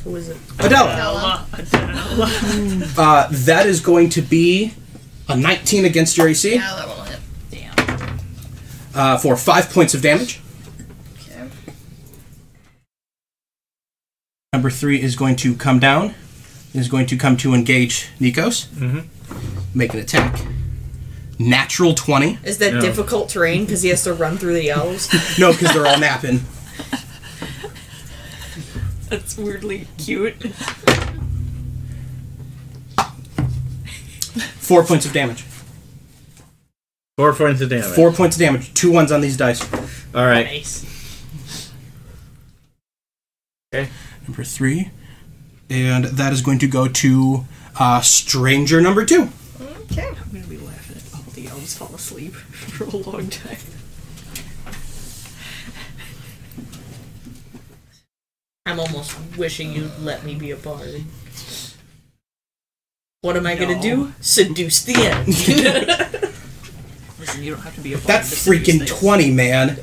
Who is it? Adela. Adela. That is going to be a 19 against your AC. Yeah, that won't hit. Damn. For 5 points of damage. Okay. Number 3 is going to come down. Is going to come to engage Nikos. Make an attack. Natural 20. Is that difficult terrain because he has to run through the elves? No, because they're all napping. That's weirdly cute. 4 points of damage. 4 points of damage. 4 points of damage. 2 ones on these dice. All right. Nice. Okay. Number 3. And that is going to go to Stranger number 2. Okay. I'm gonna be laughing at all the elves fall asleep for a long time. I'm almost wishing you'd let me be a bard. What am I gonna do? Seduce the end. Listen, you don't have to be a bard. That to seduce freaking things. 20, man.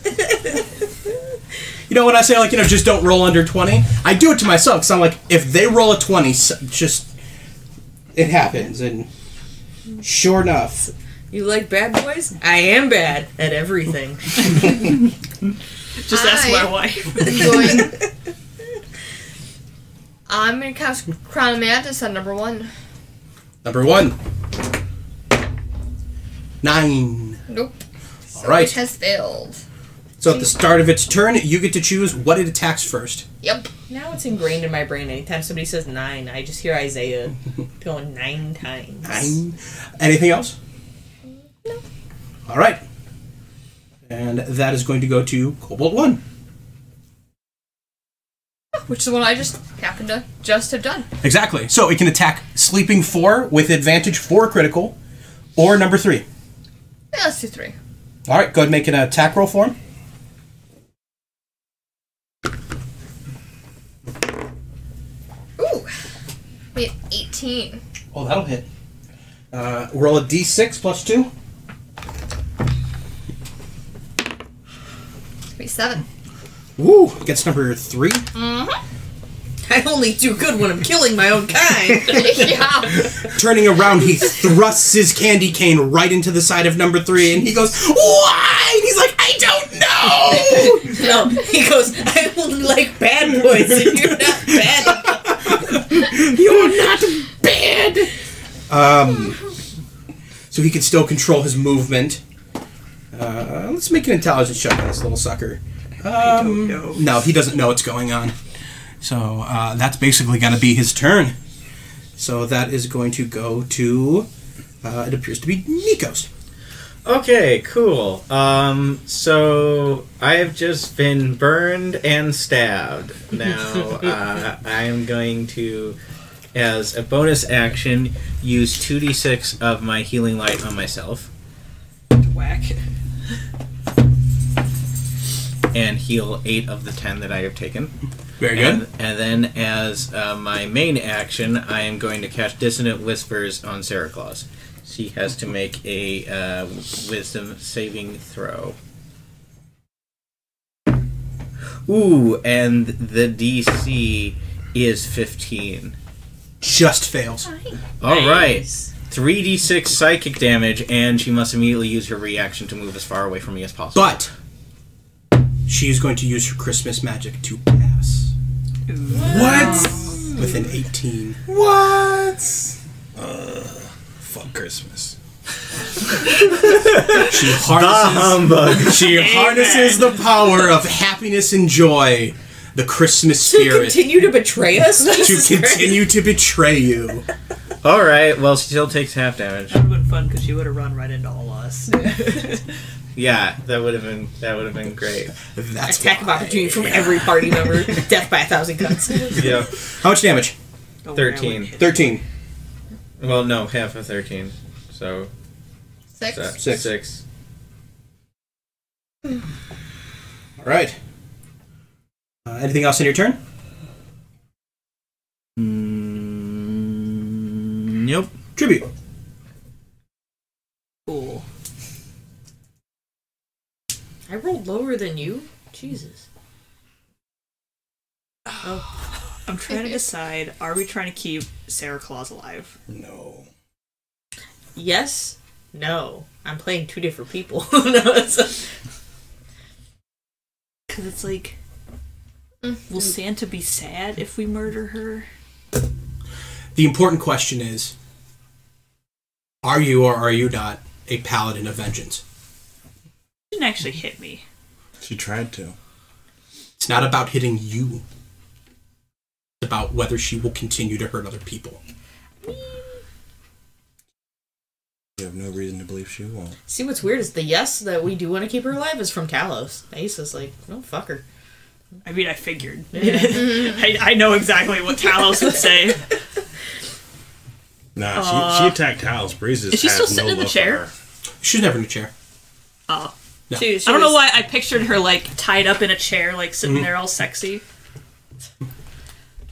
You know when I say, like, just don't roll under 20? I do it to myself, because I'm like, if they roll a 20, just... It happens, and... Sure enough. You like bad boys? I am bad at everything. Just ask my wife. I'm going to cast Crown of Mantis on number 1. Number 1. 9. Nope. So Alright. it has failed. So at the start of its turn, you get to choose what it attacks first. Yep. Now it's ingrained in my brain. Anytime somebody says 9, I just hear Isaiah going 9 times. 9. Anything else? No. Alright. And that is going to go to Cobalt 1. Which is what I just happened to just have done. Exactly. So it can attack Sleeping 4 with advantage for a critical, or number 3. Yeah, let's do 3. Alright, go ahead and make an attack roll for him. Ooh. We have 18. Oh, that'll hit. Roll a d6 plus 2. Be 7. Woo! Gets number 3. I only do good when I'm killing my own kind. Yeah. Turning around, he thrusts his candy cane right into the side of number 3, and he goes, "Why?" And he's like, "I don't know." No, he goes, I only like bad boys, and you're not bad. You're not bad. So he can still control his movement. Let's make an intelligence check on this little sucker. I don't know. No, he doesn't know what's going on. So that's basically going to be his turn. So that is going to go to, it appears to be Nikos. Okay, cool. So I have just been burned and stabbed. Now I am going to, as a bonus action, use 2d6 of my healing light on myself Whack. and heal 8 of the 10 that I have taken. Very good. And then as my main action, I am going to cast Dissonant Whispers on Sarah Claus. She has to make a wisdom saving throw. Ooh, and the DC is 15. Just fails. All right. 3d6 psychic damage, and she must immediately use her reaction to move as far away from me as possible. But she is going to use her Christmas magic to pass. What? With an 18. What? Fuck Christmas. She harnesses, she harnesses the power of happiness and joy, the Christmas To spirit, continue to betray us? to continue to betray you. All right. Well, she still takes half damage. That would have been fun because she would have run right into all us. Yeah, that would have been great. That's Attack of why. opportunity from every party member. Death by 1,000 cuts. Yeah. How much damage? Oh, 13. man, 13. Well, no, half of 13. So 6. 6. 6. All right. Anything else in your turn? Nope. Tribute. Cool. I rolled lower than you? Jesus. I'm trying to decide, are we trying to keep Sarah Claus alive? No. Yes. No. I'm playing two different people. No, it's Because it's like, will Santa be sad if we murder her? The important question is, are you or are you not a paladin of vengeance? She didn't actually hit me. She tried to. It's not about hitting you. It's about whether she will continue to hurt other people. You have no reason to believe she won't. See, what's weird is the yes that we do want to keep her alive is from Talos. Ace is like, no, fuck her. I mean, I figured. I know exactly what Talos would say. Nah, she attacked Talos. Breeze Is she still sitting in the chair? She's never in a chair. Oh. No. She I don't know was- why I pictured her, like, tied up in a chair, like, sitting there all sexy.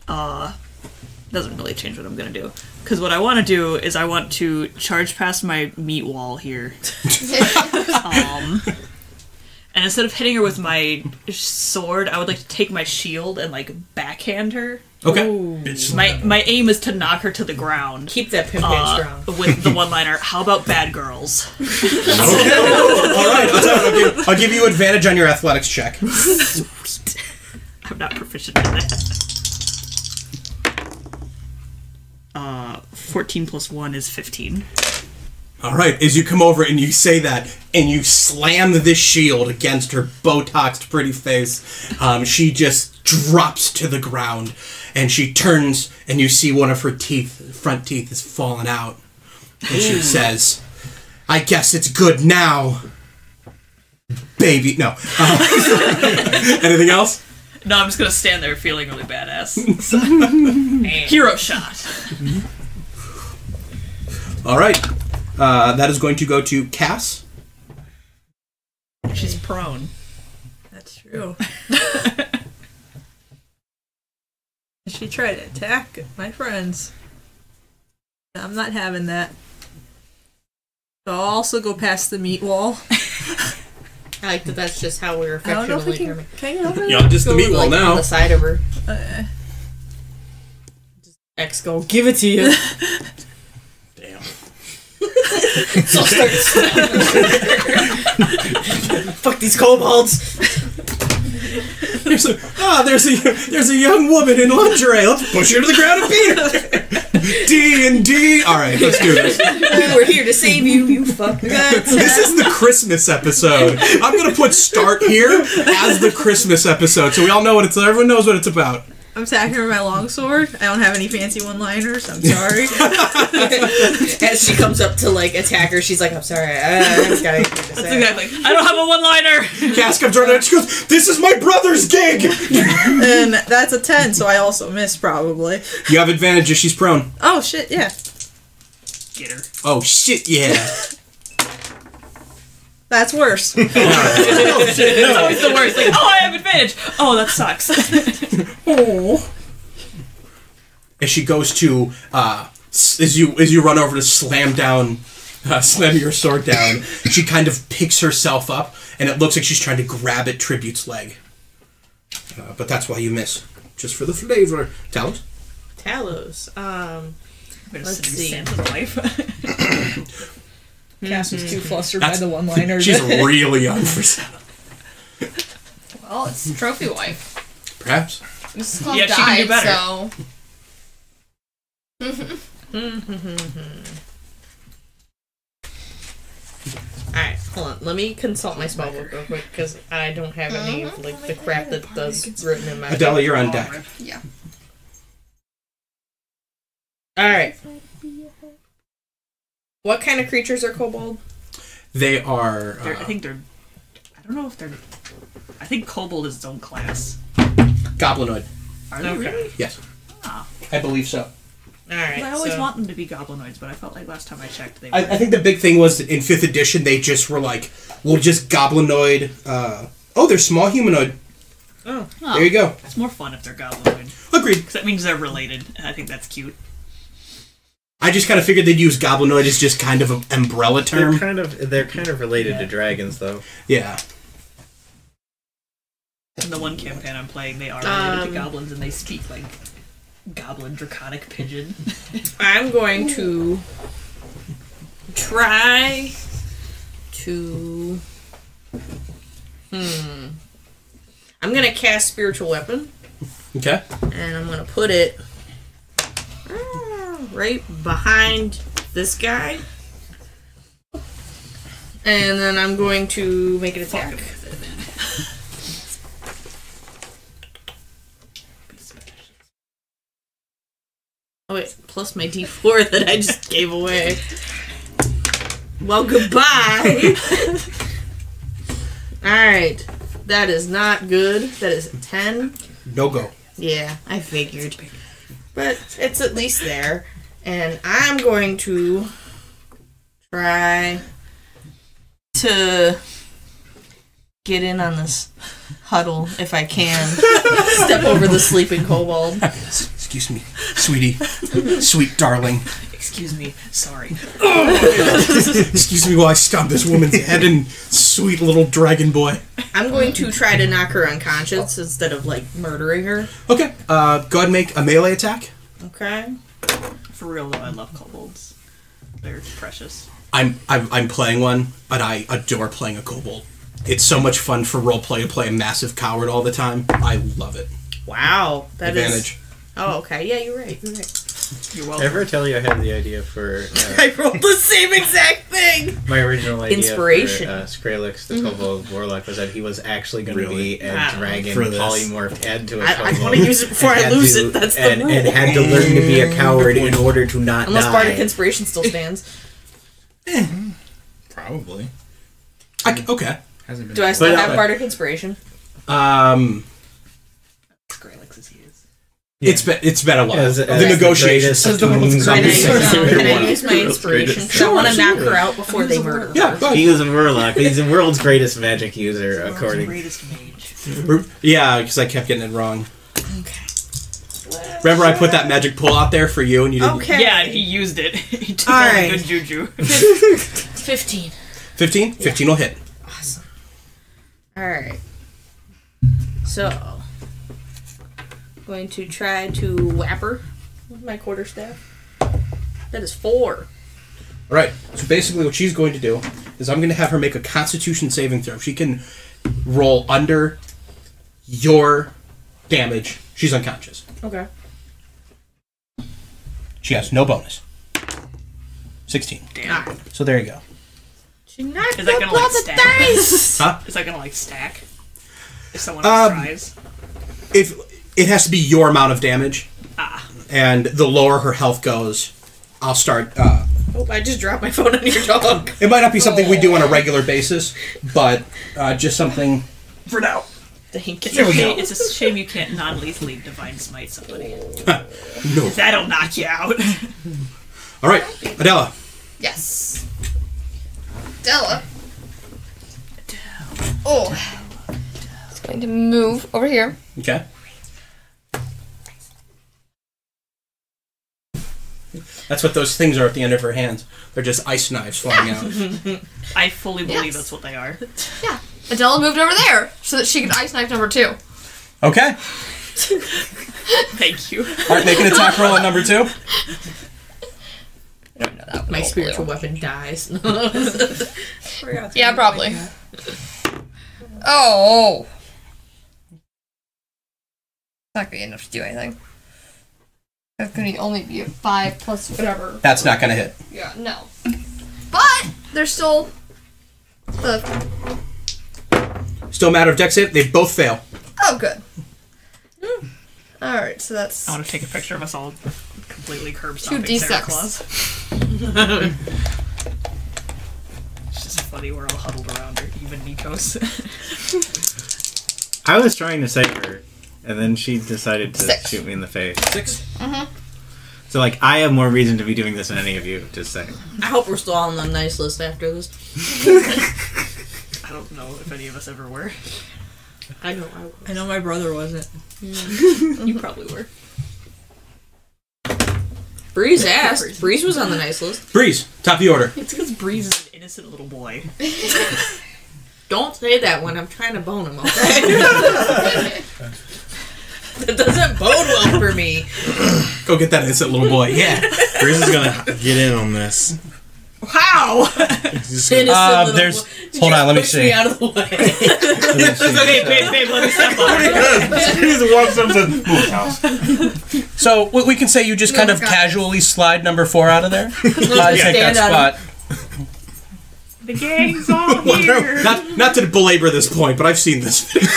Doesn't really change what I'm gonna do. Because what I want to do is I want to charge past my meat wall here. And instead of hitting her with my sword, I would like to take my shield and, like, backhand her. Okay. My aim is to knock her to the ground. Keep that pimp hand strong. With the one-liner, how about bad girls? All right. I'll give you advantage on your athletics check. I'm not proficient in that. 14 plus 1 is 15. All right. As you come over and you say that, and you slam this shield against her Botoxed pretty face, she just drops to the ground, and she turns, and you see one of her teeth, front teeth, is fallen out, and she says, "I guess it's good now, baby." No. Anything else? No, I'm just gonna stand there feeling really badass. Hero shot. All right. That is going to go to Cass. She's prone. That's true. She tried to attack my friends. I'm not having that. So I'll also go past the meat wall. I like that that's just how we're I don't know if we affectionately can. Can I get over there? Yeah, just the Go, meat wall like, now. on the side of her. X go, give it to you. Damn. So starts. Fuck these kobolds. There's a young woman in lingerie. Let's push her to the ground and beat her. D&D. All right, let's do this. We're here to save you, you fuck. This is the Christmas episode. I'm gonna put start here as the Christmas episode, so we all know what it's. Everyone knows what it's about. I'm attacking her with my longsword. I don't have any fancy one-liners. I'm sorry. As she comes up to like attack her, she's like, "I'm sorry, I just got anything to That's say." exactly. I don't have a one-liner. Cass comes running out. She goes, "This is my brother's gig." And that's a 10, so I also missed probably. You have advantage if she's prone. Oh shit! Yeah. Get her. Oh shit! Yeah. That's worse. It's always the worst. Like, oh, I have advantage. Oh, that sucks. Oh. As she goes to, as you run over to slam your sword down, she kind of picks herself up, and it looks like she's trying to grab at Tribute's leg. But that's why you miss, just for the flavor. Talos? Talos. Let's see. Santa's wife. Cass was too flustered by the one-liner. She's really young for Santa. Well, it's Trophy Wife. Perhaps. Mrs. Claus Yeah, she can do died, All right, hold on. Let me consult my spellbook real quick because I don't have any of like the crap that does written in my. Adela, you're on deck. Yeah. All right. What kind of creatures are kobold? They are. I think they're. I don't know if they're. I think kobold is its own class. Goblinoid. Are they really? Yes. Ah. I believe so. Alright. I always so- want them to be goblinoids, but I felt like last time I checked they were. I think the big thing was in 5th edition they just were like, we'll just goblinoid. They're small humanoid. Oh. There you go. It's more fun if they're goblinoid. Agreed. Because that means they're related, and I think that's cute. I just kind of figured they'd use goblinoid as just kind of an umbrella term. They're kind of related to dragons, though. Yeah. In the one campaign I'm playing, they are related to goblins, and they speak like goblin draconic pigeon. I'm going to try to. I'm gonna cast spiritual weapon, Okay. and I'm gonna put it right behind this guy, and then I'm going to make an attack. Oh wait, plus my D4 that I just gave away. Well, goodbye. Alright. That is not good. That is a 10. No go. Yeah, I figured. But it's at least there. And I'm going to try to get in on this huddle if I can. Step over the sleeping kobold. Excuse me, sweetie. Sweet darling. Excuse me, sorry. Excuse me while I stomp this woman's head in, sweet little dragon boy. I'm going to try to knock her unconscious instead of, like, murdering her. Okay, go ahead and make a melee attack. Okay. For real though, I love kobolds. They're precious. I'm playing one, but I adore playing a kobold. It's so much fun for roleplay to play a massive coward all the time. I love it. Wow. That is... Advantage. Oh, okay. Yeah, you're right. You're right. You're Did welcome. I ever tell you I had the idea for... I rolled the same exact thing! my original idea Inspiration. for Skrillex, the Kobold Warlock, was that he was actually going to Really? be a Wow. dragon For this. polymorphed head to a I kobold. want to use it before I and lose had it. to- That's the and, rule. and had to learn to be a coward in order to not Unless die. Bardic Inspiration still stands. Probably. Okay. Hasn't been. Do I still But- have Bardic Inspiration? Skrillex as he is. It's been a while. As the the negotiations. greatest goons Can on I the use, Sure. can I use my inspiration? Because I want to knock her out before they murder her. Yeah, go ahead. He is a warlock. He's the world's greatest magic user, World's according. greatest mage. Yeah, because I kept getting it wrong. Okay. Remember I put that magic pull out there for you and you didn't... Okay. Yeah, and he used it. He took All all right. the good juju. 15. 15? 15 will hit. Awesome. Alright. So, going to try to whap her with my quarterstaff. That is 4. Alright, so basically what she's going to do is I'm going to have her make a constitution saving throw. If she can roll under your damage, she's unconscious. Okay. She has no bonus. 16. Damn. So there you go. She knocked Is that gonna, like, stack? dice! Huh? Is that gonna like stack? If someone else tries? If it has to be your amount of damage, and the lower her health goes, I'll start... Oh, I just dropped my phone on your dog. it might not be something we do on a regular basis, but just something... For now. Thank It's you. a, shame, it's a shame you can't non-lethally divine smite somebody. No. That'll knock you out. Alright, Adela. Yes. Della. Oh. It's going to move over here. Okay. That's what those things are at the end of her hands. They're just ice knives flying out. I fully believe Yes. that's what they are. Yeah. Adela moved over there so that she could ice knife number 2. Okay. Thank you. Alright, make an attack roll on number 2. I don't know that one. My spiritual weapon dies. Yeah, probably. Oh. Not gonna be enough to do anything. That's gonna only be a 5 plus whatever. That's not going to hit. Yeah, no. But there's still the. Still a matter of dex save. They both fail. Oh, good. All right, so that's. I want to take a picture of us all completely curb stomping 2d6. Santa Claus. It's just funny we're all huddled around her, even Nikos. I was trying to save her, and then she decided to 6. shoot me in the face. 6. So, like, I have more reason to be doing this than any of you, just saying. I hope we're still on the nice list after this. I don't know if any of us ever were. I know. I know my brother wasn't. You probably were. Breeze asked. Breeze was on the nice list. Breeze, top of the order. It's because Breeze is an innocent little boy. Don't say that when I'm trying to bone him, okay? That doesn't bode well for me. Go get that innocent little boy. Yeah. Breeze is gonna get in on this. How? He's just gonna- Hold on, let me Push see. me out of the way. It's okay, babe, let me step on. He just walks up to move house. So we can say you just kind of casually slide number 4 out of there. Take that Stand on spot. The gang's all here. Not to belabor this point, but I've seen this video.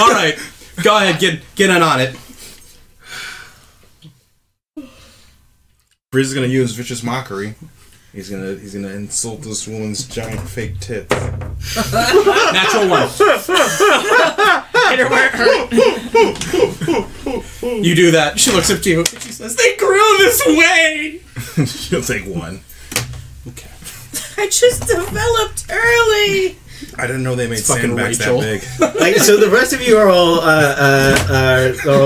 All right, go ahead, get in on it. Breeze is gonna use vicious mockery. He's gonna insult this woman's giant fake tits. Natural 1. Hit her where it hurt. You do that. She looks up to you and she says, "They grew this way." She'll take 1. Okay. I just developed early. I didn't know they made fucking sandbags Rachel. that big. Like, so the rest of you are all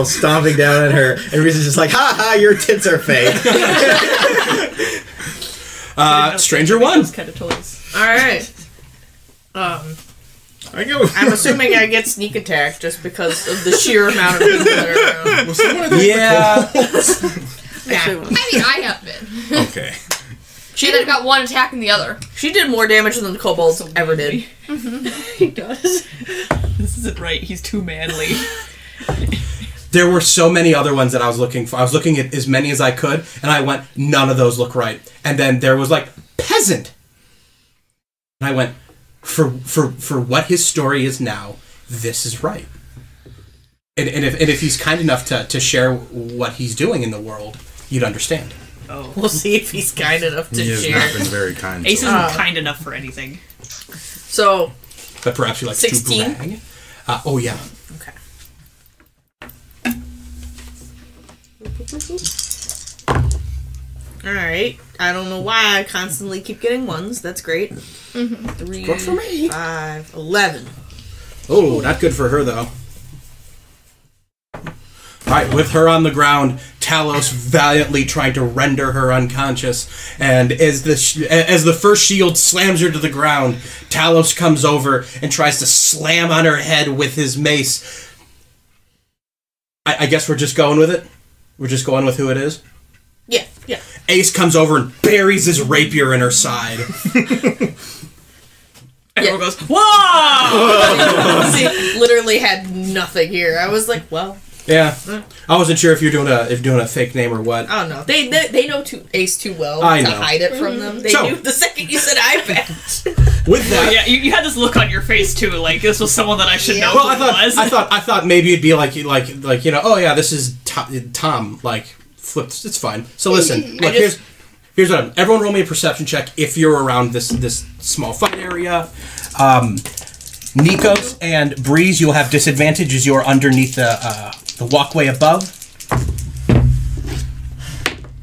stomping down at her, and Reese's just like, "Ha ha, your tits are fake." Stranger 1. Those kind of toys. All right. I'm assuming I get sneak attack just because of the sheer amount of people that are around. Was someone of those Yeah. Actually, I mean, I have been. Okay. She then got one attacking the other. she did more damage than the kobolds ever did. He does. This isn't right. He's too manly. There were so many other ones that I was looking for. I was looking at as many as I could, and I went, none of those look right. And then there was like, peasant. And I went, for what his story is now, this is right. And if he's kind enough to share what he's doing in the world, you'd understand. Oh. We'll see if he's kind enough to He has share. not been very kind. Ace so isn't kind enough for anything. So, But perhaps you like 16? to brag. Oh, yeah. okay. Alright. I don't know why I constantly keep getting 1s. That's great. 3, Good for me. 5, 11. Oh, not good for her, though. Alright, with her on the ground, Talos valiantly trying to render her unconscious, and as the first shield slams her to the ground, Talos comes over and tries to slam on her head with his mace. I guess we're just going with it? We're just going with who it is? Yeah. Ace comes over and buries his rapier in her side. Everyone goes, whoa! See, literally had nothing here. I was like, well, Yeah. I wasn't sure if you're doing a fake name or what. I don't know. They know Ace too well I to know. hide it from them. They So- knew the second you said iPad. With that, Yeah, you had this look on your face too, like this was someone that I should know well, who was. I thought maybe it'd be like you know, oh yeah, this is Tom, like flipped. It's fine. So listen, look, here's what everyone roll me a perception check if you're around this small fight area. Nikos and Breeze, you'll have disadvantage as you're underneath the walkway above.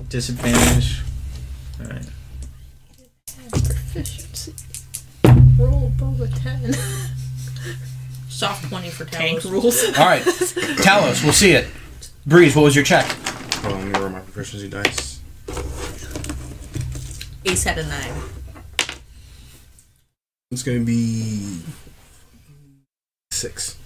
Disadvantage. All right. Proficiency. Roll above a 10. Soft 20 for Tank Talos. rules. All right, Talos, we'll see it. Breeze, what was your check? Hold on, let me roll my proficiency dice. Ace had a 9. It's gonna be 6.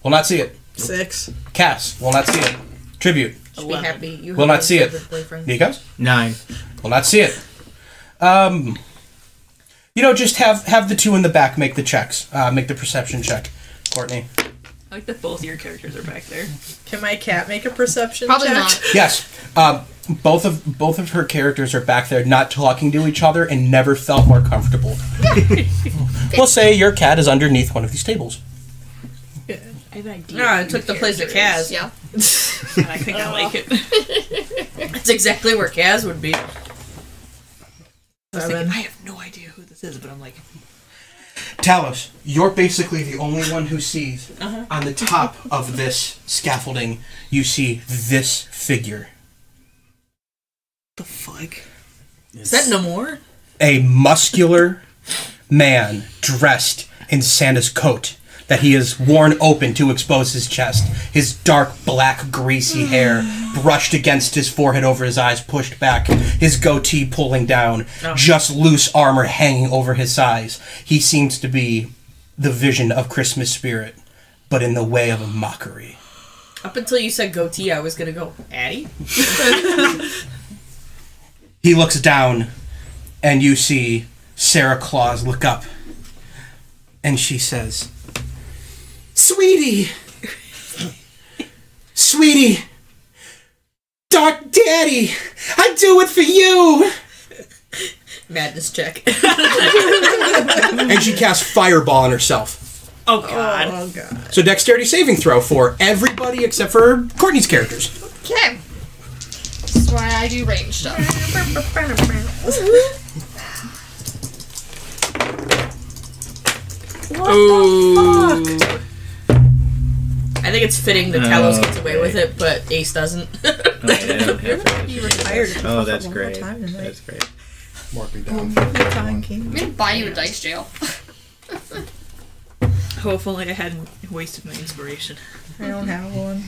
Will not see it. 6. Cass, will not see it. Tribute, Should be happy. You Will have not a see it. vivid boyfriend. Nikos, 9. will not see it. You know, just have the two in the back make the checks. Make the perception check. Courtney. I like that both of your characters are back there. Can my cat make a perception Probably check? not. Yes. Both of her characters are back there, not talking to each other, and never felt more comfortable. We'll say your cat is underneath one of these tables. I have an idea. No, it took the place of Kaz. Yeah. And I think I like it. That's exactly where Kaz would be. I was thinking, I have no idea who this is, but I'm like, Talos, you're basically the only one who sees on the top of this scaffolding. You see this figure. The fuck? Is that no more? A muscular man dressed in Santa's coat that he has worn open to expose his chest. His dark, black, greasy hair brushed against his forehead over his eyes, pushed back. His goatee pulling down. Just loose armor hanging over his eyes. He seems to be the vision of Christmas spirit, but in the way of a mockery. Up until you said goatee, I was gonna go, Addie? He looks down, and you see Sarah Claus look up, and she says, Sweetie! Sweetie! Dark Daddy! I'd do it for you! Madness check. And she casts Fireball on herself. Oh god. Oh god. So dexterity saving throw for everybody except for Courtney's characters. Okay. This is why I do range stuff. Ooh. I think it's fitting that Talos gets away with it, but Ace doesn't. You retired. Oh, that's one more great. time tonight. That's great. Mark me down. The time came. I'm gonna buy you a dice jail. Oh, if only I hadn't wasted my inspiration. I don't have one.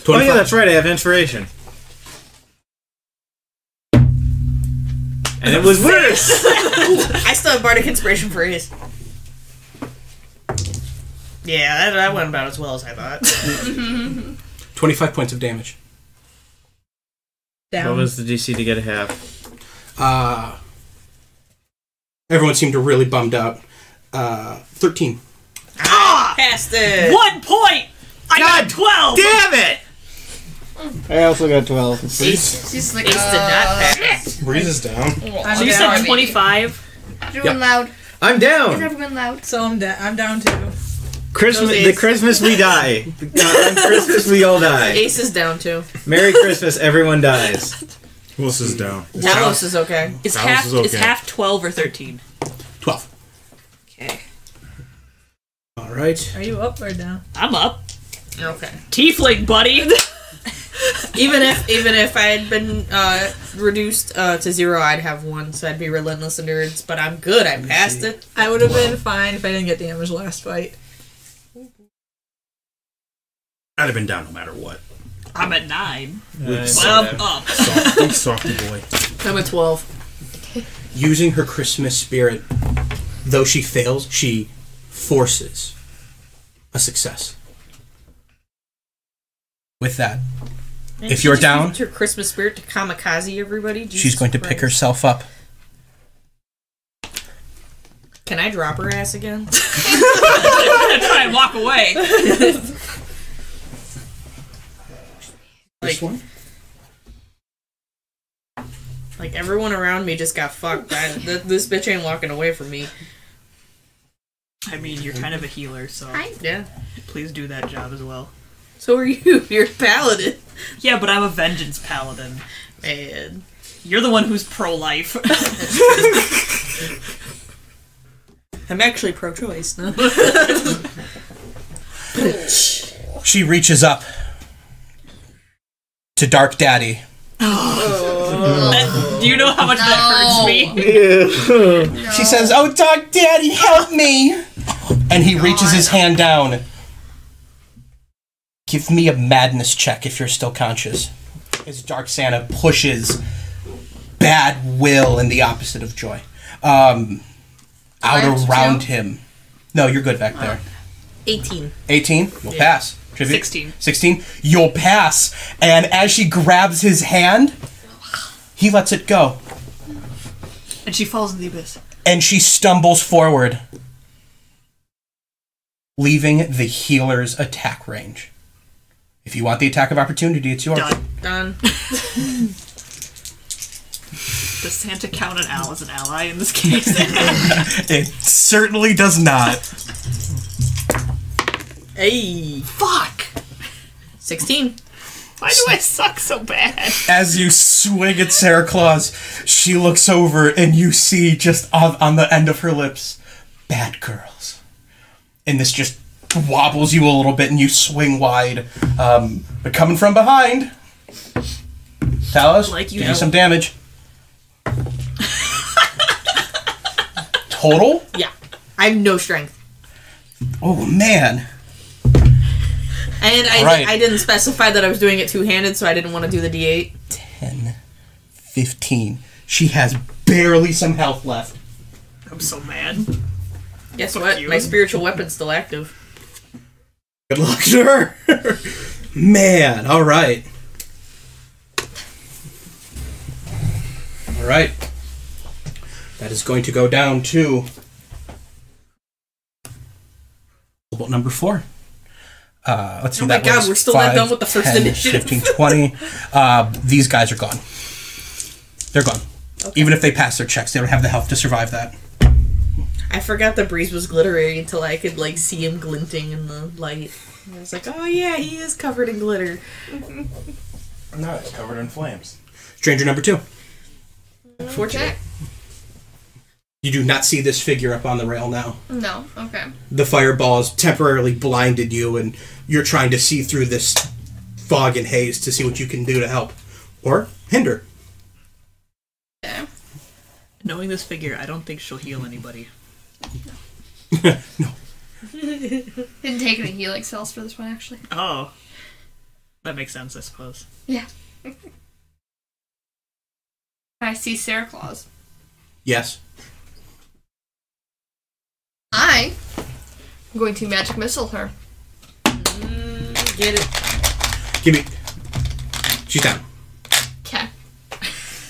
Oh yeah, that's right. I have inspiration. And it was worse. I still have Bardic Inspiration for Ace. Yeah, that went about as well as I thought. 25 points of damage. Down. What was the DC to get a half? Everyone seemed to really bummed out. 13. Passed it. 1 point! I got 12! Damn it! I also got 12. Ace, She's like, Ace did not pass. Breeze is down. So you said 25? Everyone loud. I'm Is down. everyone loud? So I'm down too. Christmas. Those The Ace. Christmas we die. On Christmas we all die. Ace is down too. Merry Christmas, everyone dies. Who else is down? Talos is okay. Is Talos half is okay. is half 12 or 13? 12. Okay. Alright. Are you up or down? I'm up. Okay. Tiefling, buddy! Even if I had been reduced to 0, I'd have 1, so I'd be relentless endurance. But I'm good. I passed it. I would have been fine if I didn't get damaged last fight. I'd have been down no matter what. I'm at 9. Nice. But I'm up. Softy boy. I'm at 12. Using her Christmas spirit, though she fails, she forces a success. With that, And if she you're just down, used her Christmas spirit to kamikaze everybody. Jesus she's going to pick Christ. herself up. Can I drop her ass again? I'm gonna try and walk away. This one? Like everyone around me just got fucked. This bitch ain't walking away from me. I mean, you're kind of a healer, so Yeah. please do that job as well. So are you. You're a paladin. Yeah, but I'm a vengeance paladin. Man. You're the one who's pro-life. I'm actually pro-choice. No? She reaches up to Dark Daddy. Do you know how much that hurts me? She says, "Oh, Dark Daddy, help me!" And he reaches his hand down. Give me a madness check if you're still conscious. As Dark Santa pushes bad will in the opposite of joy. Out around him. No, you're good back there. 18. 18? You'll pass. Tribute? 16. 16? You'll pass. And as she grabs his hand, he lets it go. And she falls in the abyss. And she stumbles forward, leaving the healer's attack range. If you want the attack of opportunity, it's yours. Done. Does Santa count an Al as an ally in this case? It certainly does not. Hey. Fuck! 16. Why do I suck so bad? As you swing at Sarah Claus, she looks over and you see just on the end of her lips, "Bad girls." And this just wobbles you a little bit and you swing wide. But coming from behind, Talos, Like you give know. me some damage. Total? Yeah. I have no strength. Oh, man. And Right. I didn't specify that I was doing it two-handed, so I didn't want to do the D8. 10, 15. She has barely some health left. I'm so mad. Guess Fuck what? you. My spiritual weapon's still active. Good luck to her. Man, all right. All right. That is going to go down to about number 4. Let's see. Oh my that God, was we're still not 5, done with the first 10, initiative. 15, 20. These guys are gone. They're gone. Okay. Even if they pass their checks, they don't have the health to survive that. I forgot the breeze was glittery until I could like see him glinting in the light. And I was like, oh yeah, he is covered in glitter. No, it's covered in flames. Stranger number 2. Fortunate. You do not see this figure up on the rail now. No. Okay. The fireball has temporarily blinded you, and you're trying to see through this fog and haze to see what you can do to help or hinder. Okay. Knowing this figure, I don't think she'll heal anybody. No. Didn't take any healing spells for this one, actually. Oh. That makes sense, I suppose. Yeah. I see Sarah Claus. Yes. I'm going to magic missile her. Get it. Give me. She's down. Okay.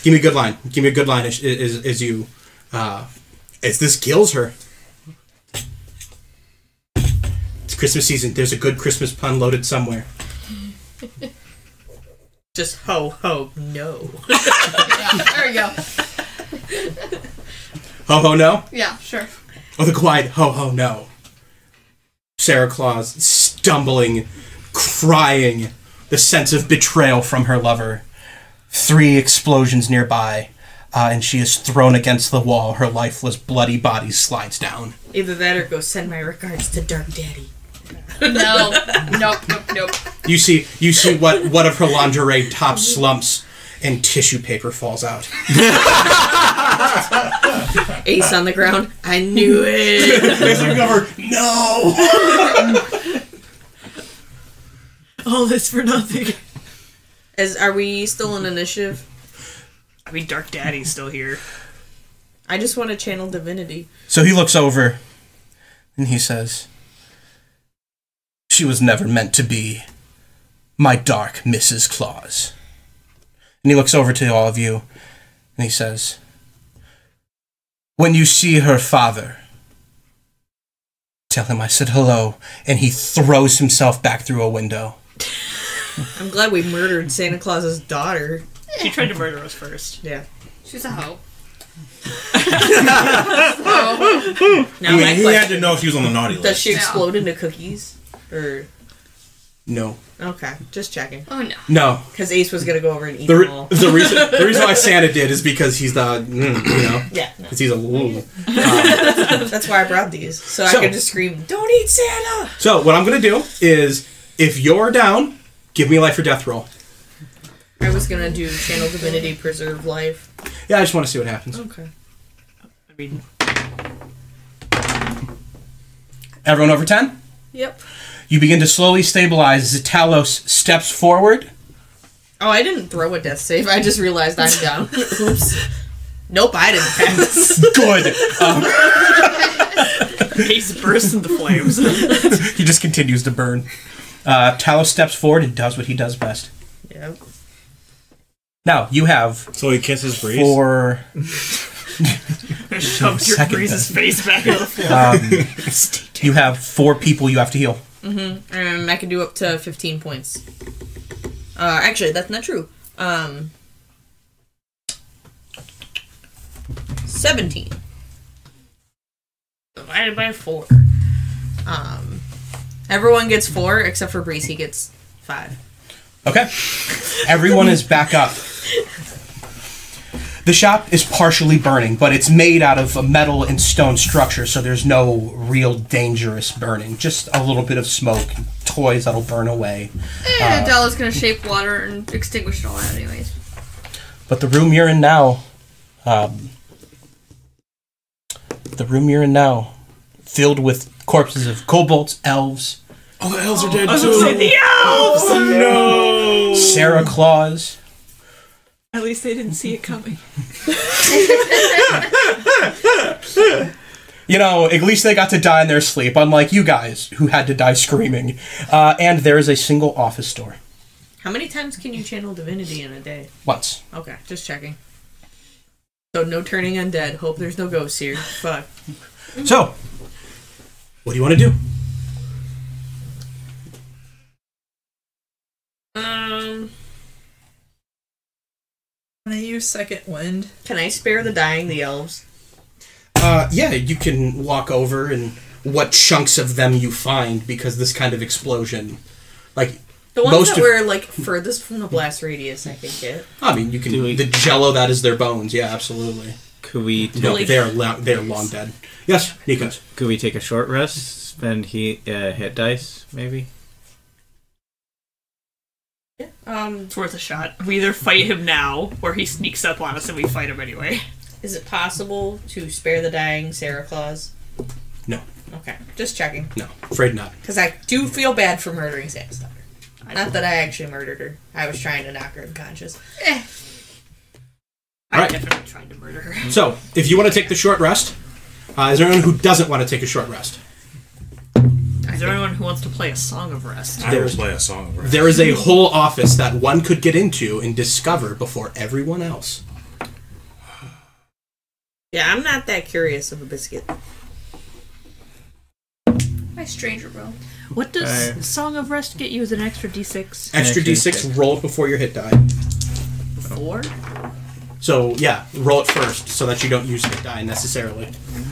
Give me a good line. Give me a good line as you. As this kills her. It's Christmas season. There's a good Christmas pun loaded somewhere. Just ho ho no. Yeah, there we go. Ho ho no? Yeah, sure. Oh, the quiet ho ho no. Sarah Claus stumbling, crying, the sense of betrayal from her lover. 3 explosions nearby, and she is thrown against the wall. Her lifeless, bloody body slides down. Either that or go send my regards to Dark Daddy. No. Nope. You see what one of her lingerie tops slumps, and tissue paper falls out. Ace on the ground. I knew it. No! All this for nothing. Are we still in initiative? I mean, Dark Daddy's still here. I just want to channel divinity. So he looks over, and he says, "She was never meant to be my dark Mrs. Claus." And he looks over to all of you, and he says, "When you see her father, tell him I said hello." And he throws himself back through a window. I'm glad we murdered Santa Claus's daughter. She tried to murder us first. Yeah. She's a hoe. Now my He question, had to know she was on the naughty list. does she explode into cookies? Or No. okay, just checking. Oh no. No. Because Ace was gonna go over and eat The, them re- all. the reason why Santa did is because he's the, Yeah, no. because he's a... That's why I brought these. So I So- could just scream, "Don't eat Santa!" So what I'm going to do is, if you're down, give me a life or death roll. I was gonna do channel divinity, preserve life. Yeah, I just want to see what happens. Okay. I mean, Everyone over 10? Yep. You begin to slowly stabilize as Talos steps forward. Oh, I didn't throw a death save. I just realized I'm down. Oops. Nope, I didn't pass. Good. Ace bursts into flames. He just continues to burn. Talos steps forward and does what he does best. Yep. Now, you have So he kisses Breeze. 4... Shoved your Second Breeze's then. face back on the floor. You have 4 people you have to heal. I can do up to 15 points. Actually, that's not true. 17. Divided by 4. Everyone gets 4 except for Breeze. He gets 5. Okay. Everyone is back up. The shop is partially burning, but it's made out of a metal and stone structure, so there's no real dangerous burning. Just a little bit of smoke, toys that'll burn away. Della's gonna shape water and extinguish it all out anyways. But the room you're in now, filled with corpses of kobolds, elves. Oh, the elves are dead I was gonna say too. the elves! No. Sarah Claus. At least they didn't see it coming. You know, at least they got to die in their sleep, unlike you guys, who had to die screaming. And there is a single office door. How many times can you channel divinity in a day? Once. Okay, just checking. So no turning undead. Hope there's no ghosts here. Fuck. So, what do you want to do? Can I use second wind? Can I spare the dying, the elves? Yeah, you can walk over and what chunks of them you find, because this kind of explosion, like, The ones most that of- were like furthest from the blast radius, I can get. I mean, you can Do we- the jello that is their bones. Yeah, absolutely. Could we No, Like- they're long dead. Yes, Nikos. could we take a short rest? Spend hit dice, maybe? It's worth a shot. We either fight him now, or he sneaks up on us and we fight him anyway. Is it possible to spare the dying Sarah Claus? No, Okay, just checking. no, afraid not. Because I do feel bad for murdering Santa's daughter. Not that I actually murdered her. I was trying to knock her unconscious. I Alright. definitely tried to murder her. So, if you want to take the short rest, is there anyone who doesn't want to take a short rest? Is there anyone who wants to play a Song of Rest? I will play a song of rest. There is a whole office that one could get into and discover before everyone else. Yeah, I'm not that curious of a biscuit. My stranger bro. What does Okay. Song of Rest get you as an extra d6? Extra Extra d6, d6. roll it before your hit die. 4? So, yeah, roll it first so that you don't use hit die necessarily.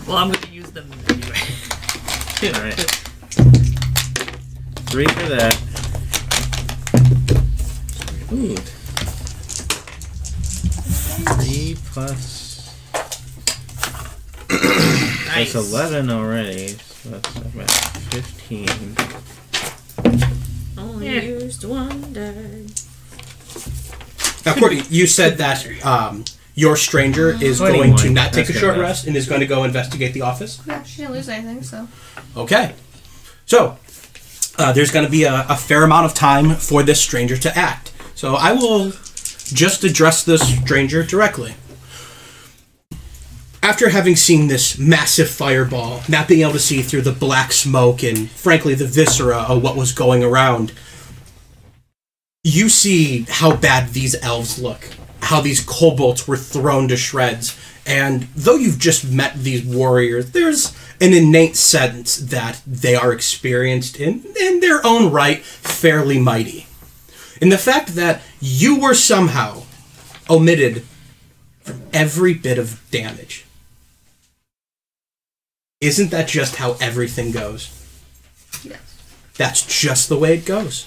Well, I'm going to use them anyway. Alright. 3 for that. Ooh. 3 plus... Nice. That's 11 already. So that's about 15. Only used one die. Now, Courtney, you said that your stranger is going 21. to not take That's a good short enough. rest and is going to go investigate the office. Yeah, she didn't lose anything, so. Okay. So, there's going to be a fair amount of time for this stranger to act. So I will just address this stranger directly. After having seen this massive fireball, not being able to see through the black smoke and, frankly, the viscera of what was going around, you see how bad these elves look, how these kobolds were thrown to shreds, and though you've just met these warriors, there's an innate sense that they are experienced in their own right, fairly mighty. And the fact that you were somehow omitted from every bit of damage. Isn't that just how everything goes? Yes. That's just the way it goes.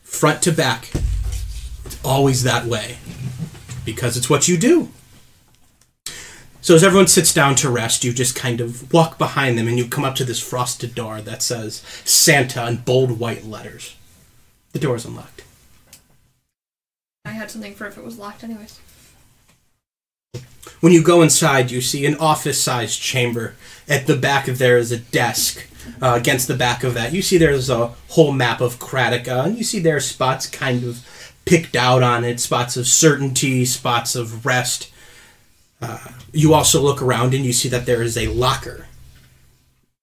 Front to back. It's always that way. Because it's what you do. So as everyone sits down to rest, you just kind of walk behind them and you come up to this frosted door that says Santa in bold white letters. The door's unlocked. I had something for if it was locked anyways. When you go inside, you see an office-sized chamber. At the back of there is a desk. Against the back of that, you see there's a whole map of Kratica, and you see there are spots kind of picked out on it, spots of certainty, spots of rest. You also look around and you see that there is a locker.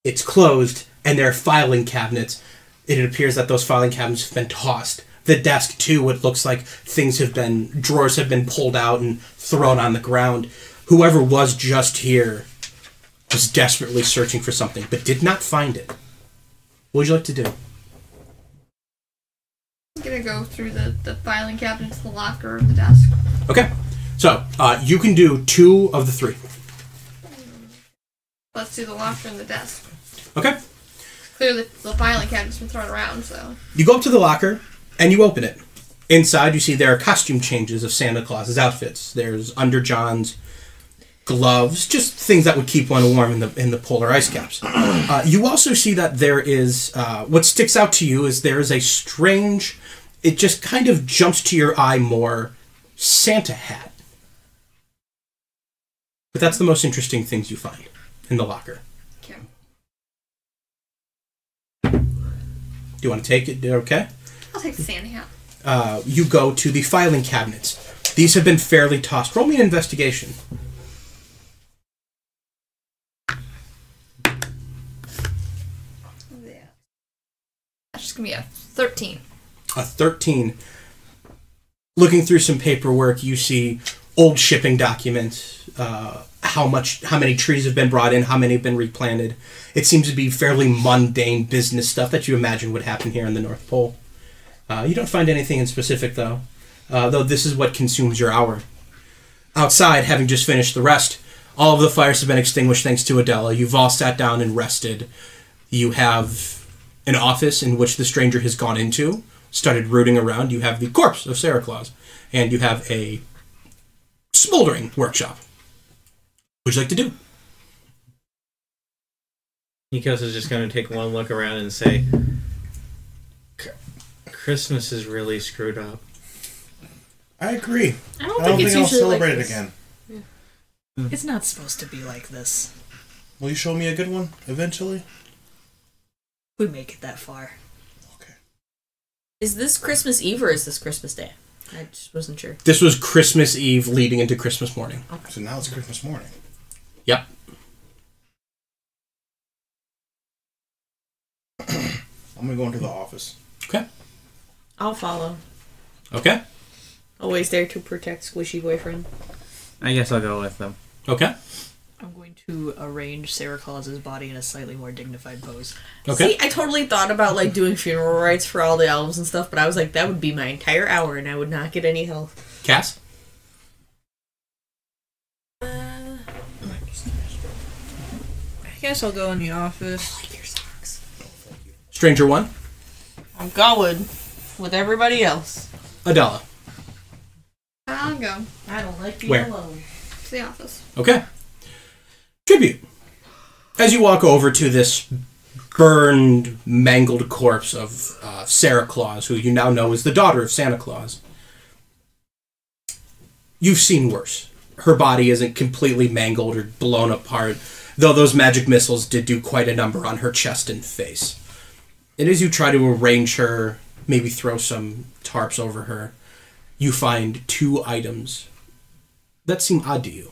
It's closed, and there are filing cabinets. It appears that those filing cabinets have been tossed. The desk, too, it looks like drawers have been pulled out and thrown on the ground. Whoever was just here was desperately searching for something, but did not find it. What would you like to do? I'm gonna go through the filing cabinet to the locker of the desk. Okay, so you can do 2 of the 3. Let's do the locker and the desk. Okay, Clearly the filing cabinet's been thrown around, so. you go up to the locker and you open it. Inside, you see there are costume changes of Santa Claus's outfits. There's underjohns, gloves, just things that would keep one warm in the polar ice caps. You also see that there is what sticks out to you is there is a strange. It just kind of jumps to your eye more. Santa hat. But that's the most interesting things you find in the locker. Okay. Do you want to take it? Okay. I'll take the Santa hat. You go to the filing cabinets. These have been fairly tossed. Roll me an investigation. Yeah. That's just gonna be a 13. A 13. Looking through some paperwork, you see old shipping documents, how many trees have been brought in, how many have been replanted. It seems to be fairly mundane business stuff that you imagine would happen here in the North Pole. You don't find anything in specific, though this is what consumes your hour. Outside, having just finished the rest, all of the fires have been extinguished thanks to Adela. You've all sat down and rested. You have an office in which the stranger has gone into, started rooting around. You have the corpse of Santa Claus, and you have a smoldering workshop. What would you like to do? Nikos is just going to take one look around and say, Christmas is really screwed up. I agree. I don't I don't think think it's I'll usually celebrate like it this. again. It's not supposed to be like this. Will you show me a good one eventually? We make it that far. Okay. Is this Christmas Eve or is this Christmas Day? I just wasn't sure. This was Christmas Eve leading into Christmas morning. Okay. So now it's Christmas morning. Yep. I'm gonna go into the office. Okay. I'll follow. Okay. Always there to protect Squishy Boyfriend. I guess I'll go with them. Okay. I'm going to arrange Santa Claus's body in a slightly more dignified pose. Okay. See, I totally thought about like doing funeral rites for all the elves and stuff, but I was like, that would be my entire hour and I would not get any help. Cass? I guess I'll go in the office. Stranger 1? I'm going with everybody else. Adela? I'll go I don't like being Where? alone. to the office. Okay. Tribute. As you walk over to this burned, mangled corpse of Santa Claus, who you now know is the daughter of Santa Claus, you've seen worse. Her body isn't completely mangled or blown apart, though those magic missiles did do quite a number on her chest and face. And as you try to arrange her, maybe throw some tarps over her, you find 2 items that seem odd to you.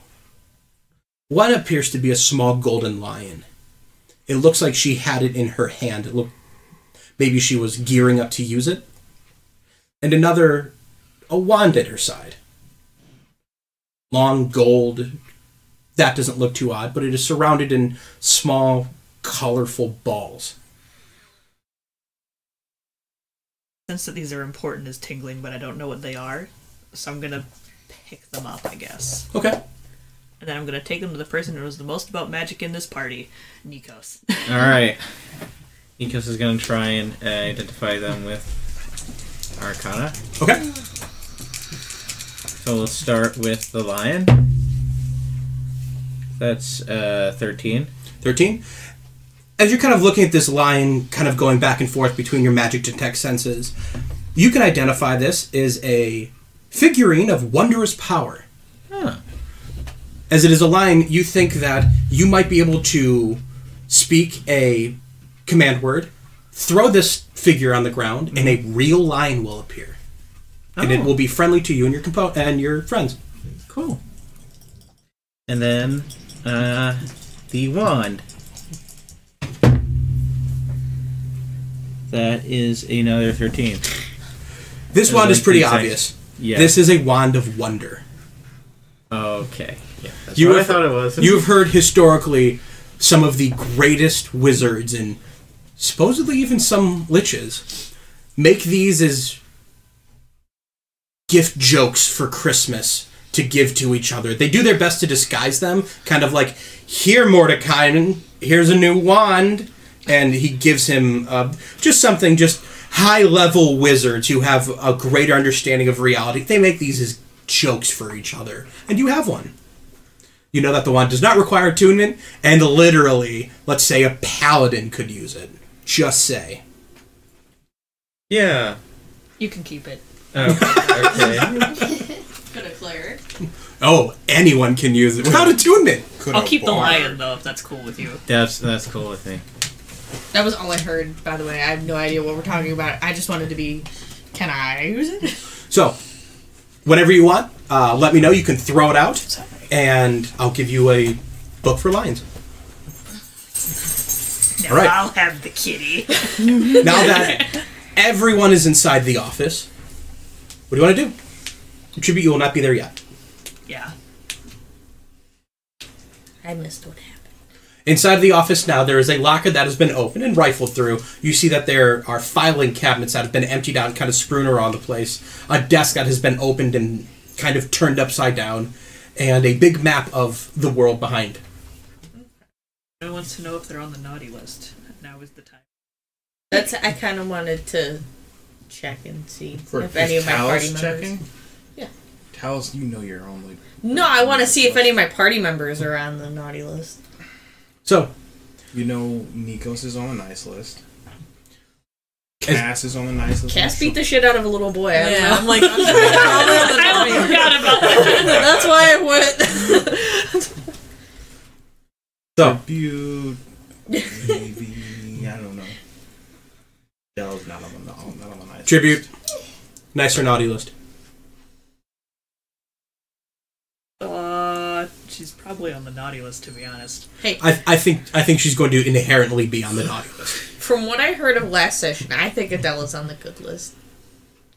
One appears to be a small golden lion. It looks like she had it in her hand. It looked, maybe she was gearing up to use it. And another, a wand at her side. Long gold. That doesn't look too odd, but it is surrounded in small, colorful balls. Sense that these are important is tingling, but I don't know what they are, so I'm gonna pick them up, I guess. Okay. And then I'm gonna take them to the person who knows the most about magic in this party, Nikos. Alright. Nikos is going to try and identify them with Arcana. Okay. So we'll start with the lion. That's 13. 13. As you're kind of looking at this lion, kind of going back and forth between your magic detect senses, you can identify this as a figurine of wondrous power. Huh. As it is a lion, you think that you might be able to speak a command word, throw this figure on the ground, and a real lion will appear. And it will be friendly to you and your friends. Cool. And then the wand. That is another 13. This wand is pretty obvious. Yeah. This is a wand of wonder. Okay. Yeah, that's what I thought it was. You've heard historically some of the greatest wizards and supposedly even some liches make these as gift jokes for Christmas to give to each other. They do their best to disguise them, kind of like, here, Mordecai, here's a new wand. And he gives him just something, just high-level wizards who have a greater understanding of reality. They make these as jokes for each other. And you have one. You know that the wand does not require attunement, and literally, let's say a paladin could use it. Just say. Yeah. You can keep it. Okay. Could a cleric? Oh, anyone can use it without attunement. I'll keep the lion though, if that's cool with you. That's cool with me. That was all I heard, by the way. I have no idea what we're talking about. I just wanted to be... Can I use it? So, whenever you want, let me know. You can throw it out, and I'll give you a book for lions. Now All right. I'll have the kitty. Now that everyone is inside the office, what do you want to do? Tribute, you will not be there yet. Yeah. I missed what happened. Inside the office now, there is a locker that has been opened and rifled through. You see that there are filing cabinets that have been emptied out and kind of strewn around the place. A desk that has been opened and kind of turned upside down. And a big map of the world behind. No one wants to know if they're on the naughty list. Now is the time. I kind of wanted to check and see if any of my party members... checking? Yeah. Talos, you know you're only... No, I want to see if any of my party members are on the naughty list. So, You know Nikos is on the nice list. Cass is on the nice list. Cass beat the shit out of a little boy. I don't know. I'm like, I'm I forgot about that. That's why I went. so Tribute, maybe, I don't know. Dell's not on the nice Tribute, list. nice or naughty list. She's probably on the naughty list, to be honest. Hey, I think she's going to inherently be on the naughty list. from what I heard of last session, I think Adela's on the good list.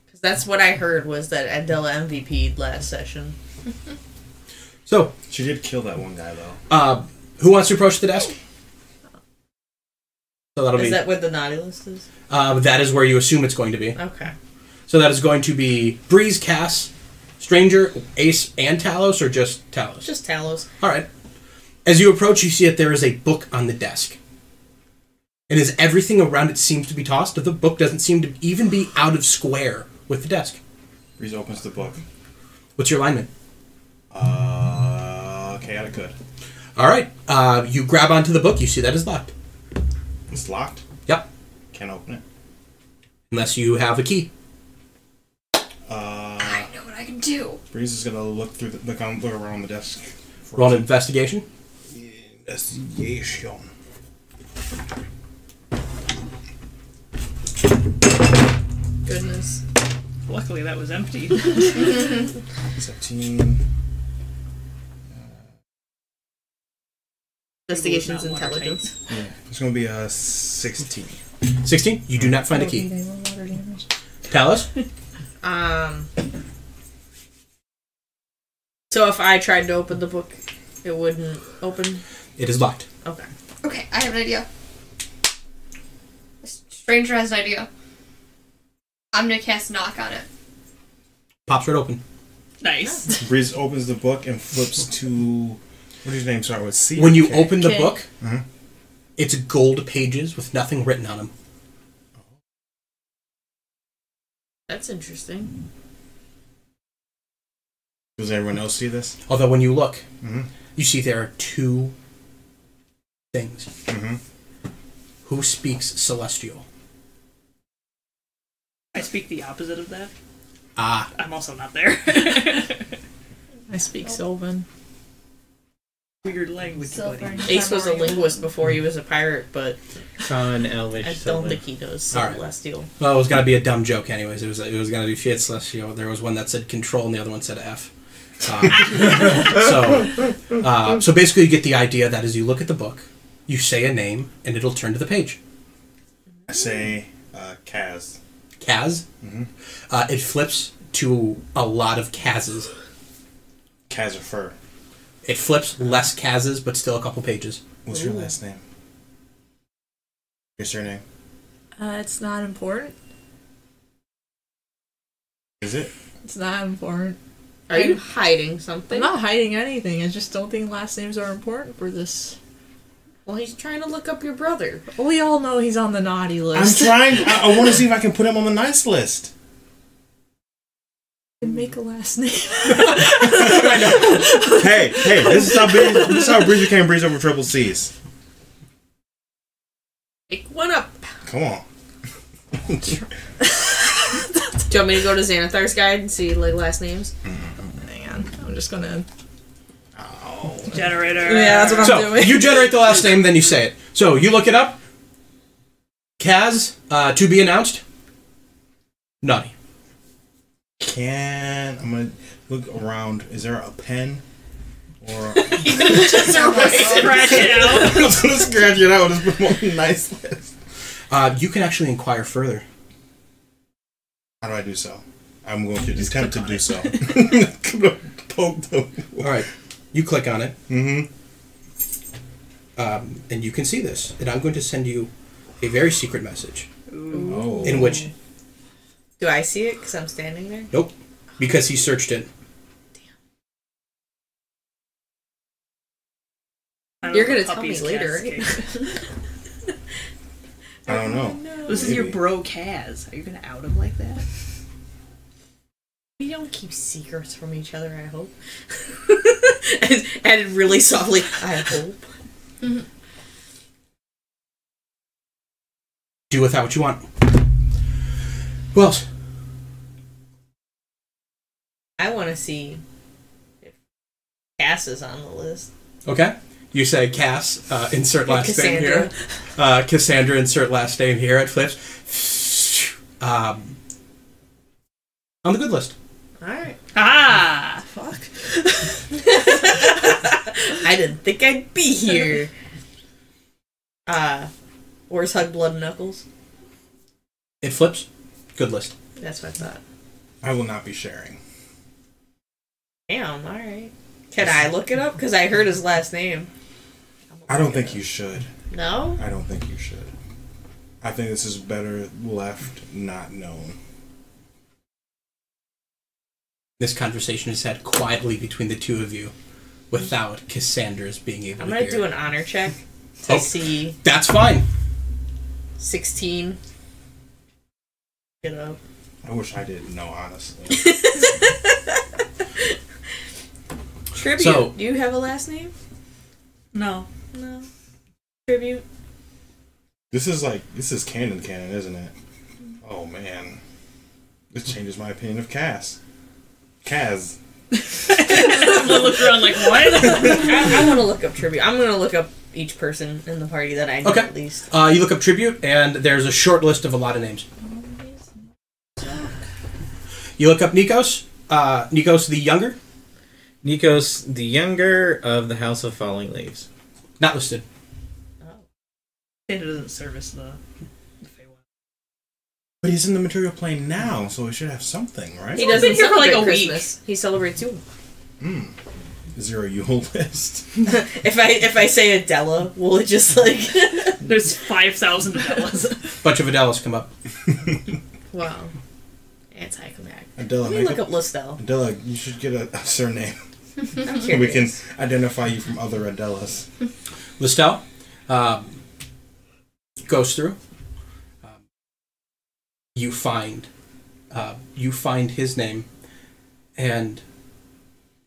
Because that's what I heard was that Adela MVP'd last session. So, She did kill that one guy, though. who wants to approach the desk? So that'll Is be that what the naughty list is? that is where you assume it's going to be. Okay. So that is going to be Breeze, Cass, Stranger, Ace, and Talos, or just Talos? Just Talos. All right. As you approach, you see that there is a book on the desk. And as everything around it seems to be tossed, the book doesn't seem to even be out of square with the desk. Breeze opens the book. What's your alignment? Chaotic good. All right. You grab onto the book. You see that is locked. It's locked. Yep. Can't open it. Unless you have a key. I know what I can do. Breeze is gonna look through look around the desk. Roll an investigation. Investigation. Goodness. Luckily, that was empty. 17. Investigation's Not watertight. intelligence. Yeah, it's gonna be a 16. 16. You do not find a key. Talos? So if I tried to open the book, it wouldn't open? It is locked. Okay. Okay, I have an idea. A stranger has an idea. I'm gonna cast knock on it. Pops right open. Nice. Breeze opens the book and flips to. What does your name start with? C. When you K? open the Okay. book, Mhm. it's gold pages with nothing written on them. That's interesting. Does everyone else see this? Although when you look, Mm-hmm. you see there are two things. Mm-hmm. Who speaks Celestial? I speak the opposite of that. Ah, I'm also not there. I speak Sylvan. Weird language, Silver. buddy. Ace was a linguist before he was a pirate, but Common, Elvish, I don't Sylvan. think he knows All right. Celestial. well, it was gonna be a dumb joke anyways. It was gonna be Fiat Celestial. There was one that said Control and the other one said F. So basically, you get the idea that as you look at the book, you say a name and it'll turn to the page. I say Kaz. Kaz. Mhm. It flips to a lot of Kaz's. Kaz or Fur. It flips less Kaz's, but still a couple pages. What's your last name? Your surname? It's not important. Is it? It's not important. Are you hiding I'm something? not hiding anything. I just don't think last names are important for this. Well, he's trying to look up your brother. Well, we all know he's on the naughty I'm list. trying. I want to see if I can put him on the nice list. And make a last name. Hey, this is how Breeze became Breeze over Triple C's. Pick one up. Come on. Do you want me to go to Xanathar's guide and see like last names? just gonna. Generator. Yeah, that's what I'm doing. You generate the last name, then you say it. So you look it up. Kaz, to be announced. Nutty. I'm gonna look around. Is there a pen? Or Just scratch it out. I was gonna scratch it out. Just put one nice list. You can actually inquire further. How do I do so? I'm going to attempt to do so. Poke them. All right. You click on it. Mm-hmm. And you can see this. And I'm going to send you a very secret message. Oh. In which... Do I see it because I'm standing there? Nope. Because he searched it. You're gonna tell me later, right? I don't know. This is your bro Kaz. Are you gonna out him like that? We don't keep secrets from each other, I hope. And added really softly, I hope. Do with that what you want. Who else? I want to see if Cass is on the list. Okay. You say Cass, insert last name here. Cassandra. Cassandra, insert last name here. It flips. On the good list. Alright. Ah! Fuck. I didn't think I'd be here. Where's Hug Blood and Knuckles? It flips. Good list. That's what I thought. I will not be sharing. Damn, alright. Can I look it up? Because I heard his last name. I don't think you should. No? I don't think you should. I think this is better left not known. This conversation is had quietly between the two of you without Cassandra's being able I'm to going hear. to do an honor check to see That's fine. 16. Get up. I wish I didn't know, honestly. Tribute. So- Do you have a last name? No. No. Tribute. This is canon, isn't it? Oh man. This changes my opinion of Kaz. Kaz. I'm gonna look around like, what? I want to look up tribute. I'm going to look up each person in the party that I know Okay. at least. You look up tribute, and there's a short list of a lot of names. You look up Nikos. Nikos the Younger. Nikos the Younger of the House of Falling Leaves. Not listed. It doesn't service the Feywild. But he's in the material plane now, so he should have something, right? He doesn't been here for, like, celebrate a week. Christmas. He celebrates Yule. Is there a Yule list? If I say Adela, will it just like... There's 5,000 Adelas. Bunch of Adelas come up. Wow. Anticlimactic. Adela, Let me look up Listel. Adela, you should get a surname. I'm So we can curious. identify you from other Adelas. Listel goes through. You find his name, and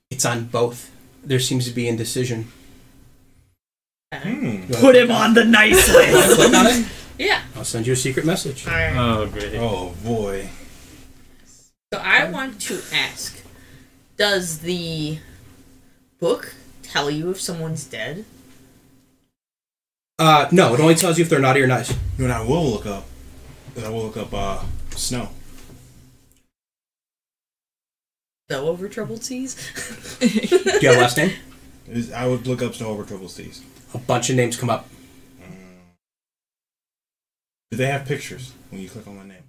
it's on both. There seems to be indecision. Put him on the nice You want to list. click on it? Yeah. I'll send you a secret message. Alright. Oh, great. Oh boy. So I want to ask, does the book tell you if someone's dead? No, it only tells you if they're naughty or nice. You know what I will look up? I will look up Snow. Though over troubled seas? Do you have a last name? I would look up Snow over Troubled Seas. A bunch of names come up. Do they have pictures when you click on my name?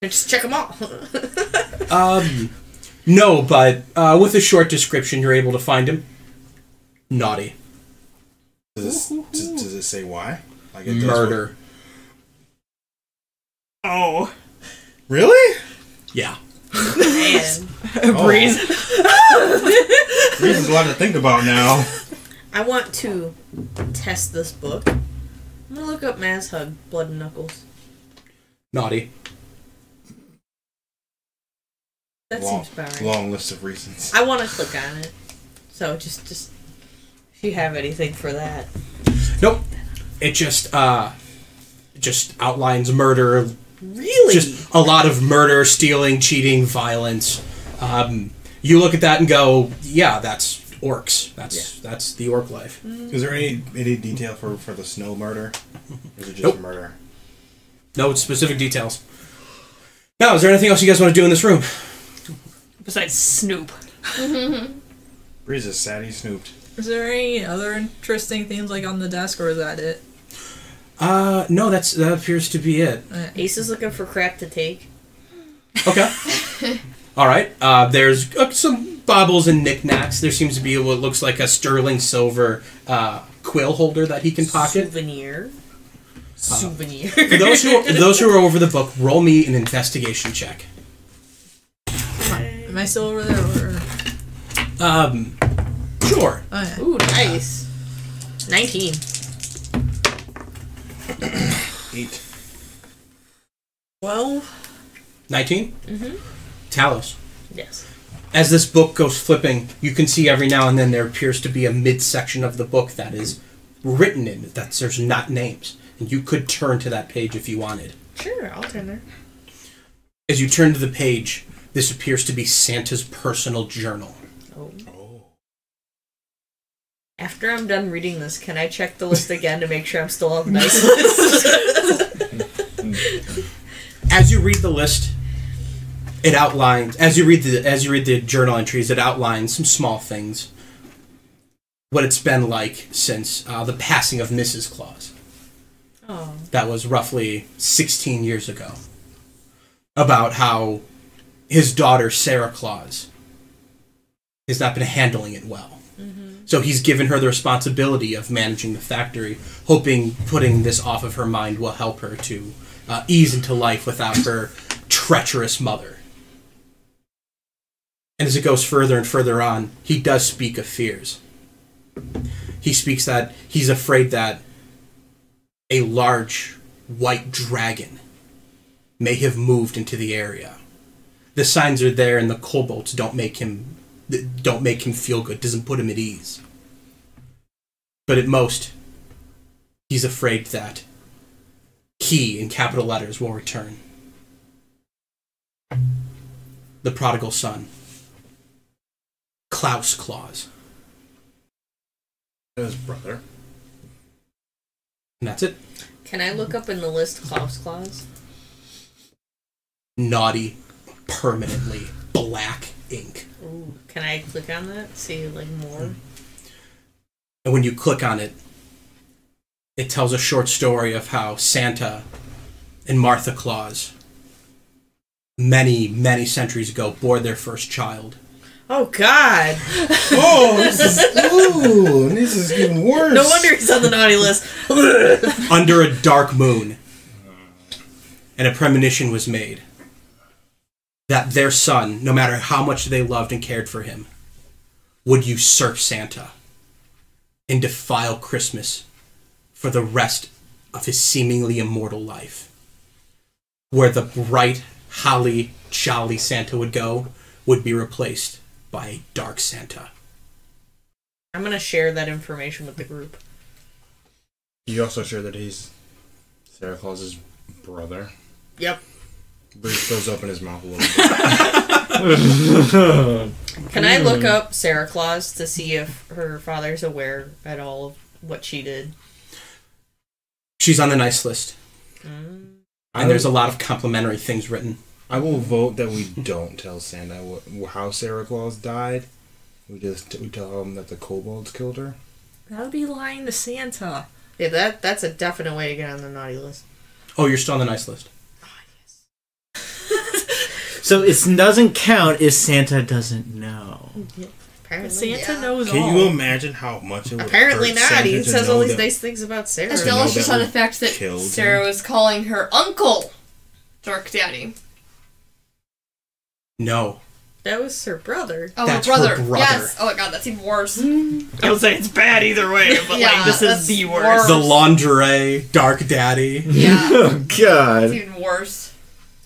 Just check them all. No, but with a short description, you're able to find him. Naughty. Does it say why? Like it does Murder. Oh. what- Really? Yeah. Man. Breeze. There's a lot to think about now. I want to test this book. I'm gonna look up Mass Hug, Blood and Knuckles. Naughty. That seems about right. Long list of reasons. I want to click on it. So just if you have anything for that. Nope. It just outlines murder. Really? Just a lot of murder, stealing, cheating, violence. You look at that and go, yeah, that's orcs. That's the orc life. Is there any detail for the snow murder? Or is it just Nope. murder? No specific details. Now, is there anything else you guys want to do in this room? Besides Snoop. Breeze is sad he snooped. Is there any other interesting things like on the desk, or is that it? No, that appears to be it. Ace is looking for crap to take. Okay. All right. There's some baubles and knickknacks. There seems to be what looks like a sterling silver quill holder that he can pocket. Souvenir. For those who are over the book, roll me an investigation check. Am I still over there? Sure. Oh, yeah. Ooh, nice. 19. 8. 12. 19? Mm-hmm. Talos. Yes. As this book goes flipping, you can see every now and then there appears to be a midsection of the book that is written in, that there's not names. And you could turn to that page if you wanted. Sure, I'll turn there. As you turn to the page, this appears to be Santa's personal journal. Oh. After I'm done reading this, can I check the list again to make sure I'm still on the nice list? As you read the list, it outlines. As you read the journal entries, it outlines some small things. What it's been like since the passing of Mrs. Claus. Oh. That was roughly 16 years ago. About how his daughter Sarah Claus has not been handling it well. So he's given her the responsibility of managing the factory, hoping putting this off of her mind will help her to ease into life without her treacherous mother. And as it goes further and further on, he does speak of fears. He speaks that he's afraid that a large white dragon may have moved into the area. The signs are there, and the kobolds don't make him feel good, doesn't put him at ease. But at most, he's afraid that he, in capital letters, will return. The prodigal son. Klaus Claus. His brother. And that's it. Can I look up in the list Klaus Claus? Naughty, permanently black ink. Ooh, can I click on that? See, like, more? And when you click on it, it tells a short story of how Santa and Martha Claus, many, many centuries ago, bore their first child. Oh, God! Oh, this is even worse. No wonder he's on the naughty list. Under a dark moon. And a premonition was made that their son, no matter how much they loved and cared for him, would usurp Santa and defile Christmas for the rest of his seemingly immortal life. Where the bright, holly, jolly Santa would go would be replaced by a dark Santa. I'm going to share that information with the group. You also share that he's Santa Claus's brother. Yep. Breeze throws open his mouth a little bit. Can I look up Sarah Claus to see if her father's aware at all of what she did? She's on the nice list. And there's a lot of complimentary things written. I will vote that we don't tell Santa how Sarah Claus died. We tell him that the kobolds killed her. That would be lying to Santa. Yeah, that's a definite way to get on the naughty list. Oh, you're still on the nice list. So it doesn't count if Santa doesn't know. Yeah, apparently, Santa knows all. Can you imagine how much it would apparently hurt not. Santa He to says know all these that- nice things about Sarah. As To know well as that just on we the fact that killed Sarah him. was calling her uncle Dark Daddy. No. That was her brother. Oh, That's her brother. her brother. Yes. Oh my god, that's even worse. I would say it's bad either way, but Yeah, like this is that's the worst. worse. The lingerie, dark daddy. Yeah, Oh, God. it's even worse.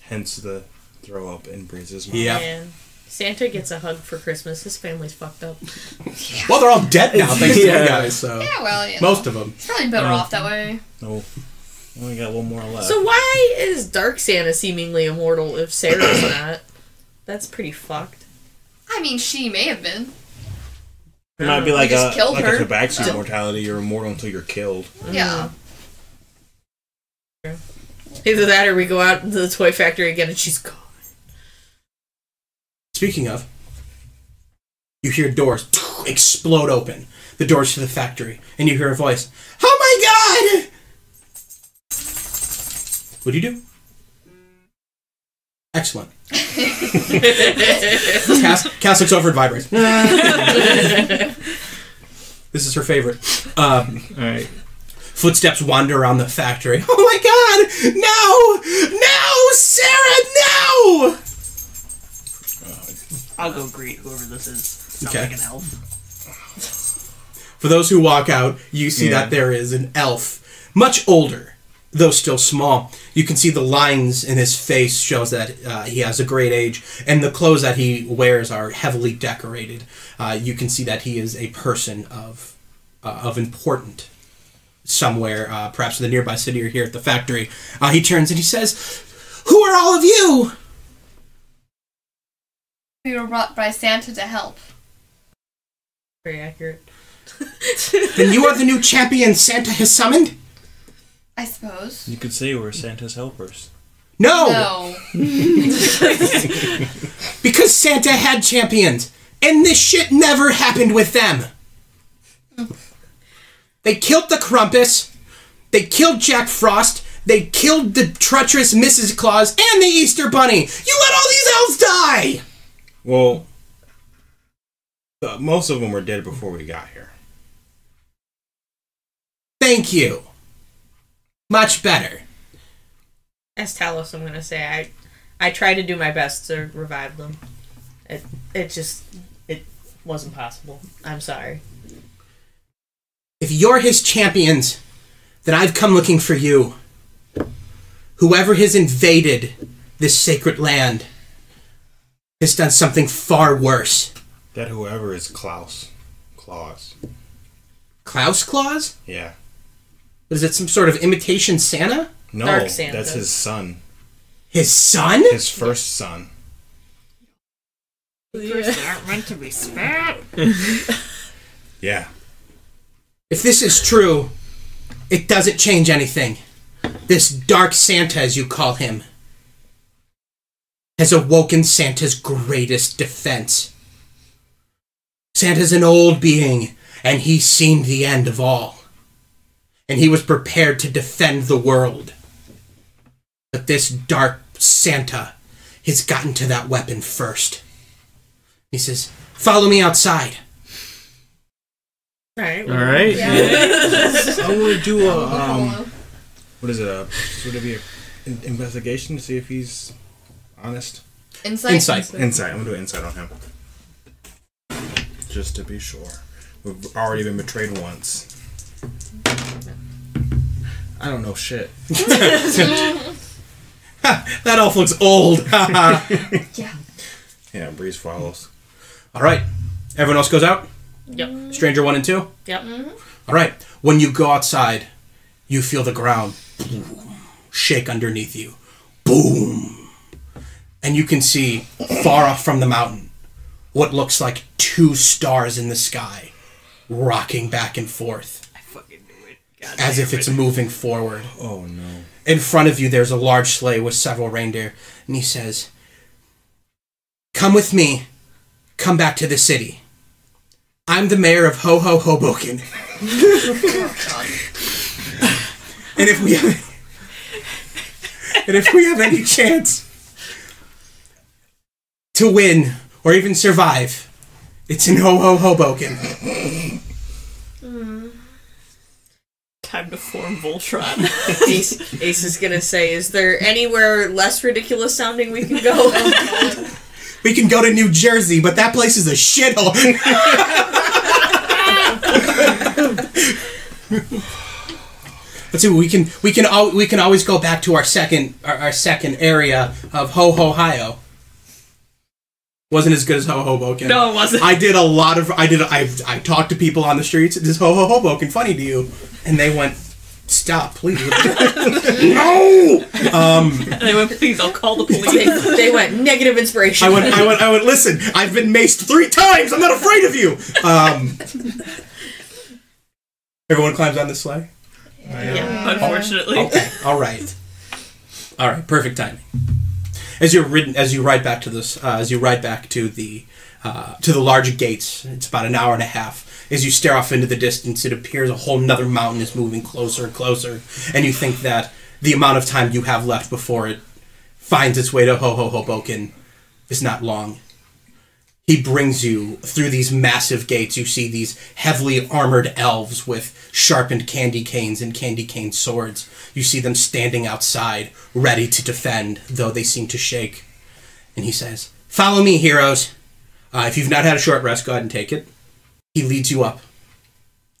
Hence the throw up in Breeze's mouth. Yeah. Man, Santa gets a hug for Christmas. His family's fucked up. Well, they're all dead now, thanks to Yeah. you guys, so. Yeah, well, yeah. Most of them. It's probably better off that way. No. Only got one more left. So why is Dark Santa seemingly immortal if Sarah's not? That's pretty fucked. I I mean, she may have been. It might be like just killed a her. tabaxi mortality. You're immortal until you're killed. Yeah. Either that or we go out into the toy factory again and she's gone. Speaking of, you hear doors explode open. The doors to the factory. And you hear a voice. Oh my god! What do you do? Excellent. Cass looks over and vibrates. This is her favorite. Alright. Footsteps wander around the factory. Oh my god! No! No! Sarah, no! I'll go greet whoever this is. Sounds Okay. like an elf. For those who walk out, you see that there is an elf. Much older, though still small. You can see the lines in his face shows that he has a great age, and the clothes that he wears are heavily decorated. You can see that he is a person of important somewhere, perhaps in the nearby city or here at the factory. He turns and he says, "Who are all of you?" We were brought by Santa to help. Very accurate. Then you are the new champion Santa has summoned? I suppose. You could say we're Santa's helpers. No! Because Santa had champions, and this shit never happened with them. They killed the Krampus, they killed Jack Frost, they killed the treacherous Mrs. Claus, and the Easter Bunny! You let all these elves die! Well, most of them were dead before we got here. Thank you. Much better. As Talos, I'm gonna say I tried to do my best to revive them. It wasn't possible. I'm sorry. If you're his champions, then I've come looking for you. Whoever has invaded this sacred land has done something far worse. That whoever is Klaus. Claus. Klaus Claus? Yeah. Is it some sort of imitation Santa? No, Dark Santa. that's his son. His son? His first son. First, they aren't meant to be spat. Yeah. If this is true, it doesn't change anything. This Dark Santa, as you call him, has awoken Santa's greatest defense. Santa's an old being, and he's seen the end of all. And he was prepared to defend the world. But this Dark Santa has gotten to that weapon first. He says, "Follow me outside." Alright. Alright. I want to do a, what is it, would it be an investigation to see if he's honest? Insight? Insight. I'm going to do an insight on him. Just to be sure. We've already been betrayed once. I don't know shit. That elf looks old. Yeah. Yeah, Breeze follows. All right. Everyone else goes out? Yep. Stranger 1 and 2? Yep. All right. When you go outside, you feel the ground shake underneath you. Boom. And you can see, far off from the mountain, what looks like 2 stars in the sky, rocking back and forth. I fucking knew it. God As damn if it's it. moving forward. Oh, no. In front of you, there's a large sleigh with several reindeer. And he says, "Come with me. Come back to the city. I'm the mayor of Hohoho Hoboken. And if we have any chance to win or even survive, it's in Hohoho Hoboken." Time to form Voltron. Ace is gonna say, is there anywhere less ridiculous sounding we can go? We can go to New Jersey, but that place is a shithole. Let's see. We can always go back to our second area of Hohoho. Wasn't as good as Hohoboken. No, it wasn't. I talked to people on the streets. Is Hohoboken funny to you? And they went, Stop, please. No! And I went, please, I'll call the police. They went negative inspiration. I went, listen, I've been maced 3 times! I'm not afraid of you! Everyone climbs on the sleigh? Yeah, unfortunately. Okay, alright. Alright, perfect timing. As you ride back to this, as you ride back to the larger gates, it's about an hour and a half. As you stare off into the distance, it appears a whole nother mountain is moving closer and closer, and you think that the amount of time you have left before it finds its way to Hohoho is not long. He brings you through these massive gates. You see these heavily armored elves with sharpened candy canes and candy cane swords. You see them standing outside, ready to defend, though they seem to shake. And he says, "Follow me, heroes. If you've not had a short rest, go ahead and take it." He leads you up,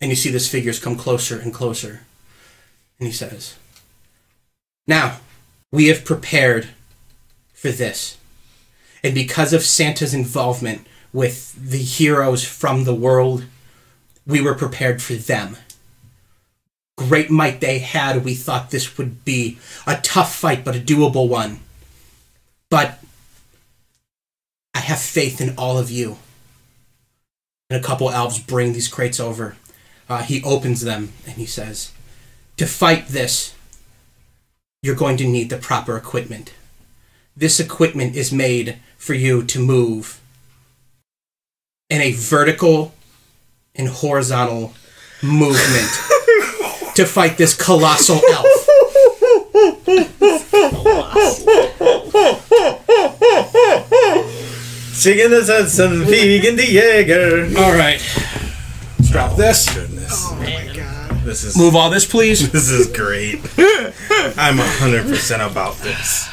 and you see these figures come closer and closer. And he says, "Now, we have prepared for this. And because of Santa's involvement with the heroes from the world, we were prepared for them. Great might they had, we thought this would be a tough fight, but a doable one. But I have faith in all of you." And a couple elves bring these crates over. He opens them, and he says, "To fight this, you're going to need the proper equipment. This equipment is made for you to move in a vertical and horizontal movement to fight this colossal elf." Chicken the Hudson, vegan the Jaeger. All right. Let's drop this. Goodness. Oh, man. This is Move all this, please. This is great. I'm 100% about this.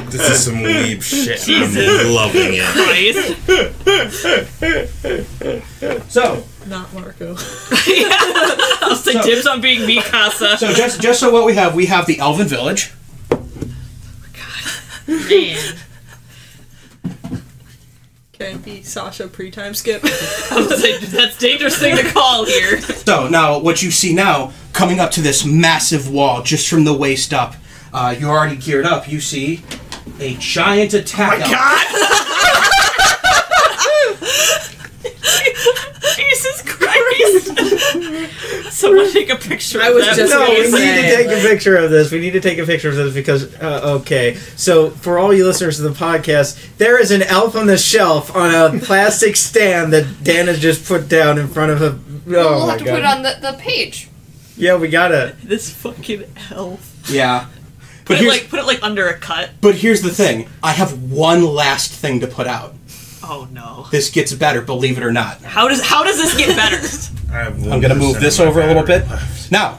This is some weeb shit. Jesus. I'm loving it. Christ. So, Not Marco. I'll say dibs on being Mikasa. so just so what we have the Elven Village. Man. Can it be Sasha pre-time skip? I was like, that's a dangerous thing to call here. So now, what you see now, coming up to this massive wall, just from the waist up, you're already geared up. You see a giant attack. Oh my Jesus Christ. Someone take a picture I of was that. just No, we gonna need to say. take a picture of this. We need to take a picture of this because, okay. So, for all you listeners of the podcast, there is an elf on the shelf on a plastic stand that Dan has just put down in front of a. Oh We'll my have to god. put it on the page. Yeah, we gotta. This fucking elf. Yeah. Put it like under a cut. But here's the thing. I have one last thing to put out. Oh no. This gets better, believe it or not. How does this get better? I'm going to move this over a little bit. Now,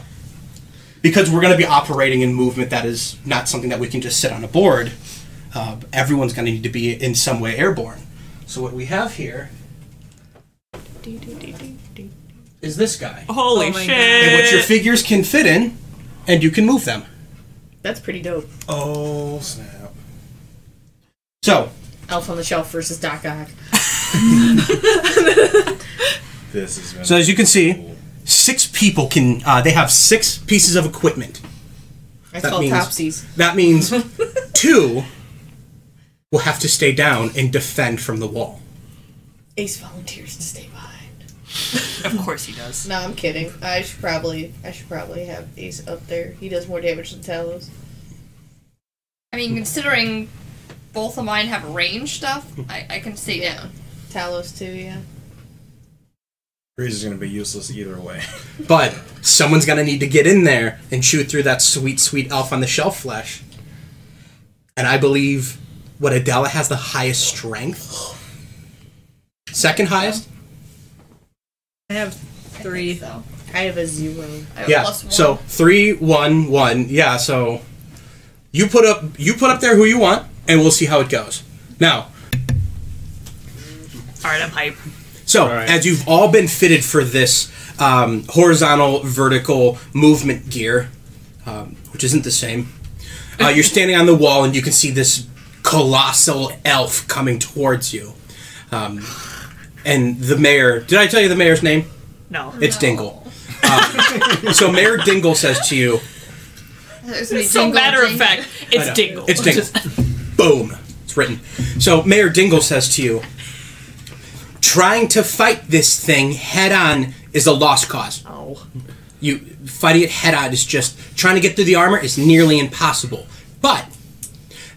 because we're going to be operating in movement that is not something that we can just sit on a board, everyone's going to need to be in some way airborne. So what we have here is this guy. Holy Oh my shit. And what your figures can fit in, and you can move them. That's pretty dope. Oh, snap. So, Elf on the Shelf versus Doc Ock. This is so as you can see, 6 people can, they have 6 pieces of equipment. That's That called means- Topsies. That means 2 will have to stay down and defend from the wall. Ace volunteers to stay behind. Of course he does. No, I'm kidding. I should probably have Ace up there. He does more damage than Talos. I mean, considering both of mine have range stuff, I can stay down. Talos too, yeah. Breeze is going to be useless either way. But someone's going to need to get in there and shoot through that sweet, sweet elf on the shelf flesh. And I believe what Adela has the highest strength. Second highest? I have 3. So I have a 0. I have Yeah. +1. So 3, 1, 1. Yeah, so you put up there who you want, and we'll see how it goes. Now, Alright, I'm hype. so, All right. as you've all been fitted for this horizontal, vertical movement gear, which isn't the same, you're standing on the wall and you can see this colossal elf coming towards you. And the mayor... Did I tell you the mayor's name? No. It's Dingle. So Mayor Dingle says to you, So matter of fact, it's Dingle. It's Dingle. Boom. It's written. So Mayor Dingle says to you, trying to fight this thing head on is a lost cause. Oh. You fighting it head on is just trying to get through the armor is nearly impossible. But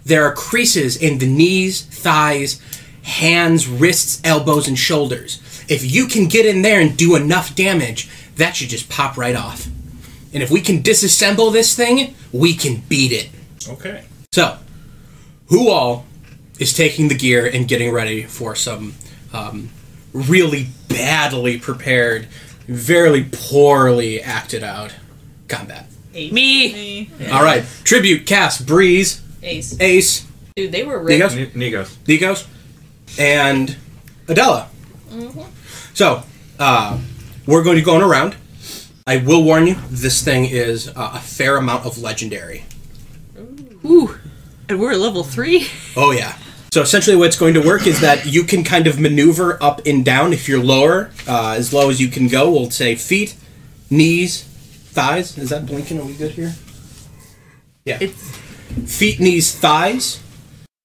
there are creases in the knees, thighs, hands, wrists, elbows, and shoulders. If you can get in there and do enough damage, that should just pop right off. And if we can disassemble this thing, we can beat it. Okay. So, who all is taking the gear and getting ready for some really badly prepared, very poorly acted out combat? Me. All right. Tribute, Cass, Breeze, Ace. Dude, they were ready. Nikos, and Adela. So, we're going to go around. I will warn you, this thing is a fair amount of legendary. Ooh. And we're at level 3? Oh, yeah. So essentially what's going to work is that you can kind of maneuver up and down if you're lower, as low as you can go. We'll say feet, knees, thighs. Is that blinking? Are we good here? Yeah. Feet, knees, thighs,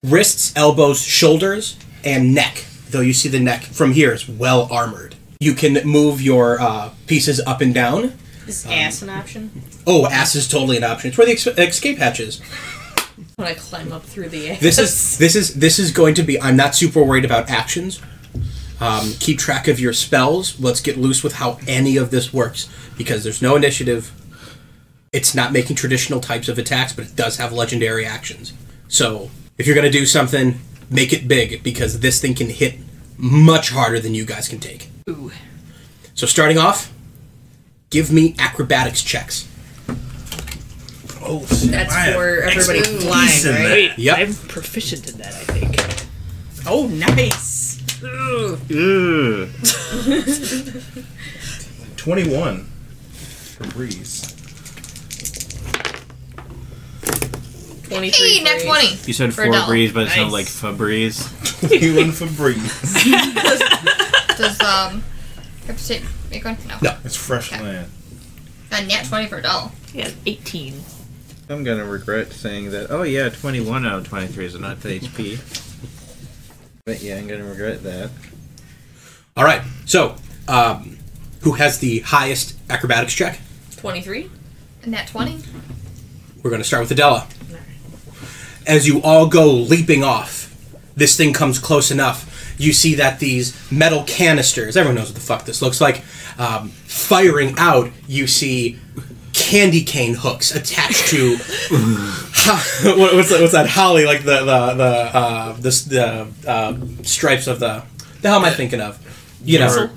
wrists, elbows, shoulders, and neck. Though you see the neck from here is well armored. You can move your pieces up and down. Is ass an option? Oh, ass is totally an option. It's where the escape hatch is. When I climb up through the ass. This is going to be. I'm not super worried about actions. Keep track of your spells. Let's get loose with how any of this works because there's no initiative. It's not making traditional types of attacks, but it does have legendary actions. So if you're going to do something, make it big because this thing can hit much harder than you guys can take. Ooh. So starting off, give me acrobatics checks. Oh, that's for everybody flying, right? Wait, yep. I'm proficient in that, I think. Oh, nice. 21 for Breeze. 23. Hey, net 20. You said For 4 Adele. Breeze, but it Nice. sounded like Febreze. 21 for Breeze. Does have to take make one? No. It's fresh land. A net 20 for Adele. Yeah, 18. I'm gonna regret saying that. Oh yeah, 21 out of 23 is enough HP. But yeah, I'm gonna regret that. All right. So, who has the highest acrobatics check? 23? A net 20. We're going to start with Adela. As you all go leaping off, this thing comes close enough. You see that these metal canisters, everyone knows what the fuck this looks like, firing out. You see candy cane hooks attached to what's that holly, like the stripes of the hell am I thinking of? You know,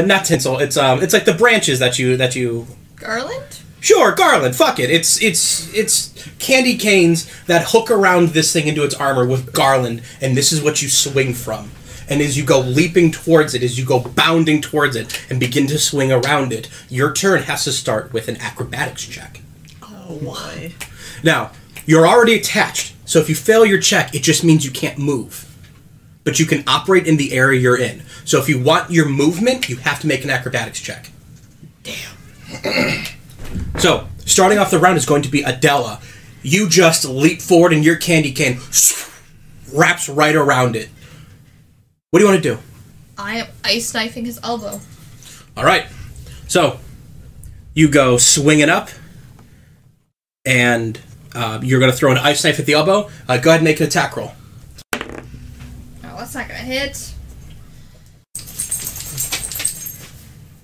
not tinsel. It's like the branches that you Garland? Sure, garland. Fuck it. It's candy canes that hook around this thing into its armor with garland, and this is what you swing from. And as you go leaping towards it, as you go bounding towards it, and begin to swing around it, your turn has to start with an acrobatics check. Oh, why? Now, you're already attached, so if you fail your check, it just means you can't move. But you can operate in the area you're in. So if you want your movement, you have to make an acrobatics check. Damn. So, starting off the round is going to be Adela. You just leap forward and your candy cane wraps right around it. What do you want to do? I am ice knifing his elbow. All right. So, you go swinging up, and you're going to throw an ice knife at the elbow. Go ahead and make an attack roll. Oh, that's not gonna hit.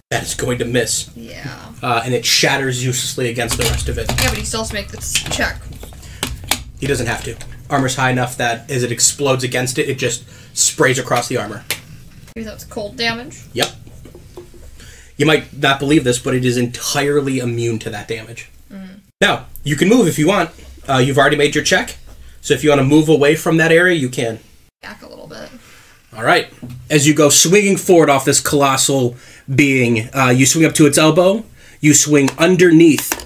That is going to miss. Yeah. And it shatters uselessly against the rest of it. Yeah, but he still has to make this check. He doesn't have to. Armor's high enough that as it explodes against it, it just sprays across the armor. Maybe that's cold damage. Yep. You might not believe this, but it is entirely immune to that damage. Now, you can move if you want. You've already made your check. So if you want to move away from that area, you can. Back a little bit. All right. As you go swinging forward off this colossal being, you swing up to its elbow. You swing underneath.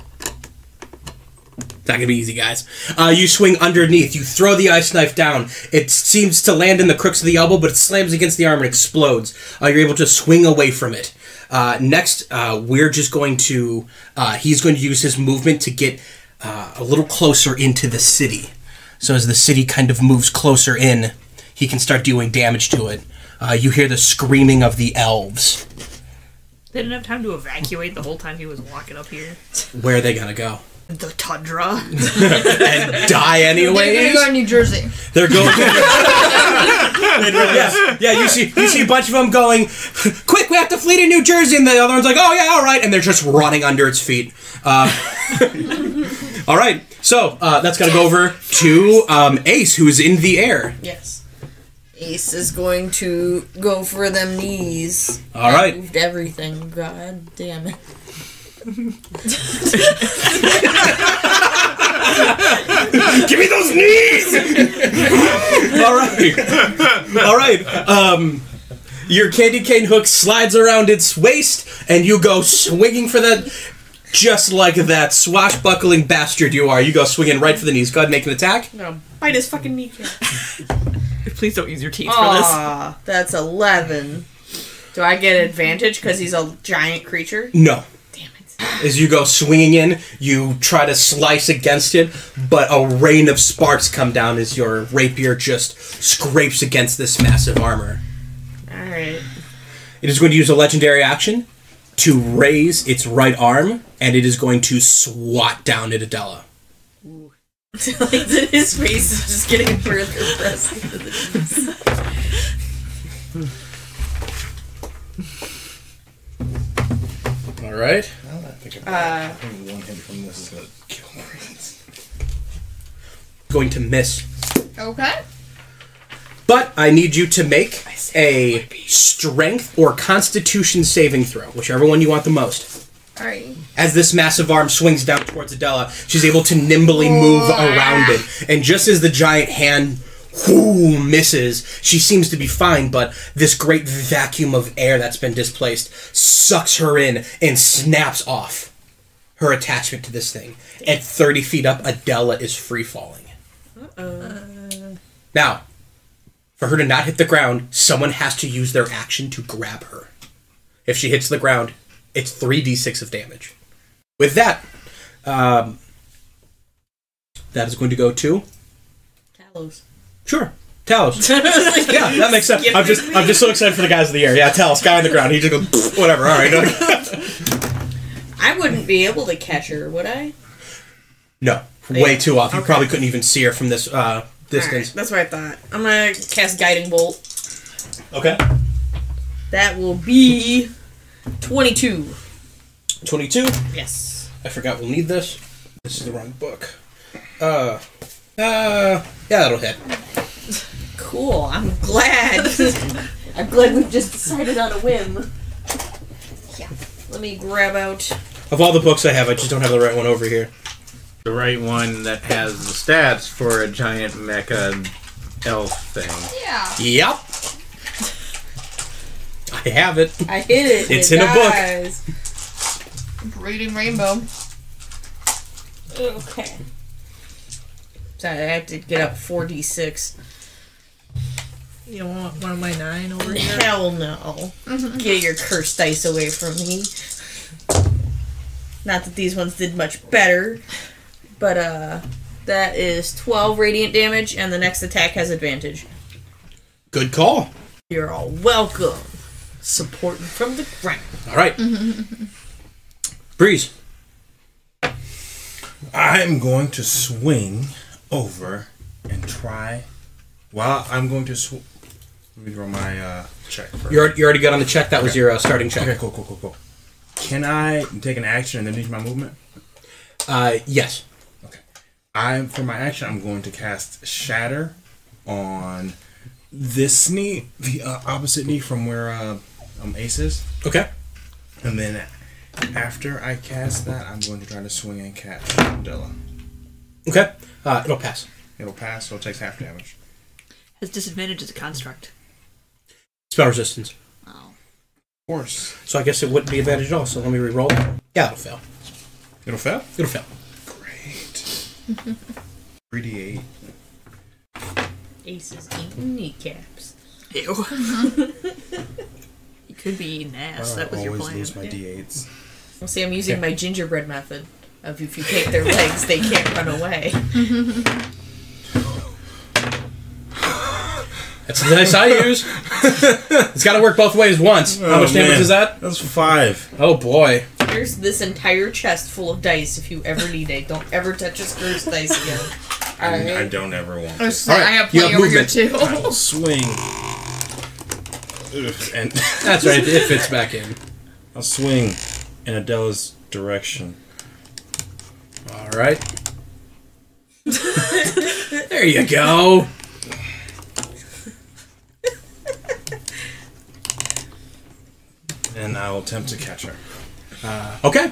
It's not going to be easy, guys. You swing underneath. You throw the ice knife down. It seems to land in the crooks of the elbow, but it slams against the arm and explodes. You're able to swing away from it. Next, we're just going to... he's going to use his movement to get a little closer into the city. So as the city kind of moves closer in, he can start doing damage to it. You hear the screaming of the elves. They didn't have time to evacuate the whole time he was walking up here. Where are they going to go? The tundra. And die anyways? They're gonna go to New Jersey. They're going. Yeah. You see a bunch of them going. Quick, we have to flee to New Jersey, and the other one's like, "Oh yeah, all right," and they're just running under its feet. All right, so that's gonna go over to Ace, who is in the air. Yes. Ace is going to go for them knees. All right. Moved everything. God damn it. Give me those knees! All right. Your candy cane hook slides around its waist, and you go swinging for that. Just like that swashbuckling bastard you are, you go swinging right for the knees. Go ahead and make an attack. No, bite his fucking kneecap. Please don't use your teeth for this. That's 11. Do I get advantage because he's a giant creature? No. Damn it. As you go swinging in, you try to slice against it, but a rain of sparks come down as your rapier just scrapes against this massive armor. Alright. It is going to use a legendary action to raise its right arm, and it is going to swat down at Adela. Like that his face is just getting further pressed into the knees. Alright. Now that I think about it, I think one hit from this is going to kill Prince. Going to miss. Okay. But I need you to make a strength or constitution saving throw, whichever one you want the most. Alright. As this massive arm swings down towards Adela, she's able to nimbly move around it. And just as the giant hand misses, she seems to be fine, but this great vacuum of air that's been displaced sucks her in and snaps off her attachment to this thing. At 30 feet up, Adela is free falling. Now, for her to not hit the ground, someone has to use their action to grab her. If she hits the ground, it's 3d6 of damage. With that, that is going to go to Talos. Sure, Talos. Yeah, that makes sense. I'm just so excited for the guys in the air. Yeah, Talos, guy on the ground. He just goes whatever. All right. I wouldn't be able to catch her, would I? No, way too off. You probably couldn't even see her from this distance. Right, that's what I thought. I'm gonna cast Guiding Bolt. Okay. That will be 22. 22. Yes. I forgot we'll need this. This is the wrong book. Yeah, that'll hit. Cool. I'm glad. I'm glad we've just decided on a whim. Yeah. Let me grab out. Of all the books I have, I just don't have the right one over here. The right one that has the stats for a giant mecha elf thing. Yeah. Yep. I have it. I hit it. It's in a book. Reading Rainbow. Okay. Sorry, I have to get up 4d6. You want one of my 9 over here? Hell no. Get your cursed dice away from me. Not that these ones did much better, but that is 12 radiant damage, and the next attack has advantage. Good call. You're all welcome. Supporting from the ground. All right. Breeze. I'm going to swing over and try. Well, I'm going to. Let me roll my check first. You already got on the check. That was your starting check. Okay, cool. Can I take an action and then use my movement? Yes. Okay. For my action, I'm going to cast Shatter on this knee, the opposite knee from where Ace is. Okay. And then after I cast that, I'm going to try to swing and catch Dilla. Okay. It'll pass. It'll pass, so it takes half damage. Has disadvantage as a construct. Spell resistance. Oh. Of course. So I guess it wouldn't be advantage at all. So let me re-roll. Yeah, it'll fail. It'll fail? It'll fail. Great. 3d8. Ace is eating kneecaps. Ew. He Could be eating ass. That was your always plan. lose my Yeah. D8s. Well, see, I'm using my gingerbread method of if you take their legs, they can't run away. That's the dice I use. It's got to work both ways once. How much damage is that? That's 5. Oh boy. There's this entire chest full of dice if you ever need it. Don't ever touch a Scrooge dice again. I Alright. don't ever want I to. was saying, Alright, I have you plenty have over here movement. too. I will swing. And That's right. It fits back in. I'll swing in Adela's direction. All right. There you go. And I'll attempt to catch her. Okay.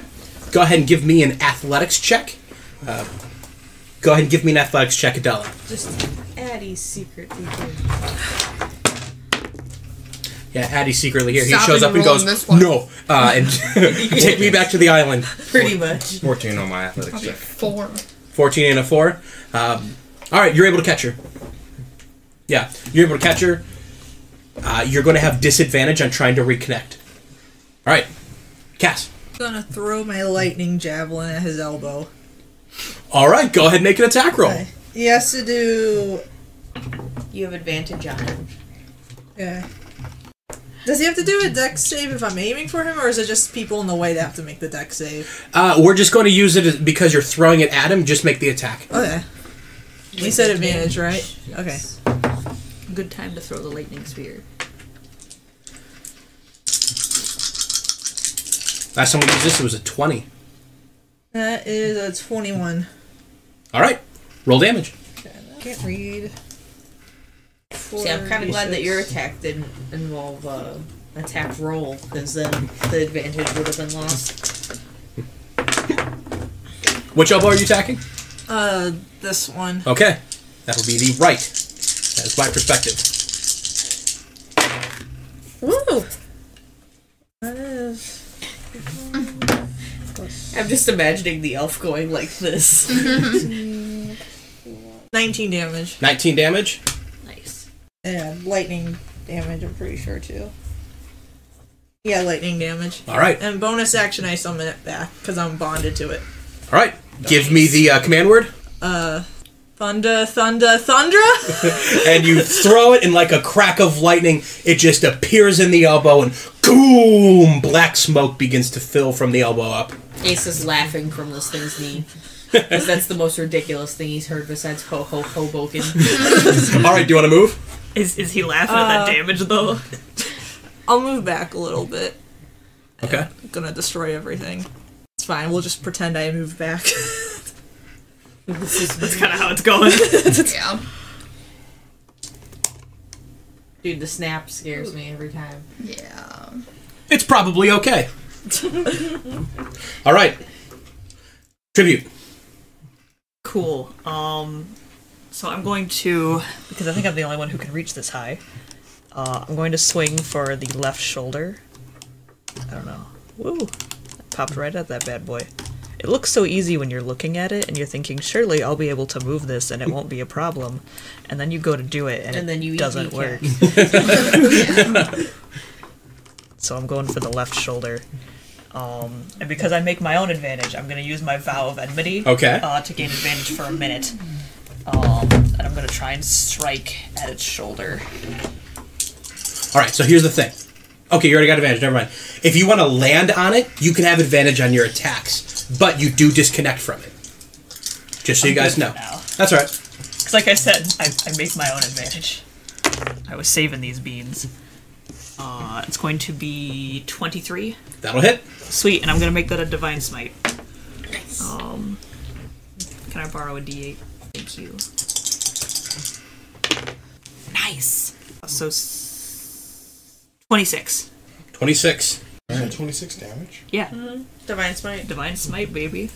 Go ahead and give me an athletics check. Go ahead and give me an athletics check, Adela. Just Addie's secret secret. Yeah, Addie's secretly here. Stop he shows up and and roll goes, this one. no, and take me back to the island. Pretty much. 14 on my athletics Okay, check. 4. 14 and a 4. All right, you're able to catch her. Yeah, you're able to catch her. You're going to have disadvantage on trying to reconnect. All right, Cass. Gonna throw my lightning javelin at his elbow. All right, go ahead and make an attack roll. Okay. He has to do. You have advantage on him. Yeah. Does he have to do a dex save if I'm aiming for him, or is it just people in the way that have to make the dex save? We're just going to use it because you're throwing it at him. Just make the attack. Okay. We said advantage, right? Okay. Good time to throw the lightning spear. Last time we used this, it was a 20. That is a 21. All right, roll damage. Can't read. See, I'm kind of glad that your attack didn't involve attack roll, because then the advantage would have been lost. Which elbow are you attacking? This one. Okay, that'll be the right. That is my perspective. Woo! That is. I'm just imagining the elf going like this. 19 damage. 19 damage. Nice. And lightning damage, I'm pretty sure, too. Yeah, lightning damage. All right, And bonus action, I summon it back, because I'm bonded to it. all right. Give me the command word, Thunder, thunder, thundra? and you throw it, and like a crack of lightning, it just appears in the elbow, and boom! Black smoke begins to fill from the elbow up. Ace is laughing from this thing's knee. Because that's the most ridiculous thing he's heard besides Ho-Ho Hoboken. All right, do you want to move? Is he laughing at that damage though? I'll move back a little bit. Okay. I'm gonna destroy everything. It's fine, we'll just pretend I moved back. That's kind of how it's going. Yeah. Dude, the snap scares me every time. Yeah. It's probably okay. All right. Tribute. Cool. So I'm going to, because I think I'm the only one who can reach this high. I'm going to swing for the left shoulder. I don't know. Woo! Popped right at that bad boy. It looks so easy when you're looking at it and you're thinking, surely I'll be able to move this and it won't be a problem. And then you go to do it and then you it eat doesn't kneecap. work. So I'm going for the left shoulder. And because I make my own advantage, I'm going to use my Vow of Enmity Okay. to gain advantage for a minute. And I'm going to try and strike at its shoulder. All right, so here's the thing. Okay, you already got advantage. Never mind. If you want to land on it, you can have advantage on your attacks, but you do disconnect from it. Just so you guys know. Now. That's all right. Because like I said, I make my own advantage. I was saving these beans. It's going to be 23. That'll hit. Sweet, and I'm going to make that a Divine Smite. Can I borrow a D8? Thank you. Nice! So, 26. 26. 26 damage? Yeah. Divine Smite. Divine Smite, baby.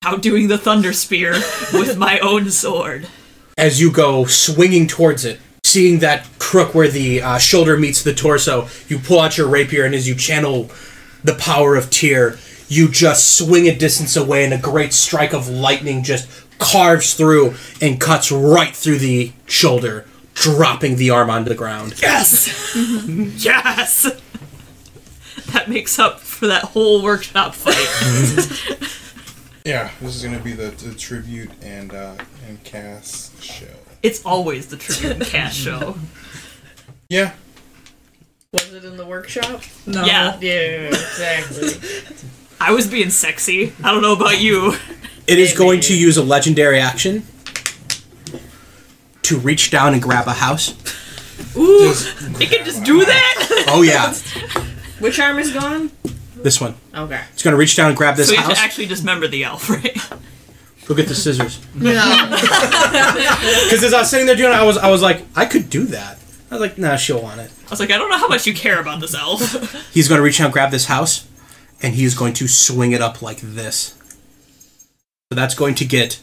Outdoing the Thunder Spear with my own sword. As you go swinging towards it, seeing that crook where the shoulder meets the torso, you pull out your rapier, and as you channel the power of Tyr, you just swing a distance away, and a great strike of lightning just carves through and cuts right through the shoulder, dropping the arm onto the ground. Yes! Yes! That makes up for that whole workshop fight. Yeah, this is gonna be the tribute and cast show. It's always the tribute and cast show. Yeah. Was it in the workshop? No. Yeah. Yeah, exactly. I was being sexy. I don't know about you. It is going to use a legendary action to reach down and grab a house. Ooh, it can just do that? Oh yeah, Which arm is gone? this one. Okay. It's going to reach down and grab this So we have house. to actually dismember the elf, right? Go get the scissors. No. Because as I was sitting there doing it, I was like, I could do that. I was like, nah, she'll want it. I was like, I don't know how much you care about this elf. He's going to reach down and grab this house, and he's going to swing it up like this. So that's going to get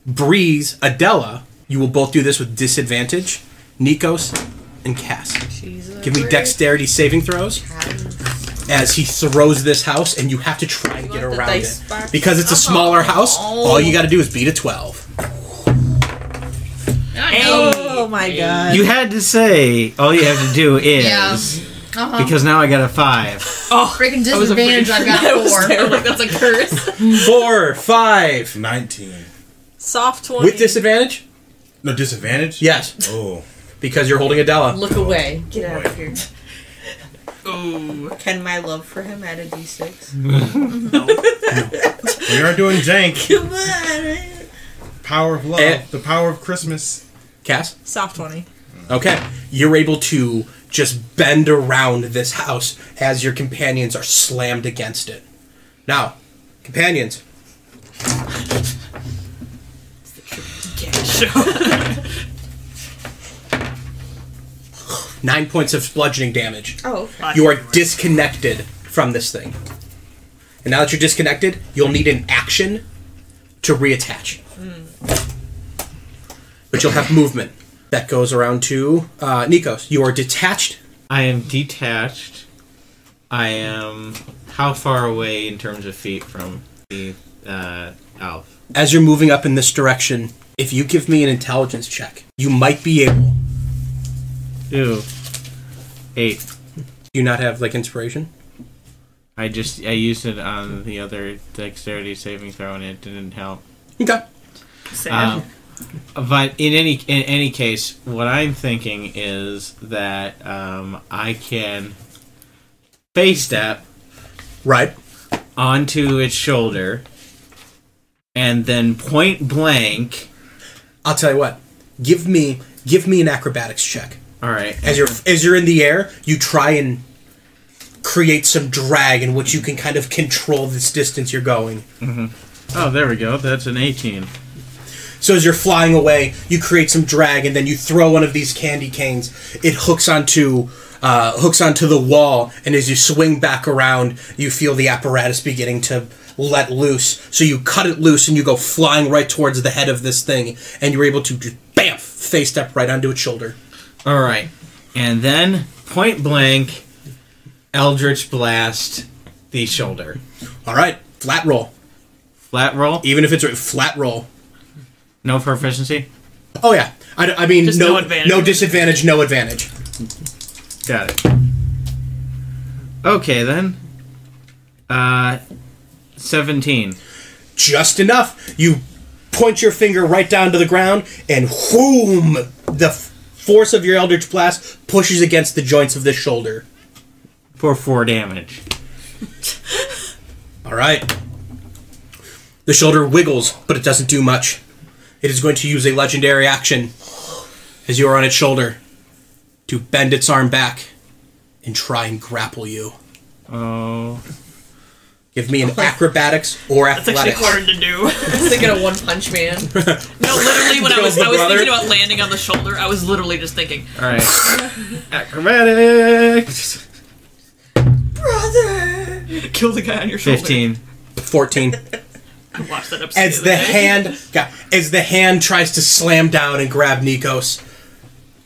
Breeze, Adela. You will both do this with disadvantage. Nikos and Cass. Give me dexterity saving throws as he throws this house, and you have to try and get around it. Because it's a smaller house, all you got to do is beat a 12. Oh my god. You had to say all you have to do is Yeah. because now I got a 5. Oh, Freaking I was afraid- disadvantage, I've got 4. I was like, that's a curse. 4, 5. 19. Soft 20. With disadvantage? No disadvantage? Yes, Oh. because you're holding Adela. Look away. Get out of here. Ooh. Can my love for him add a d6? We are doing jank. Come on. Power of love. Eh. The power of Christmas. Cass? Soft 20. Okay. You're able to just bend around this house as your companions are slammed against it. Now, companions. Cast show. 9 points of bludgeoning damage. Oh, okay. You are disconnected from this thing. And now that you're disconnected, you'll need an action to reattach. But you'll have movement. That goes around to Nikos. You are detached. I am detached. I am how far away in terms of feet from the elf? As you're moving up in this direction, if you give me an intelligence check, you might be able... Ew. 8. Do you not have, like, inspiration? I used it on the other dexterity saving throw and it didn't help. Okay. Sad. But in any case, what I'm thinking is that I can face step Right. onto its shoulder and then point blank. I'll tell you what. Give me an acrobatics check. All right. As you're in the air, you try and create some drag in which you can kind of control this distance you're going. Oh, there we go. That's an 18. So as you're flying away, you create some drag, and then you throw one of these candy canes. It hooks onto the wall, and as you swing back around, you feel the apparatus beginning to let loose. So you cut it loose, and you go flying right towards the head of this thing, and you're able to just bam, face step right onto its shoulder. All right. And then point blank, Eldritch Blast the shoulder. All right, flat roll. Flat roll? Even if it's a flat roll. No proficiency? Oh yeah, I mean Just no advantage. no disadvantage, no advantage. Got it. Okay, then. 17. Just enough. You point your finger right down to the ground, and whoom! The force of your Eldritch Blast pushes against the joints of the shoulder. For 4 damage. All right. The shoulder wiggles, but it doesn't do much. It is going to use a legendary action as you are on its shoulder to bend its arm back and try and grapple you. Oh. Give me an acrobatics or That's actually athletics. hard to do. I was thinking of One Punch Man. No, literally, when I was Kills the brother. thinking about landing on the shoulder, I was literally just thinking, All right. Acrobatics. Brother! kill the guy on your shoulder. 15. 14. I watched that episode. As the hand tries to slam down and grab Nikos,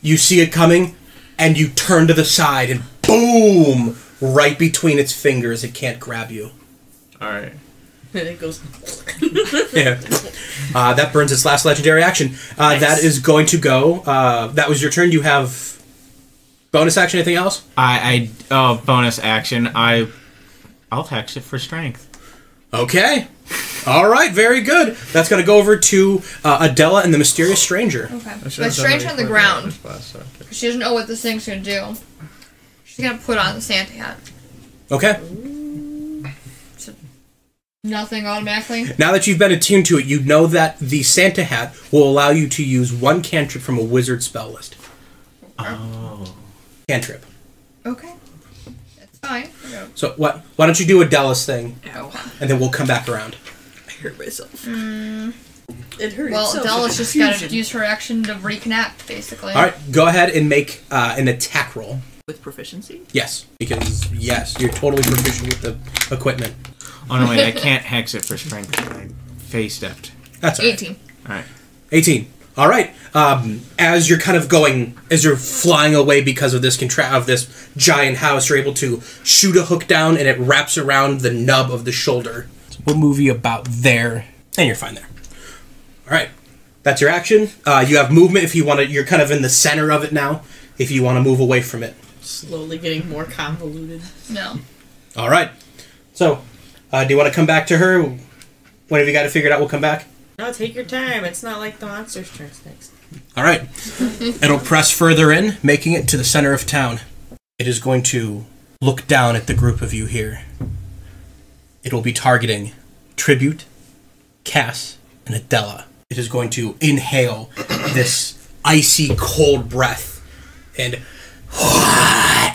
you see it coming, and you turn to the side, and boom! Right between its fingers, it can't grab you. All right. And it goes. Yeah. That burns its last legendary action. Nice. That is going to go. That was your turn. You have bonus action. Anything else? Bonus action. I'll hex it for strength. Okay. All right. Very good. That's going to go over to Adela and the mysterious stranger. Okay. The stranger on the ground. She doesn't know what this thing's gonna do. She's gonna put on the Santa hat. Okay. So, nothing automatically. Now that you've been attuned to it, you know that the Santa hat will allow you to use one cantrip from a wizard spell list. Oh. Cantrip. Okay. That's fine. So what? Why don't you do Adela's thing, Ow. and then we'll come back around. I hurt myself. It hurts. Well, Della's just gotta use her action to reconnect, basically. All right. Go ahead and make an attack roll. With proficiency? Yes, because you're totally proficient with the equipment. Oh no, wait! I can't hex it for strength. I face stepped. That's all right. 18. All right. 18. All right. As you're kind of going, as you're flying away because of this this giant house, you're able to shoot a hook down, and it wraps around the nub of the shoulder. We'll move you about there, and you're fine there. All right. That's your action. You have movement if you want to. You're kind of in the center of it now. If you want to move away from it. Slowly getting more convoluted. No. All right. So, do you want to come back to her? Whenever you got it figured out, we'll come back. No, take your time. It's not like the monster's turns next. All right. It'll press further in, making it to the center of town. It is going to look down at the group of you here. It will be targeting Tribute, Cass, and Adela. It is going to inhale this icy cold breath and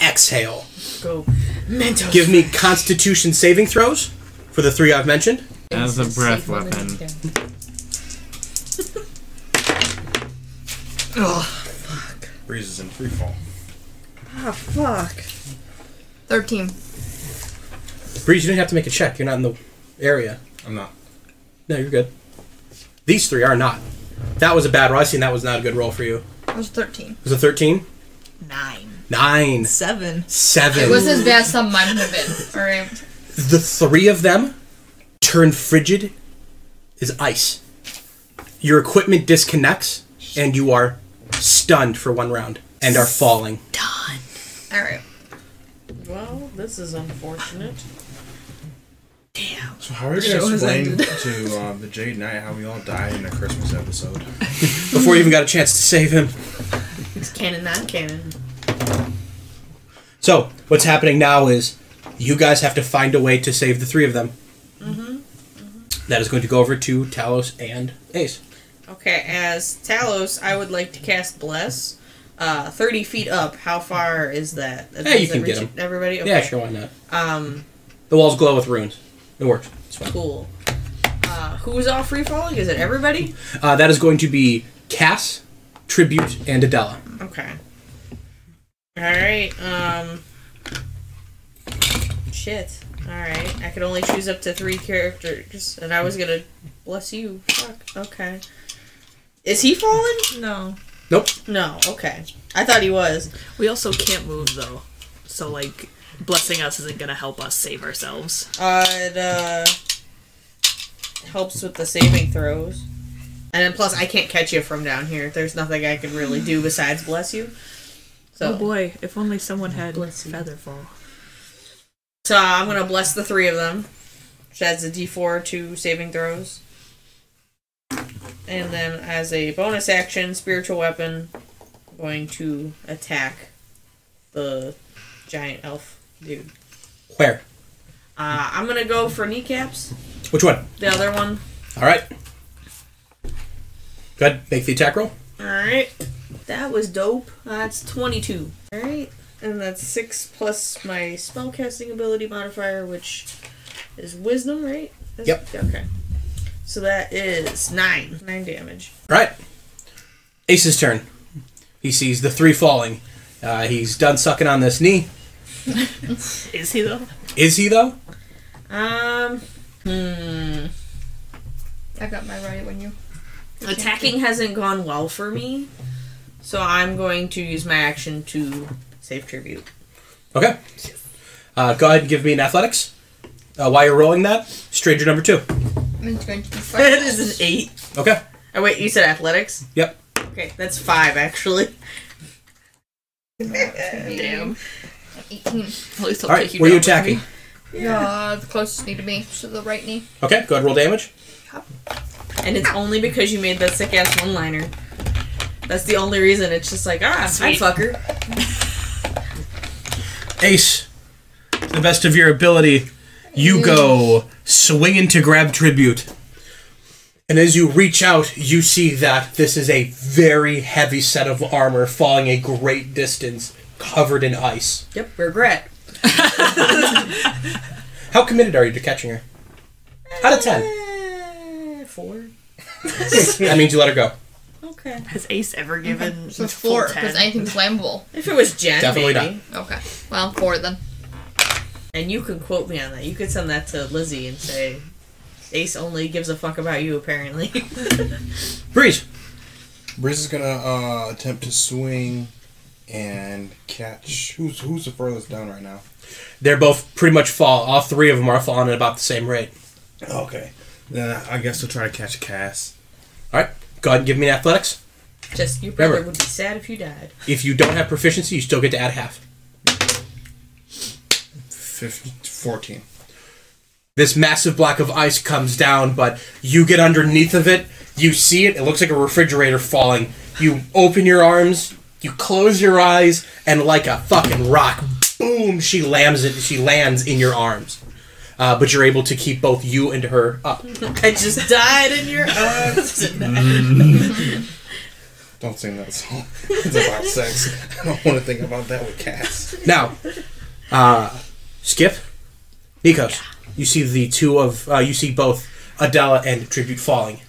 exhale. Go. Mentos. Give me Constitution saving throws for the three I've mentioned. As a breath weapon. Oh, fuck. Breeze is in free fall. Oh, fuck. 13. Breeze, you didn't have to make a check. You're not in the area. I'm not. No, you're good. These three are not. That was a bad roll. I seen that was not a good roll for you. It was 13. Was it 13? 9. 9. 7. 7. It was as bad as some might have been. Alright. The three of them turn frigid as ice. Your equipment disconnects, and you are stunned for one round and are falling. Done. Alright. Well, this is unfortunate. Damn. So how are we going to explain to the Jade Knight how we all died in a Christmas episode? Before you even got a chance to save him. It's canon, not canon. So, what's happening now is you guys have to find a way to save the three of them. That is going to go over to Talos and Ace. Okay, as Talos, I would like to cast Bless. 30 feet up. How far is that? Yeah, you can get him. Everybody? Okay. Yeah, sure, why not? The walls glow with runes. It works. It's fine. Cool. Who's all free falling? Is it everybody? That is going to be Cass, Tribute, and Adela. Okay. Alright, shit. Alright, I could only choose up to 3 characters, and I was gonna bless you. Fuck, okay. Is he fallen? No. Nope. No, okay. I thought he was. We also can't move, though. So, like, blessing us isn't gonna help us save ourselves. It, helps with the saving throws. And then plus, I can't catch you from down here. There's nothing I can really do besides bless you. So, Oh boy, if only someone had Featherfall. So I'm gonna bless the 3 of them, which adds a d4 to saving throws. And then as a bonus action, spiritual weapon, I'm going to attack the giant elf dude. Where? I'm gonna go for kneecaps. Which one? The other one. Alright. Go ahead, make the attack roll. Alright. That was dope. That's 22. Alright. And that's 6 plus my spellcasting ability modifier, which is wisdom, right? Yep. Okay. So that is 9. 9 damage. Alright. Ace's turn. He sees the 3 falling. He's done sucking on this knee. Is he, though? Is he, though? I got my right when you... Attacking hasn't gone well for me, so I'm going to use my action to save tribute. Okay. Go ahead and give me an athletics. While you're rolling that, stranger number 2. It's going to be That is an 8. Okay. Oh, wait, you said athletics? Yep. Okay, that's 5, actually. Damn. 18. At least I'll All right, take you where are you down with me. attacking? The closest knee to me, so the right knee. Okay, go ahead and roll damage. And it's only because you made that sick-ass one-liner. That's the only reason. It's just like, hi, Sweet. fucker. Ace, to the best of your ability, you go swinging to grab tribute. And as you reach out, you see that this is a very heavy set of armor falling a great distance, covered in ice. Yep, regret. How committed are you to catching her? Out of 10. 4. That means you let her go. Okay. Has Ace ever given So a full 4, 10? because anything's flammable. If it was Jen, Definitely maybe. Okay. Well, 4 then. And you can quote me on that. You could send that to Lizzie and say, Ace only gives a fuck about you, apparently. Breeze. Breeze is gonna attempt to swing and catch. Who's the furthest down right now? They're both pretty much fall. All 3 of them are falling at about the same rate. Okay. Then I guess we'll try to catch Cass. All right, go ahead and give me an athletics. Just, your brother Remember. would be sad if you died. If you don't have proficiency, you still get to add half. 14. This massive block of ice comes down, but you get underneath of it. You see it. It looks like a refrigerator falling. You open your arms. You close your eyes, and like a fucking rock, boom! She lands in your arms. But you're able to keep both you and her up. I just died in your arms tonight. Don't sing that song. It's about sex. I don't want to think about that with Cass. Now, Skip, Nikos, you see you see both Adela and Tribute falling.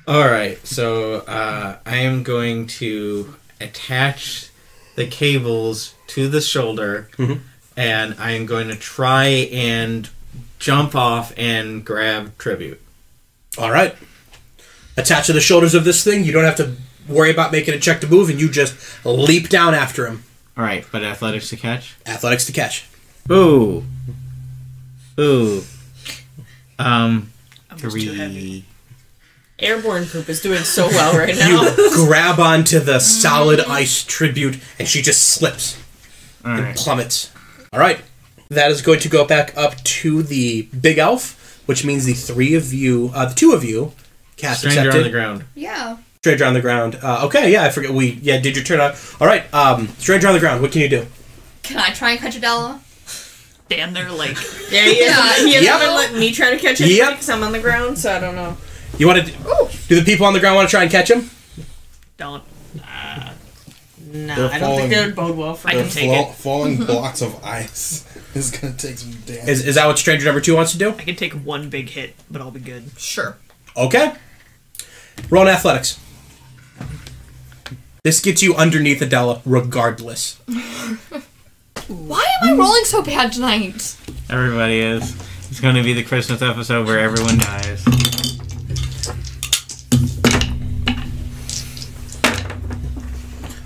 Alright, so I am going to attach the cables to the shoulder, and I am going to try and jump off and grab Tribute. All right. Attached to the shoulders of this thing, you don't have to worry about making a check to move, and you just leap down after him. Alright, but athletics to catch? Athletics to catch. Ooh. Ooh. I'm just too heavy. 3. Airborne poop is doing so well right now. You grab onto the solid ice Tribute, and she just slips and Alright. plummets. All right. That is going to go back up to the big elf, which means the 2 of you, cast Stranger accepted. on the ground. Yeah. Stranger on the ground. Okay, yeah, I forget. Did your turn on? All right, Stranger on the ground. What can you do? Can I try and catch Adela? Stand there like... Yeah, he hasn't Yep. been letting me try to catch him Yep. because I'm on the ground, so I don't know. You want to? Do the people on the ground want to try and catch him? Don't. No, They're I don't think falling. that would bode well for I me. can take it. Falling blocks of ice is gonna take some damage. Is that what Stranger number 2 wants to do? I can take one big hit, but I'll be good. Sure. Okay. Roll an athletics. This gets you underneath Adela, regardless. Why am I rolling so bad tonight? Everybody is. It's going to be the Christmas episode where everyone dies.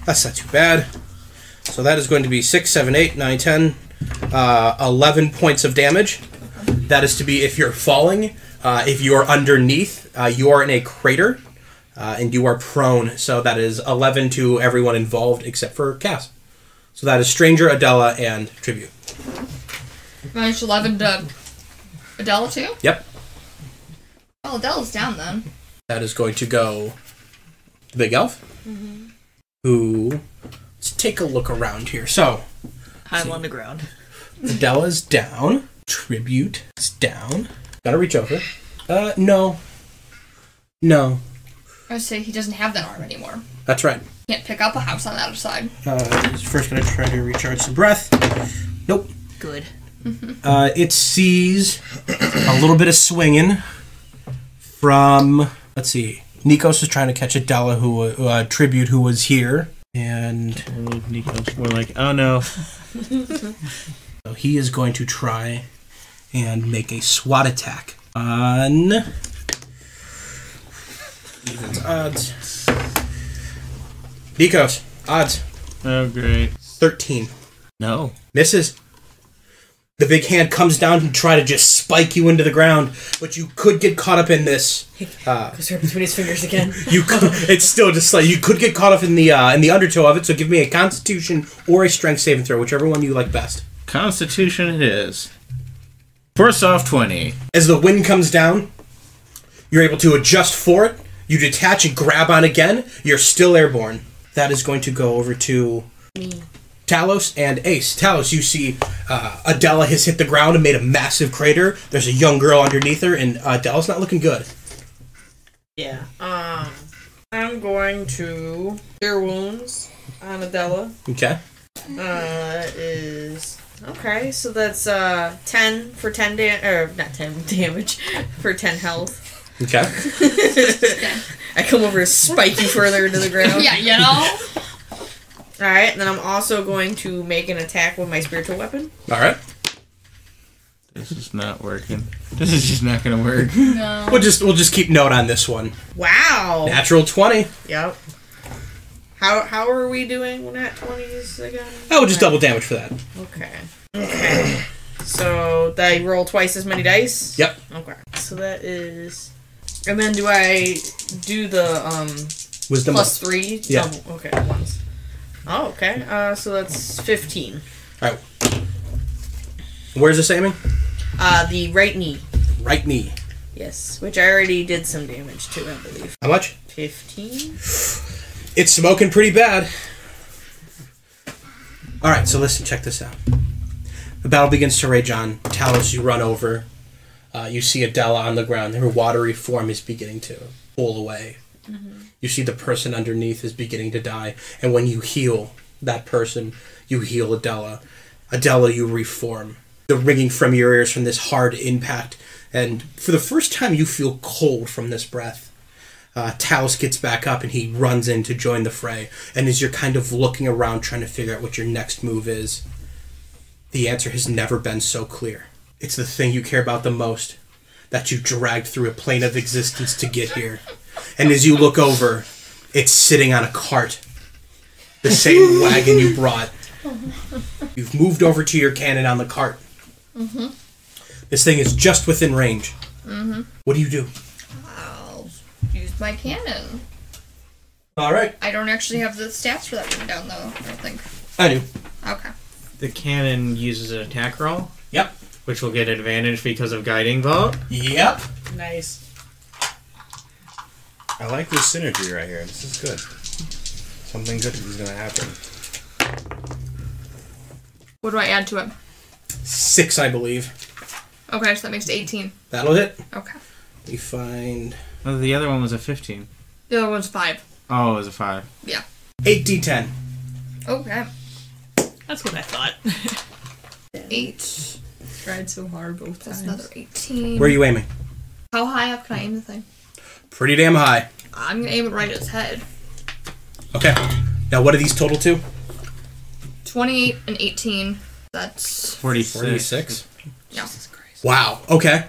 That's not too bad. So that is going to be 6, 7, 8, 9, 10, 11 points of damage. That is to be if you're falling. If you are underneath, you are in a crater, and you are prone. So that is 11 to everyone involved except for Cass. So that is Stranger, Adela, and Tribute. Minus 11 to Adela too? Yep. Oh, Adela's down then. That is going to go the Big Elf. Who... Let's take a look around here. So, I'm on the ground. Adela's down. Tribute is down. Gotta reach over. No. No. I would say he doesn't have that arm anymore. That's right. Can't pick up a house on the other side. He's first gonna try to recharge some breath. Nope. Good. It sees a little bit of swinging from... Let's see. Nikos is trying to catch Adela, Tribute, who was here. And... Nico's more like, oh no. So he is going to try and make a SWAT attack on... Evens, odds. Nikos, odds. Oh great. 13. No. Misses. The big hand comes down and try to just spike you into the ground, but you could get caught up in this. Goes right between his fingers again. It's still just like you could get caught up in the undertow of it. So give me a Constitution or a Strength saving throw, whichever one you like best. Constitution it is. First off, 20. As the wind comes down, you're able to adjust for it. You detach and grab on again. You're still airborne. That is going to go over to Me. Talos and Ace. Talos, you see Adela has hit the ground and made a massive crater. There's a young girl underneath her, and Adela's not looking good. Yeah. I'm going to cure wounds on Adela. Okay. That is okay. So that's 10 for 10 not 10 damage for 10 health. Okay. I come over to spike you further into the ground. Yeah, you know? Alright, and then I'm also going to make an attack with my spiritual weapon. All right. This is not working. This is just not gonna work. No. We'll just keep note on this one. Wow. Natural 20. Yep. How are we doing with nat 20s again? I will just double damage for that. Okay. So I roll twice as many dice? Yep. Okay. So that is... And then do I do the Wisdom plus 3? Yeah. Double. Okay, once. Oh, okay. So that's 15. All right. Where's this aiming? The right knee. Right knee. Yes, which I already did some damage to, I believe. How much? 15? It's smoking pretty bad. All right, so listen, check this out. The battle begins to rage on. Talos, you run over. You see Adela on the ground. Her watery form is beginning to pull away. Mm-hmm. You see the person underneath is beginning to die. And when you heal that person, you heal Adela. Adela, you reform. The ringing from your ears from this hard impact. And for the first time, you feel cold from this breath. Talos gets back up and he runs in to join the fray. And as you're kind of looking around trying to figure out what your next move is, the answer has never been so clear. It's the thing you care about the most that you dragged through a plane of existence to get here. And as you look over, it's sitting on a cart. The same wagon you brought. You've moved over to your cannon on the cart. Mm-hmm. This thing is just within range. Mm-hmm. What do you do? I'll use my cannon. All right. I don't actually have the stats for that written down, though, I don't think. I do. Okay. The cannon uses an attack roll. Yep. Which will get advantage because of guiding bolt. Yep. Nice. I like this synergy right here. This is good. Something good is going to happen. What do I add to it? 6, I believe. Okay, so that makes it 18. That'll hit. Okay. We find Oh, the other one was a 15. The other one's 5. Oh, it was a 5. Yeah. 8d10. Okay. That's what I thought. 8. Tried so hard both That's times. another 18. Where are you aiming? How high up can I aim the thing? Pretty damn high. I'm gonna aim it right at his head. Okay. Now, what are these total to? 28 and 18. That's 46. yeah. Wow. Okay.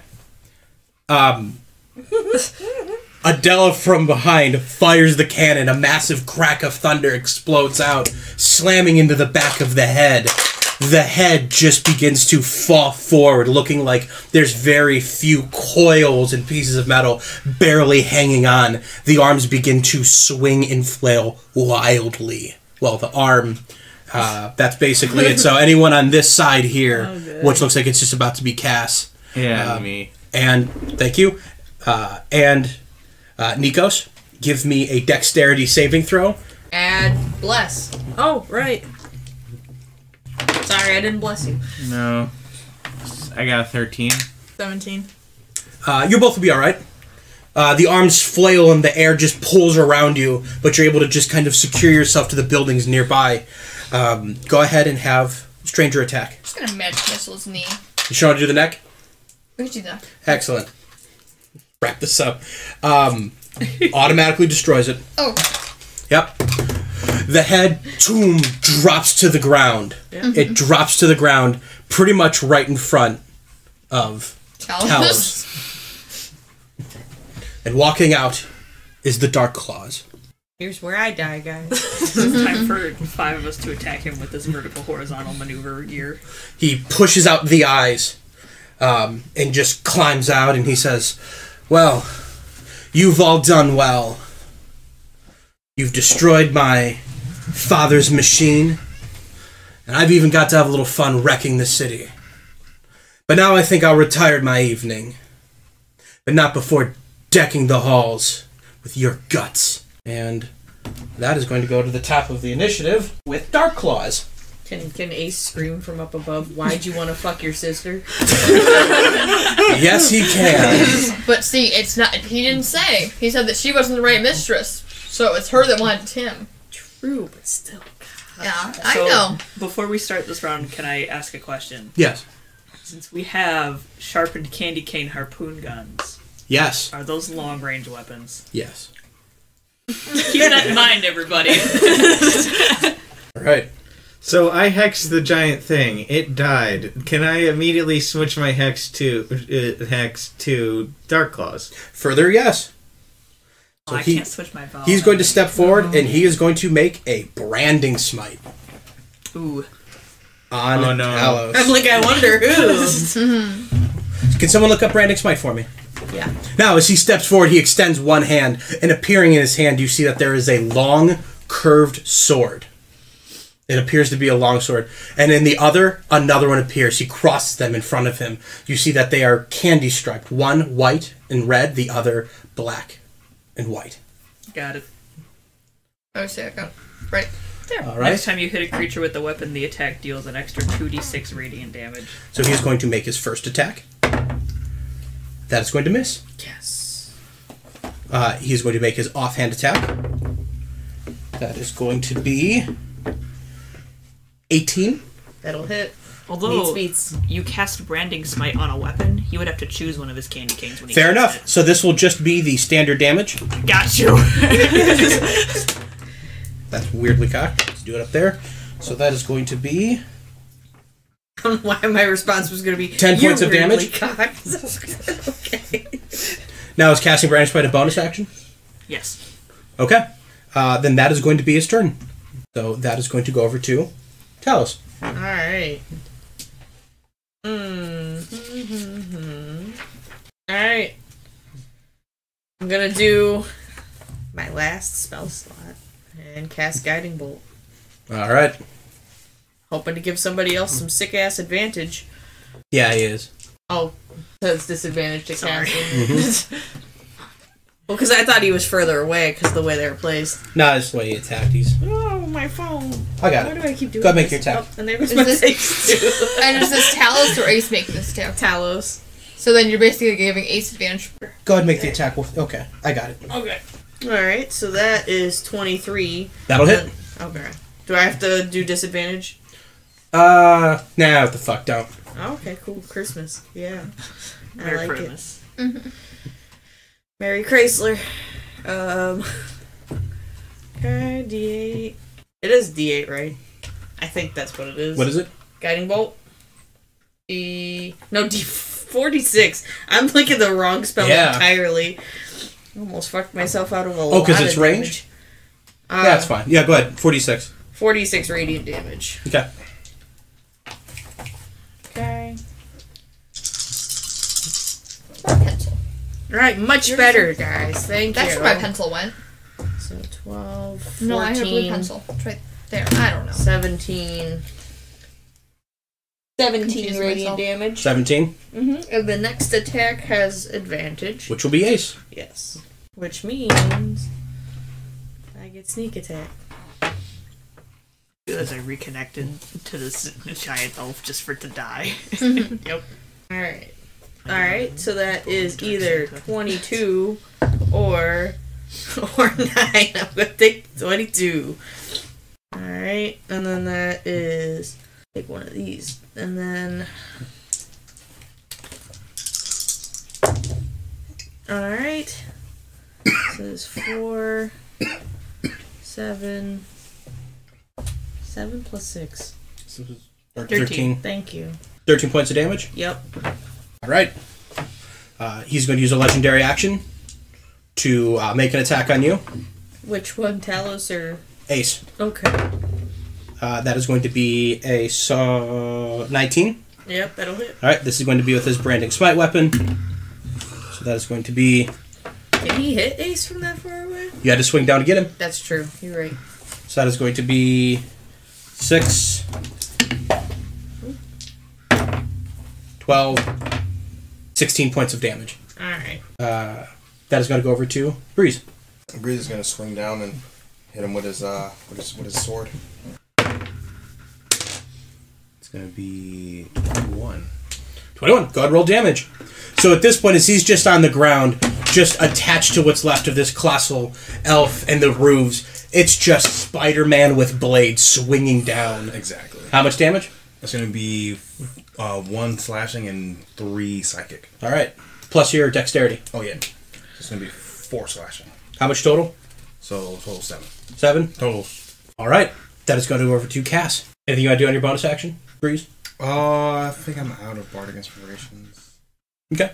Adela from behind fires the cannon. A massive crack of thunder explodes out, slamming into the back of the head. The head just begins to fall forward, looking like there's very few coils and pieces of metal barely hanging on. The arms begin to swing and flail wildly. Well, the arm, that's basically it. So anyone on this side here, which looks like it's just about to be Cass. Yeah, me. And, thank you. Nikos, give me a dexterity saving throw. Add bless. Oh, right. Sorry, I didn't bless you. No. I got a 13. 17. You both will be alright. The arms flail and the air just pulls around you, but you're able to just kind of secure yourself to the buildings nearby. Go ahead and have Stranger attack. I'm just gonna magic missile his knee. You sure want to do the neck? We can do that. Excellent. Wrap this up. Automatically destroys it. Oh. Yep. The head, tomb, drops to the ground. Yeah. It drops to the ground pretty much right in front of Talos. And walking out is the Dark Claws. Here's where I die, guys. It's time for 5 of us to attack him with this vertical horizontal maneuver gear. He pushes out the eyes and just climbs out, and he says, "Well, you've all done well. You've destroyed my father's machine, and I've even got to have a little fun wrecking the city. But now I think I'll retire my evening, but not before decking the halls with your guts." And that is going to go to the top of the initiative with Dark Claws. Can Ace scream from up above, "Why'd you want to fuck your sister?" Yes, he can. But see, it's not. He didn't say. He said that she wasn't the right mistress, so it's her that wanted him. True, but still. Yeah, So, I know. Before we start this round, can I ask a question? Yes. Since we have sharpened candy cane harpoon guns, Yes. are those long-range weapons? Yes. Keep that in mind, everybody. All right. So I hexed the giant thing. It died. Can I immediately switch my hex to Dark Claws? Further, yes. Oh, So I he- can't switch my volume. He's going to step forward, and he is going to make a branding smite Ooh. on Oh, no. I'm Talos. like, I wonder who. Can someone look up branding smite for me? Yeah. Now, as he steps forward, he extends one hand, and appearing in his hand, you see that there is a long, curved sword. It appears to be a long sword. And in the other, another one appears. He crosses them in front of him. You see that they are candy striped. One white and red, the other black and white. Got it. Oh, see, I got right there. All right. Next time you hit a creature with the weapon, the attack deals an extra 2d6 radiant damage. So he's going to make his first attack. That is going to miss. Yes. He's going to make his offhand attack. That is going to be 18. That'll hit. Although Beats. you cast Branding Smite on a weapon, he would have to choose one of his candy canes when he Fair casts enough. So this will just be the standard damage. it. Got you. That's weirdly cocked. Let's do it up there. So that is going to be... I don't know why my response was going to be 10 points of "You're weirdly damage?" cocked." Okay. Now is casting Branding Smite a bonus action? Yes. Okay. Then that is going to be his turn. So that is going to go over to Talos. Alright. Alright. I'm gonna do my last spell slot and cast Guiding Bolt. All right. Hoping to give somebody else some sick ass advantage. Yeah, he is. Oh, so it's disadvantage to Sorry. casting. Well, because I thought he was further away because the way they were placed. No, that's the way he attacked. He's... Oh, my phone. I got Why it. do I keep doing Go ahead, make this? your attack. Oh, and there was Is my this- face too. And is this Talos or Ace making this attack? Talos. So then you're basically giving Ace advantage. Go ahead and make the attack. Okay, I got it. Okay. Alright, so that is 23. That'll hit. Okay. Do I have to do disadvantage? Nah, what the fuck, don't. Oh, okay, cool. Christmas. Yeah. I Merry like Christmas. it. Merry Chrysler. Okay, D8. It is D8, right? I think that's what it is. What is it? Guiding Bolt? No, D46. I'm looking the wrong spell Yeah. entirely. Almost fucked myself out of a lot Oh, because of it's damage. range? Yeah, that's fine. Yeah, go ahead. 46. 46 radiant damage. Okay. Okay. My pencil. Alright, much better, guys. Thank That's you. where my pencil went. So 12, 14, No, I have a blue pencil. It's right there. I don't know. 17. 17 Confusing radiant myself. damage. 17, And the next attack has advantage. which will be Ace. Yes. Which means I get sneak attack. As I reconnected to this giant elf just for it to die. Yep. Alright. Alright, so that is either 22 or 9. I'm gonna take 22. Alright, and then that is take one of these. And then alright. So it's 4 7 7 plus 6. Or 13. Thank you. 13 points of damage. Yep. All right. He's going to use a legendary action to make an attack on you. Which one, Talos or Ace. okay? That is going to be a 19. Yep, that'll hit. All right, this is going to be with his branding smite weapon. So that is going to be. Can he hit Ace from that far away? You had to swing down to get him. That's true. You're right. So that is going to be 6, 12, 16 points of damage. All right. That is going to go over to Breeze. Breeze is gonna swing down and hit him with his sword. It's gonna be 21. 21. Go ahead and roll damage. So at this point, as he's just on the ground, just attached to what's left of this colossal elf and the roofs, it's just Spider-Man with blades swinging down. Exactly. How much damage? It's gonna be 1 slashing and 3 psychic. All right. Plus your dexterity. Oh yeah. It's gonna be 4 slashing. How much total? So total 7. 7? Total. All right. That is going to go over to Cass. Anything you want to do on your bonus action, Breeze? I think I'm out of bardic inspirations Okay.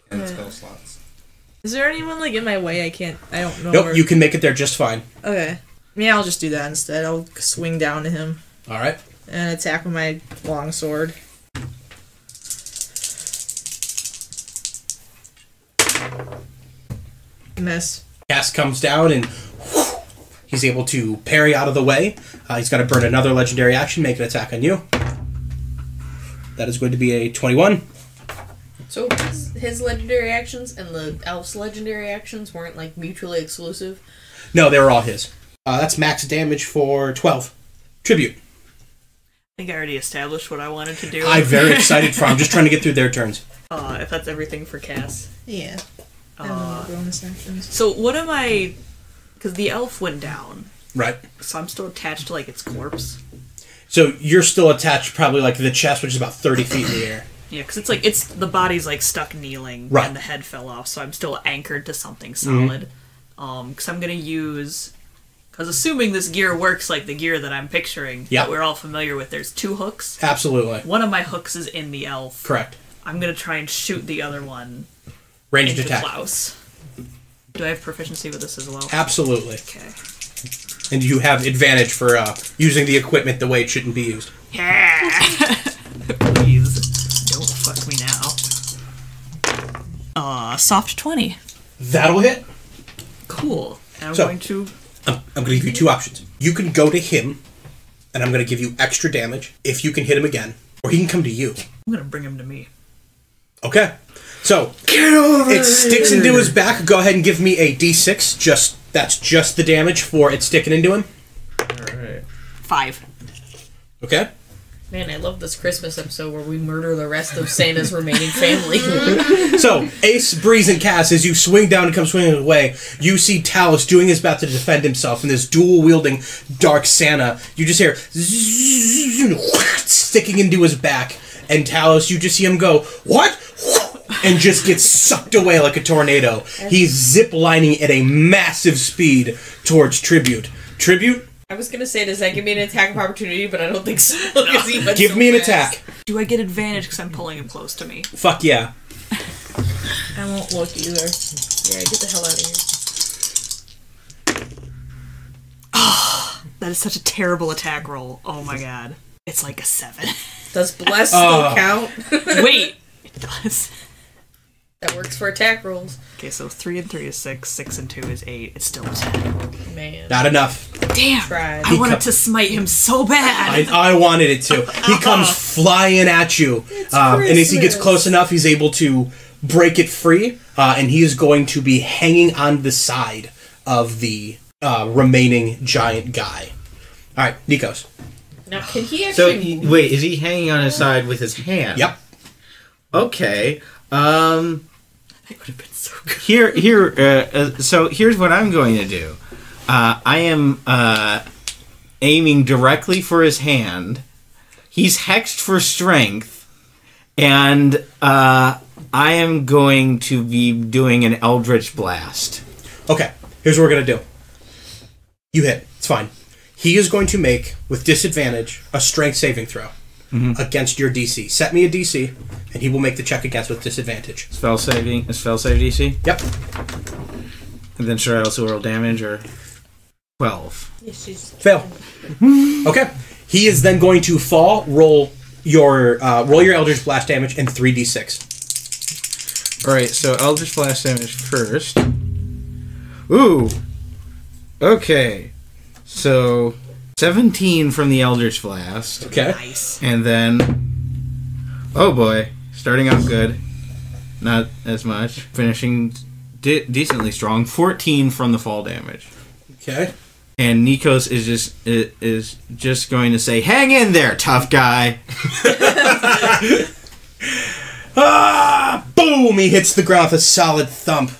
and spell slots. Is there anyone like in my way? I don't know. Nope, you can make it there just fine. Okay. Yeah, I'll just do that instead. I'll swing down to him All right. and attack with my long sword. Miss. Cass comes down and he's able to parry out of the way. He's got to burn another legendary action, make an attack on you. That is going to be a 21. So his legendary actions and the elf's legendary actions weren't like mutually exclusive. No, they were all his. That's max damage for 12. Tribute. I think I already established what I wanted to do. I'm very excited for. I'm just trying to get through their turns. If that's everything for Cass. Yeah. And then bonus actions. So what am I... Because the elf went down. Right. So I'm still attached to, like, its corpse. So you're still attached probably like to the chest, which is about 30 feet in the air. Yeah, because it's like, the body's, like, stuck kneeling. Right. And the head fell off, so I'm still anchored to something solid. Because I'm going to use... Because assuming this gear works like the gear that I'm picturing, that we're all familiar with, there's 2 hooks. Absolutely. One of my hooks is in the elf. Correct. I'm going to try and shoot the other one Ranged into attack. Klaus. Do I have proficiency with this as well? Absolutely. Okay. And you have advantage for using the equipment the way it shouldn't be used. Yeah! Please. Don't fuck me now. Soft 20. That'll hit. Cool. And I'm So- going to... I'm going to give you 2 options. You can go to him, and I'm going to give you extra damage if you can hit him again, or he can come to you. I'm going to bring him to me. Okay. So, it sticks into his back. Go ahead and give me a d6. That's just the damage for it sticking into him. Alright. 5. Okay. Man, I love this Christmas episode where we murder the rest of Santa's remaining family. So, Ace, Breeze, and Cass, as you swing down and come swinging away, you see Talos doing his best to defend himself in this dual-wielding Dark Santa. You just hear sticking into his back, and Talos, you just see him go, what? And just gets sucked away like a tornado. He's zip-lining at a massive speed towards Tribute. Tribute? I was gonna say, does that give me an attack of opportunity, but I don't think so. Give me an attack. Do I get advantage because I'm pulling him close to me? Fuck yeah. I won't look either. Yeah, get the hell out of here. That is such a terrible attack roll. Oh my god. It's like a 7. Does bless still count? Wait! It does. That works for attack rolls. Okay, so 3 and 3 is 6, 6 and 2 is 8. It's still a 10. Man. Not enough. Damn! Tried. I wanted to smite him so bad! I wanted it to. He comes flying at you. And as he gets close enough, he's able to break it free. And he is going to be hanging on the side of the remaining giant guy. Alright, Nikos. Now, can he So, actually... wait, is he hanging on his side with his hand? Yep. Okay. That would have been so good. So here's what I'm going to do. I am aiming directly for his hand. He's hexed for strength, and I am going to be doing an Eldritch Blast. Okay, here's what we're going to do. You hit. It's fine. He is going to make, with disadvantage, a strength saving throw against your DC. Set me a DC, and he will make the check against with disadvantage. Spell save DC? Yep. And then should I also roll damage or 12? Fail. Okay. He is then going to fall. Roll your Eldritch Blast damage and 3d6. All right. So Eldritch Blast damage first. Ooh. Okay. So 17 from the Eldritch Blast. Okay. Nice. And then, oh boy, starting out good. Not as much. Finishing decently strong. 14 from the fall damage. Okay. And Nikos is just going to say, "Hang in there, tough guy." Boom! He hits the ground with a solid thump.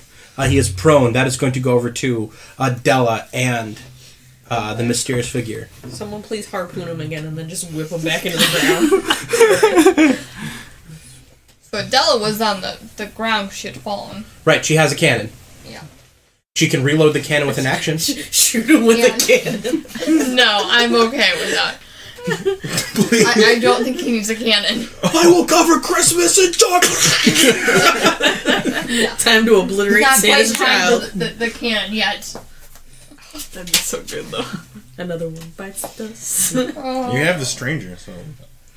He is prone. That is going to go over to Adela and the mysterious figure. Someone please harpoon him again and then just whip him back into the ground. So Adela was on the ground. She had fallen. Right, she has a cannon. Yeah. She can reload the cannon with an action. Shoot him with a cannon. No, I'm okay with that. I don't think he needs a cannon. I will cover Christmas in darkness! Time to obliterate Not Santa's quite time child. for the cannon yet. That'd be so good, though. Another one bites the dust. Oh. You have the stranger, so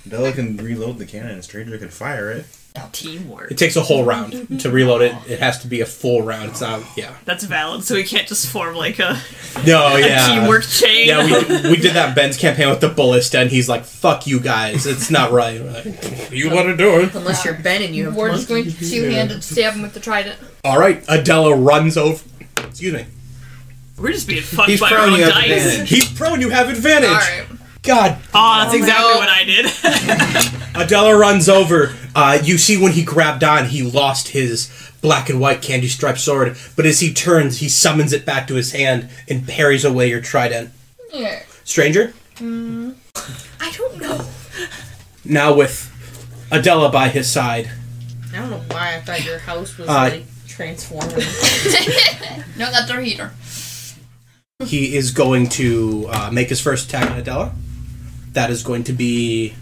Della can reload the cannon and stranger can fire it. Teamwork. It takes a whole round to reload it. It has to be a full round. It's not, yeah. That's valid, so we can't just form like a No, yeah. teamwork chain. Yeah, we did that in Ben's campaign with the ballista, and he's like, "Fuck you guys, it's not right." We're like, you want to do it? Unless you're Ben and you have We're just going to monkeys. two-handed stab him with the trident. All right, Adela runs over. Excuse me. We're just being fucked He's by our prone, own you have dice. advantage. He's prone. You have advantage. Alright. God. Oh, that's exactly no. what I did. Adela runs over. You see when he grabbed on, he lost his black and white candy striped sword. But as he turns, he summons it back to his hand and parries away your trident. Yeah. Stranger? I don't know. Now with Adela by his side. I don't know why I thought your house was transforming. No, that's our heater. He is going to make his first attack on Adela. That is going to be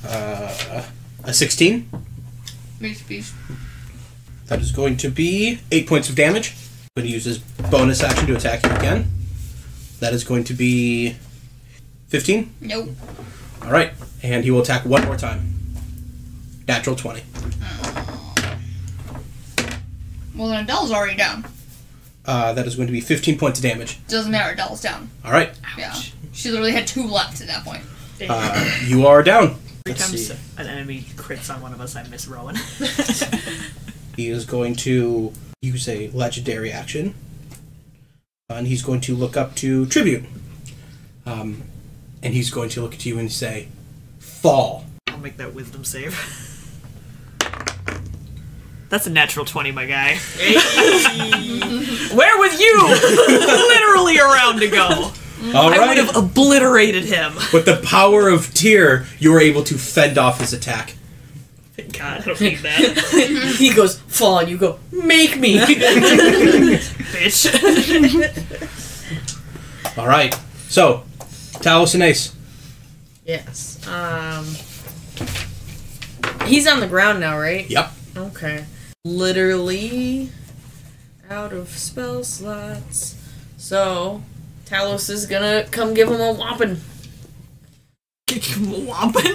a 16. That is going to be 8 points of damage. Going to use his bonus action to attack you again. That is going to be 15. Nope. All right, and he will attack one more time. Natural 20. Well, then Adele's already down. That is going to be 15 points of damage. Doesn't matter, Adele's down. All right, Yeah. She literally had 2 left at that point. you are down. Every time an enemy crits on one of us, I miss Rowan. He is going to use a legendary action. And he's going to look up to Tribute. And he's going to look at you and say, "Fall." I'll make that wisdom save. That's a natural 20, my guy. Where was you? Literally a round ago. All I would right. have obliterated him. With the power of Tyr, you were able to fend off his attack. Thank God, I don't need that. He goes, fall, and you go, make me. Bitch. All right. So, Talos and Ace. Yes. He's on the ground now, right? Yep. Okay. Literally out of spell slots. So, Talos is gonna come give him a whopping. Give him a whopping.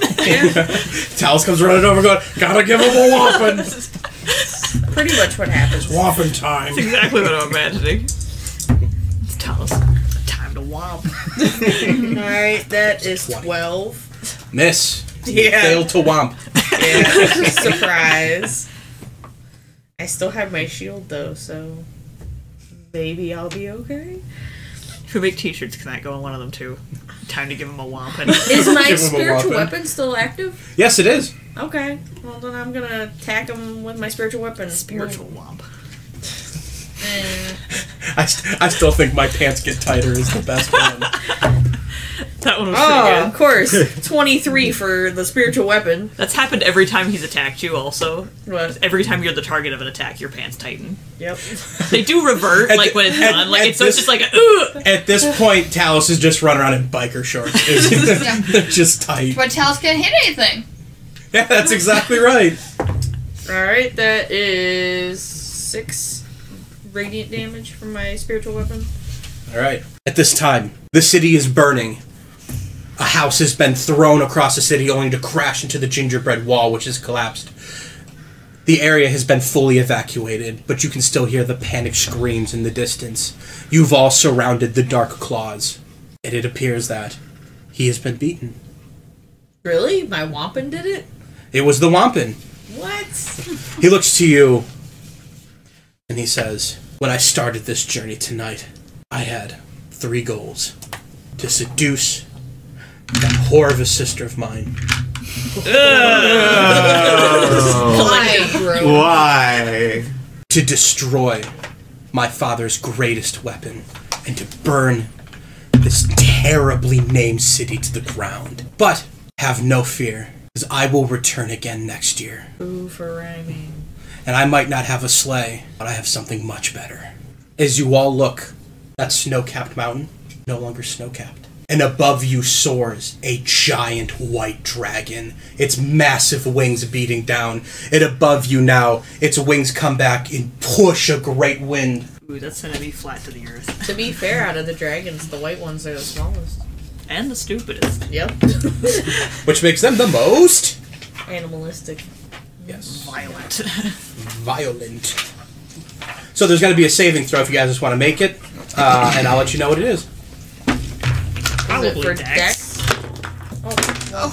Talos comes running over going, "Gotta give him a whopping." Pretty much what happens. Whopping time. That's exactly what I'm imagining. It's Talos. Time to whomp. Alright, that is 12. Miss. Yeah. Failed to whomp. Yeah. Surprise. I still have my shield though, so maybe I'll be okay. If we make t-shirts, can that go on one of them too? Time to give him a whomping. Is my Give him a spiritual whopping. weapon still active? Yes, it is. Okay. Well, then I'm gonna attack him with my spiritual weapon. Spiritual whomp. Eh. I still think my pants get tighter is the best one. That one was Oh, pretty of course. 23 for the spiritual weapon. good. That's happened every time he's attacked you, also. What? Every time you're the target of an attack, your pants tighten. Yep. They do revert, At like, the- when it's at- done. Like, at it's so this- it's just like, ugh! At this point, Talos is just running around in biker shorts. They're just tight. But Talos can't hit anything. Yeah, that's exactly right. Alright, that is 6 radiant damage from my spiritual weapon. All right. At this time, the city is burning. A house has been thrown across the city only to crash into the gingerbread wall, which has collapsed. The area has been fully evacuated, but you can still hear the panicked screams in the distance. You've all surrounded the Dark Claws, and it appears that he has been beaten. Really? My Wampin did it? It was the Wampin. What? He looks to you, and he says, when I started this journey tonight, I had 3 goals. To seduce that whore of a sister of mine. Why? To destroy my father's greatest weapon, and to burn this terribly named city to the ground. But have no fear, because I will return again next year. Ooh, for rhyming. And I might not have a sleigh, but I have something much better. As you all look, that snow-capped mountain, no longer snow-capped. And above you soars a giant white dragon, its massive wings beating down. And above you now, its wings come back and push a great wind. Ooh, that's gonna be flat to the earth. To be fair, out of the dragons, the white ones are the smallest. And the stupidest. Yep. Which makes them the most... Animalistic. Yes. Violent. Violent. So there's going to be a saving throw if you guys just want to make it. And I'll let you know what it is. Is it for Dex? Dex? Oh.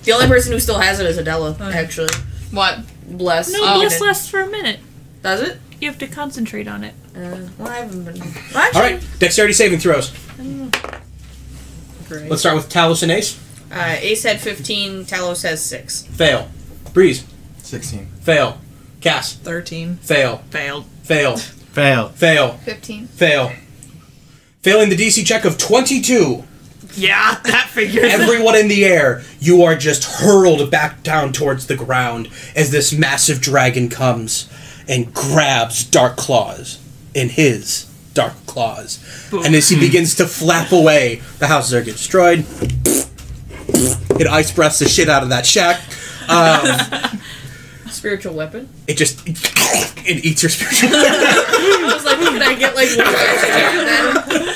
The only person who still has it is Adela, actually. What? Bless. No, bless lasts for a minute. Does it? You have to concentrate on it. Well, I haven't been... Alright, dexterity saving throws. Great. Let's start with Talos and Ace. Ace had 15, Talos has 6. Fail. Breeze. 16. Fail. Cass. 13. Fail. Failed. Fail. Fail. Fail. 15. Fail. Failing the DC check of 22. Yeah, that figures. Everyone in the air, you are just hurled back down towards the ground as this massive dragon comes and grabs Dark Claws in his Dark Claws. Boom. And as he begins to flap away, the houses are get destroyed. It ice breaths the shit out of that shack. Spiritual weapon? It just... it eats your spiritual weapon. I was like, can I get like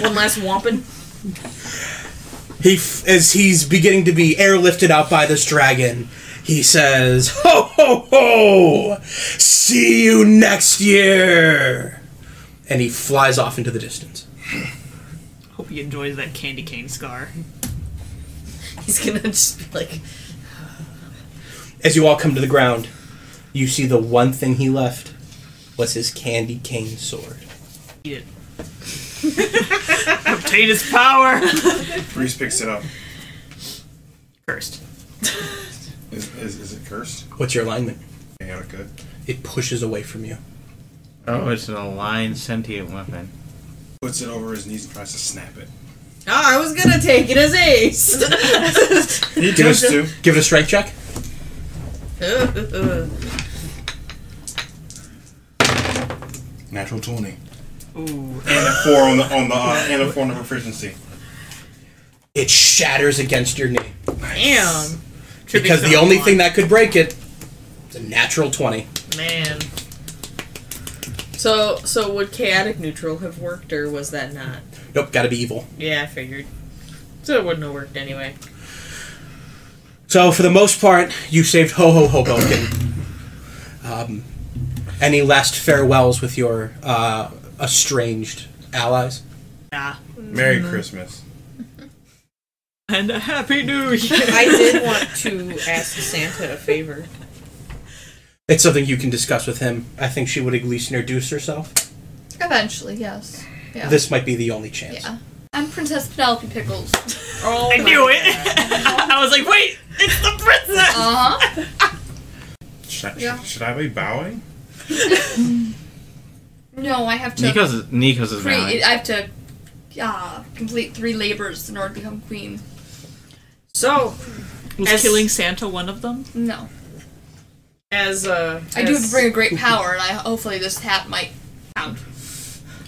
one last wampin? As he's beginning to be airlifted out by this dragon, he says, "Ho ho ho! See you next year!" And he flies off into the distance. Hope he enjoys that candy cane scar. He's gonna just be like... As you all come to the ground, you see the one thing he left was his candy cane sword. Eat it. Obtain his power! Breeze picks it up. Cursed. Is it cursed? What's your alignment? Yeah, good. It pushes away from you. Oh, it's an aligned sentient weapon. Puts it over his knees and tries to snap it. Oh, I was gonna take it as Ace! He Give does it, too. give it a strength check. Natural 20. Ooh. And a 4 on the and a 4 on the proficiency. It shatters against your knee. Damn. Because the only thing that could break it is a natural 20. Man. So would chaotic neutral have worked, or was that not? Nope, gotta be evil. Yeah, I figured. So it wouldn't have worked anyway. So, for the most part, you saved Hohoho Hoboken. Any last farewells with your estranged allies? Nah. Merry Christmas. And a Happy New Year! I did want to ask Santa a favor. It's something you can discuss with him. I think she would at least introduce herself. Eventually, yes. Yeah. This might be the only chance. Yeah. I'm Princess Penelope Pickles. Oh, I knew it! I was like, wait! It's the princess! Uh-huh. Should I be bowing? No, I have to... Nikos is I bowing. have to complete 3 labors in order to become queen. So, Was killing Santa one of them? No. I do have to bring a great power, and hopefully this hat might count.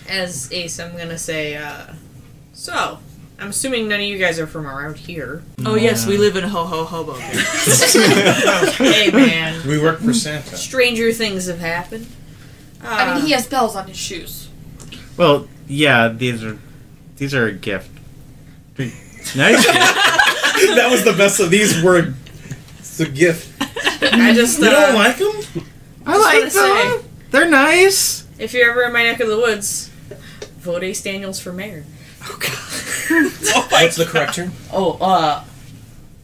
As Ace, I'm gonna say, so, I'm assuming none of you guys are from around here. Oh yes, we live in Hohoho Hoboken. Hey man, We work for Santa. stranger things have happened. I mean, he has bells on his shoes. Well, yeah, these are a gift. Nice gift. That was the best of these were. It's a gift. I just You don't like them? I like wanna them. They're nice. if you're ever in my neck of the woods, vote Ace Daniels for mayor. What's the correct term? Oh,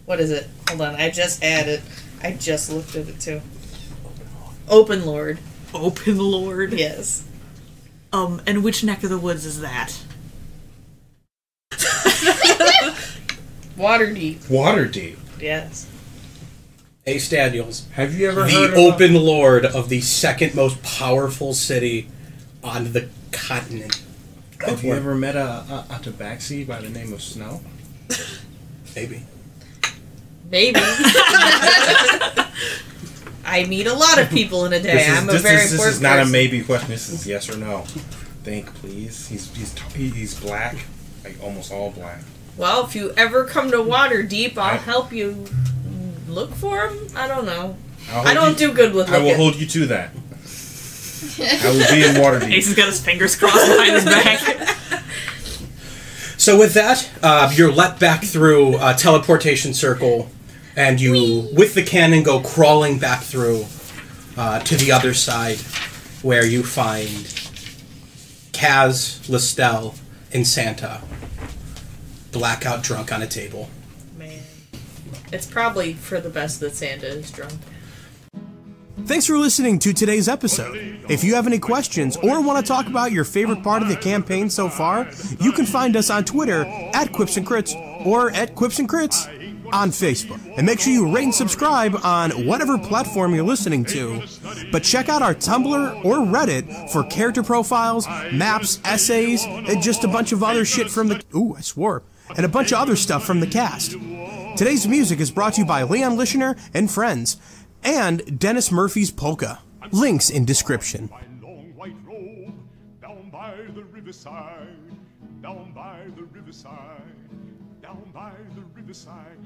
what is it? Hold on, I just had it. I just looked at it too. Open Lord. Open Lord. Yes. And which neck of the woods is that? Waterdeep. Waterdeep. Yes. Ace Daniels, Have you ever heard the of open lord of the second most powerful city on the continent. Have you ever met a tabaxi by the name of Snow? Maybe. Maybe. I meet a lot of people in a day. I'm a very important This is not a person. maybe question. This is yes or no. Think, please. He's black, like almost all black. Well, if you ever come to Waterdeep, I'll help you look for him. I don't know. I don't do good with I looking. will hold you to that. I will be in Waterdeep. Ace has got his fingers crossed behind his back. So with that, you're let back through a teleportation circle, and you, with the cannon, go crawling back through to the other side, where you find Kaz, Listel, and Santa blackout drunk on a table. Man. It's probably for the best that Santa is drunk. Thanks for listening to today's episode. If you have any questions or want to talk about your favorite part of the campaign so far, you can find us on Twitter at Quips and Crits or at Quips and Crits on Facebook. And make sure you rate and subscribe on whatever platform you're listening to. But check out our Tumblr or Reddit for character profiles, maps, essays, and just a bunch of other shit from the... Ooh, I swore. And a bunch of other stuff from the cast. Today's music is brought to you by Leon Lischner and friends, and Dennis Murphy's Polka. Links in description. My long white robe, down by the riverside, down by the riverside, down by the riverside.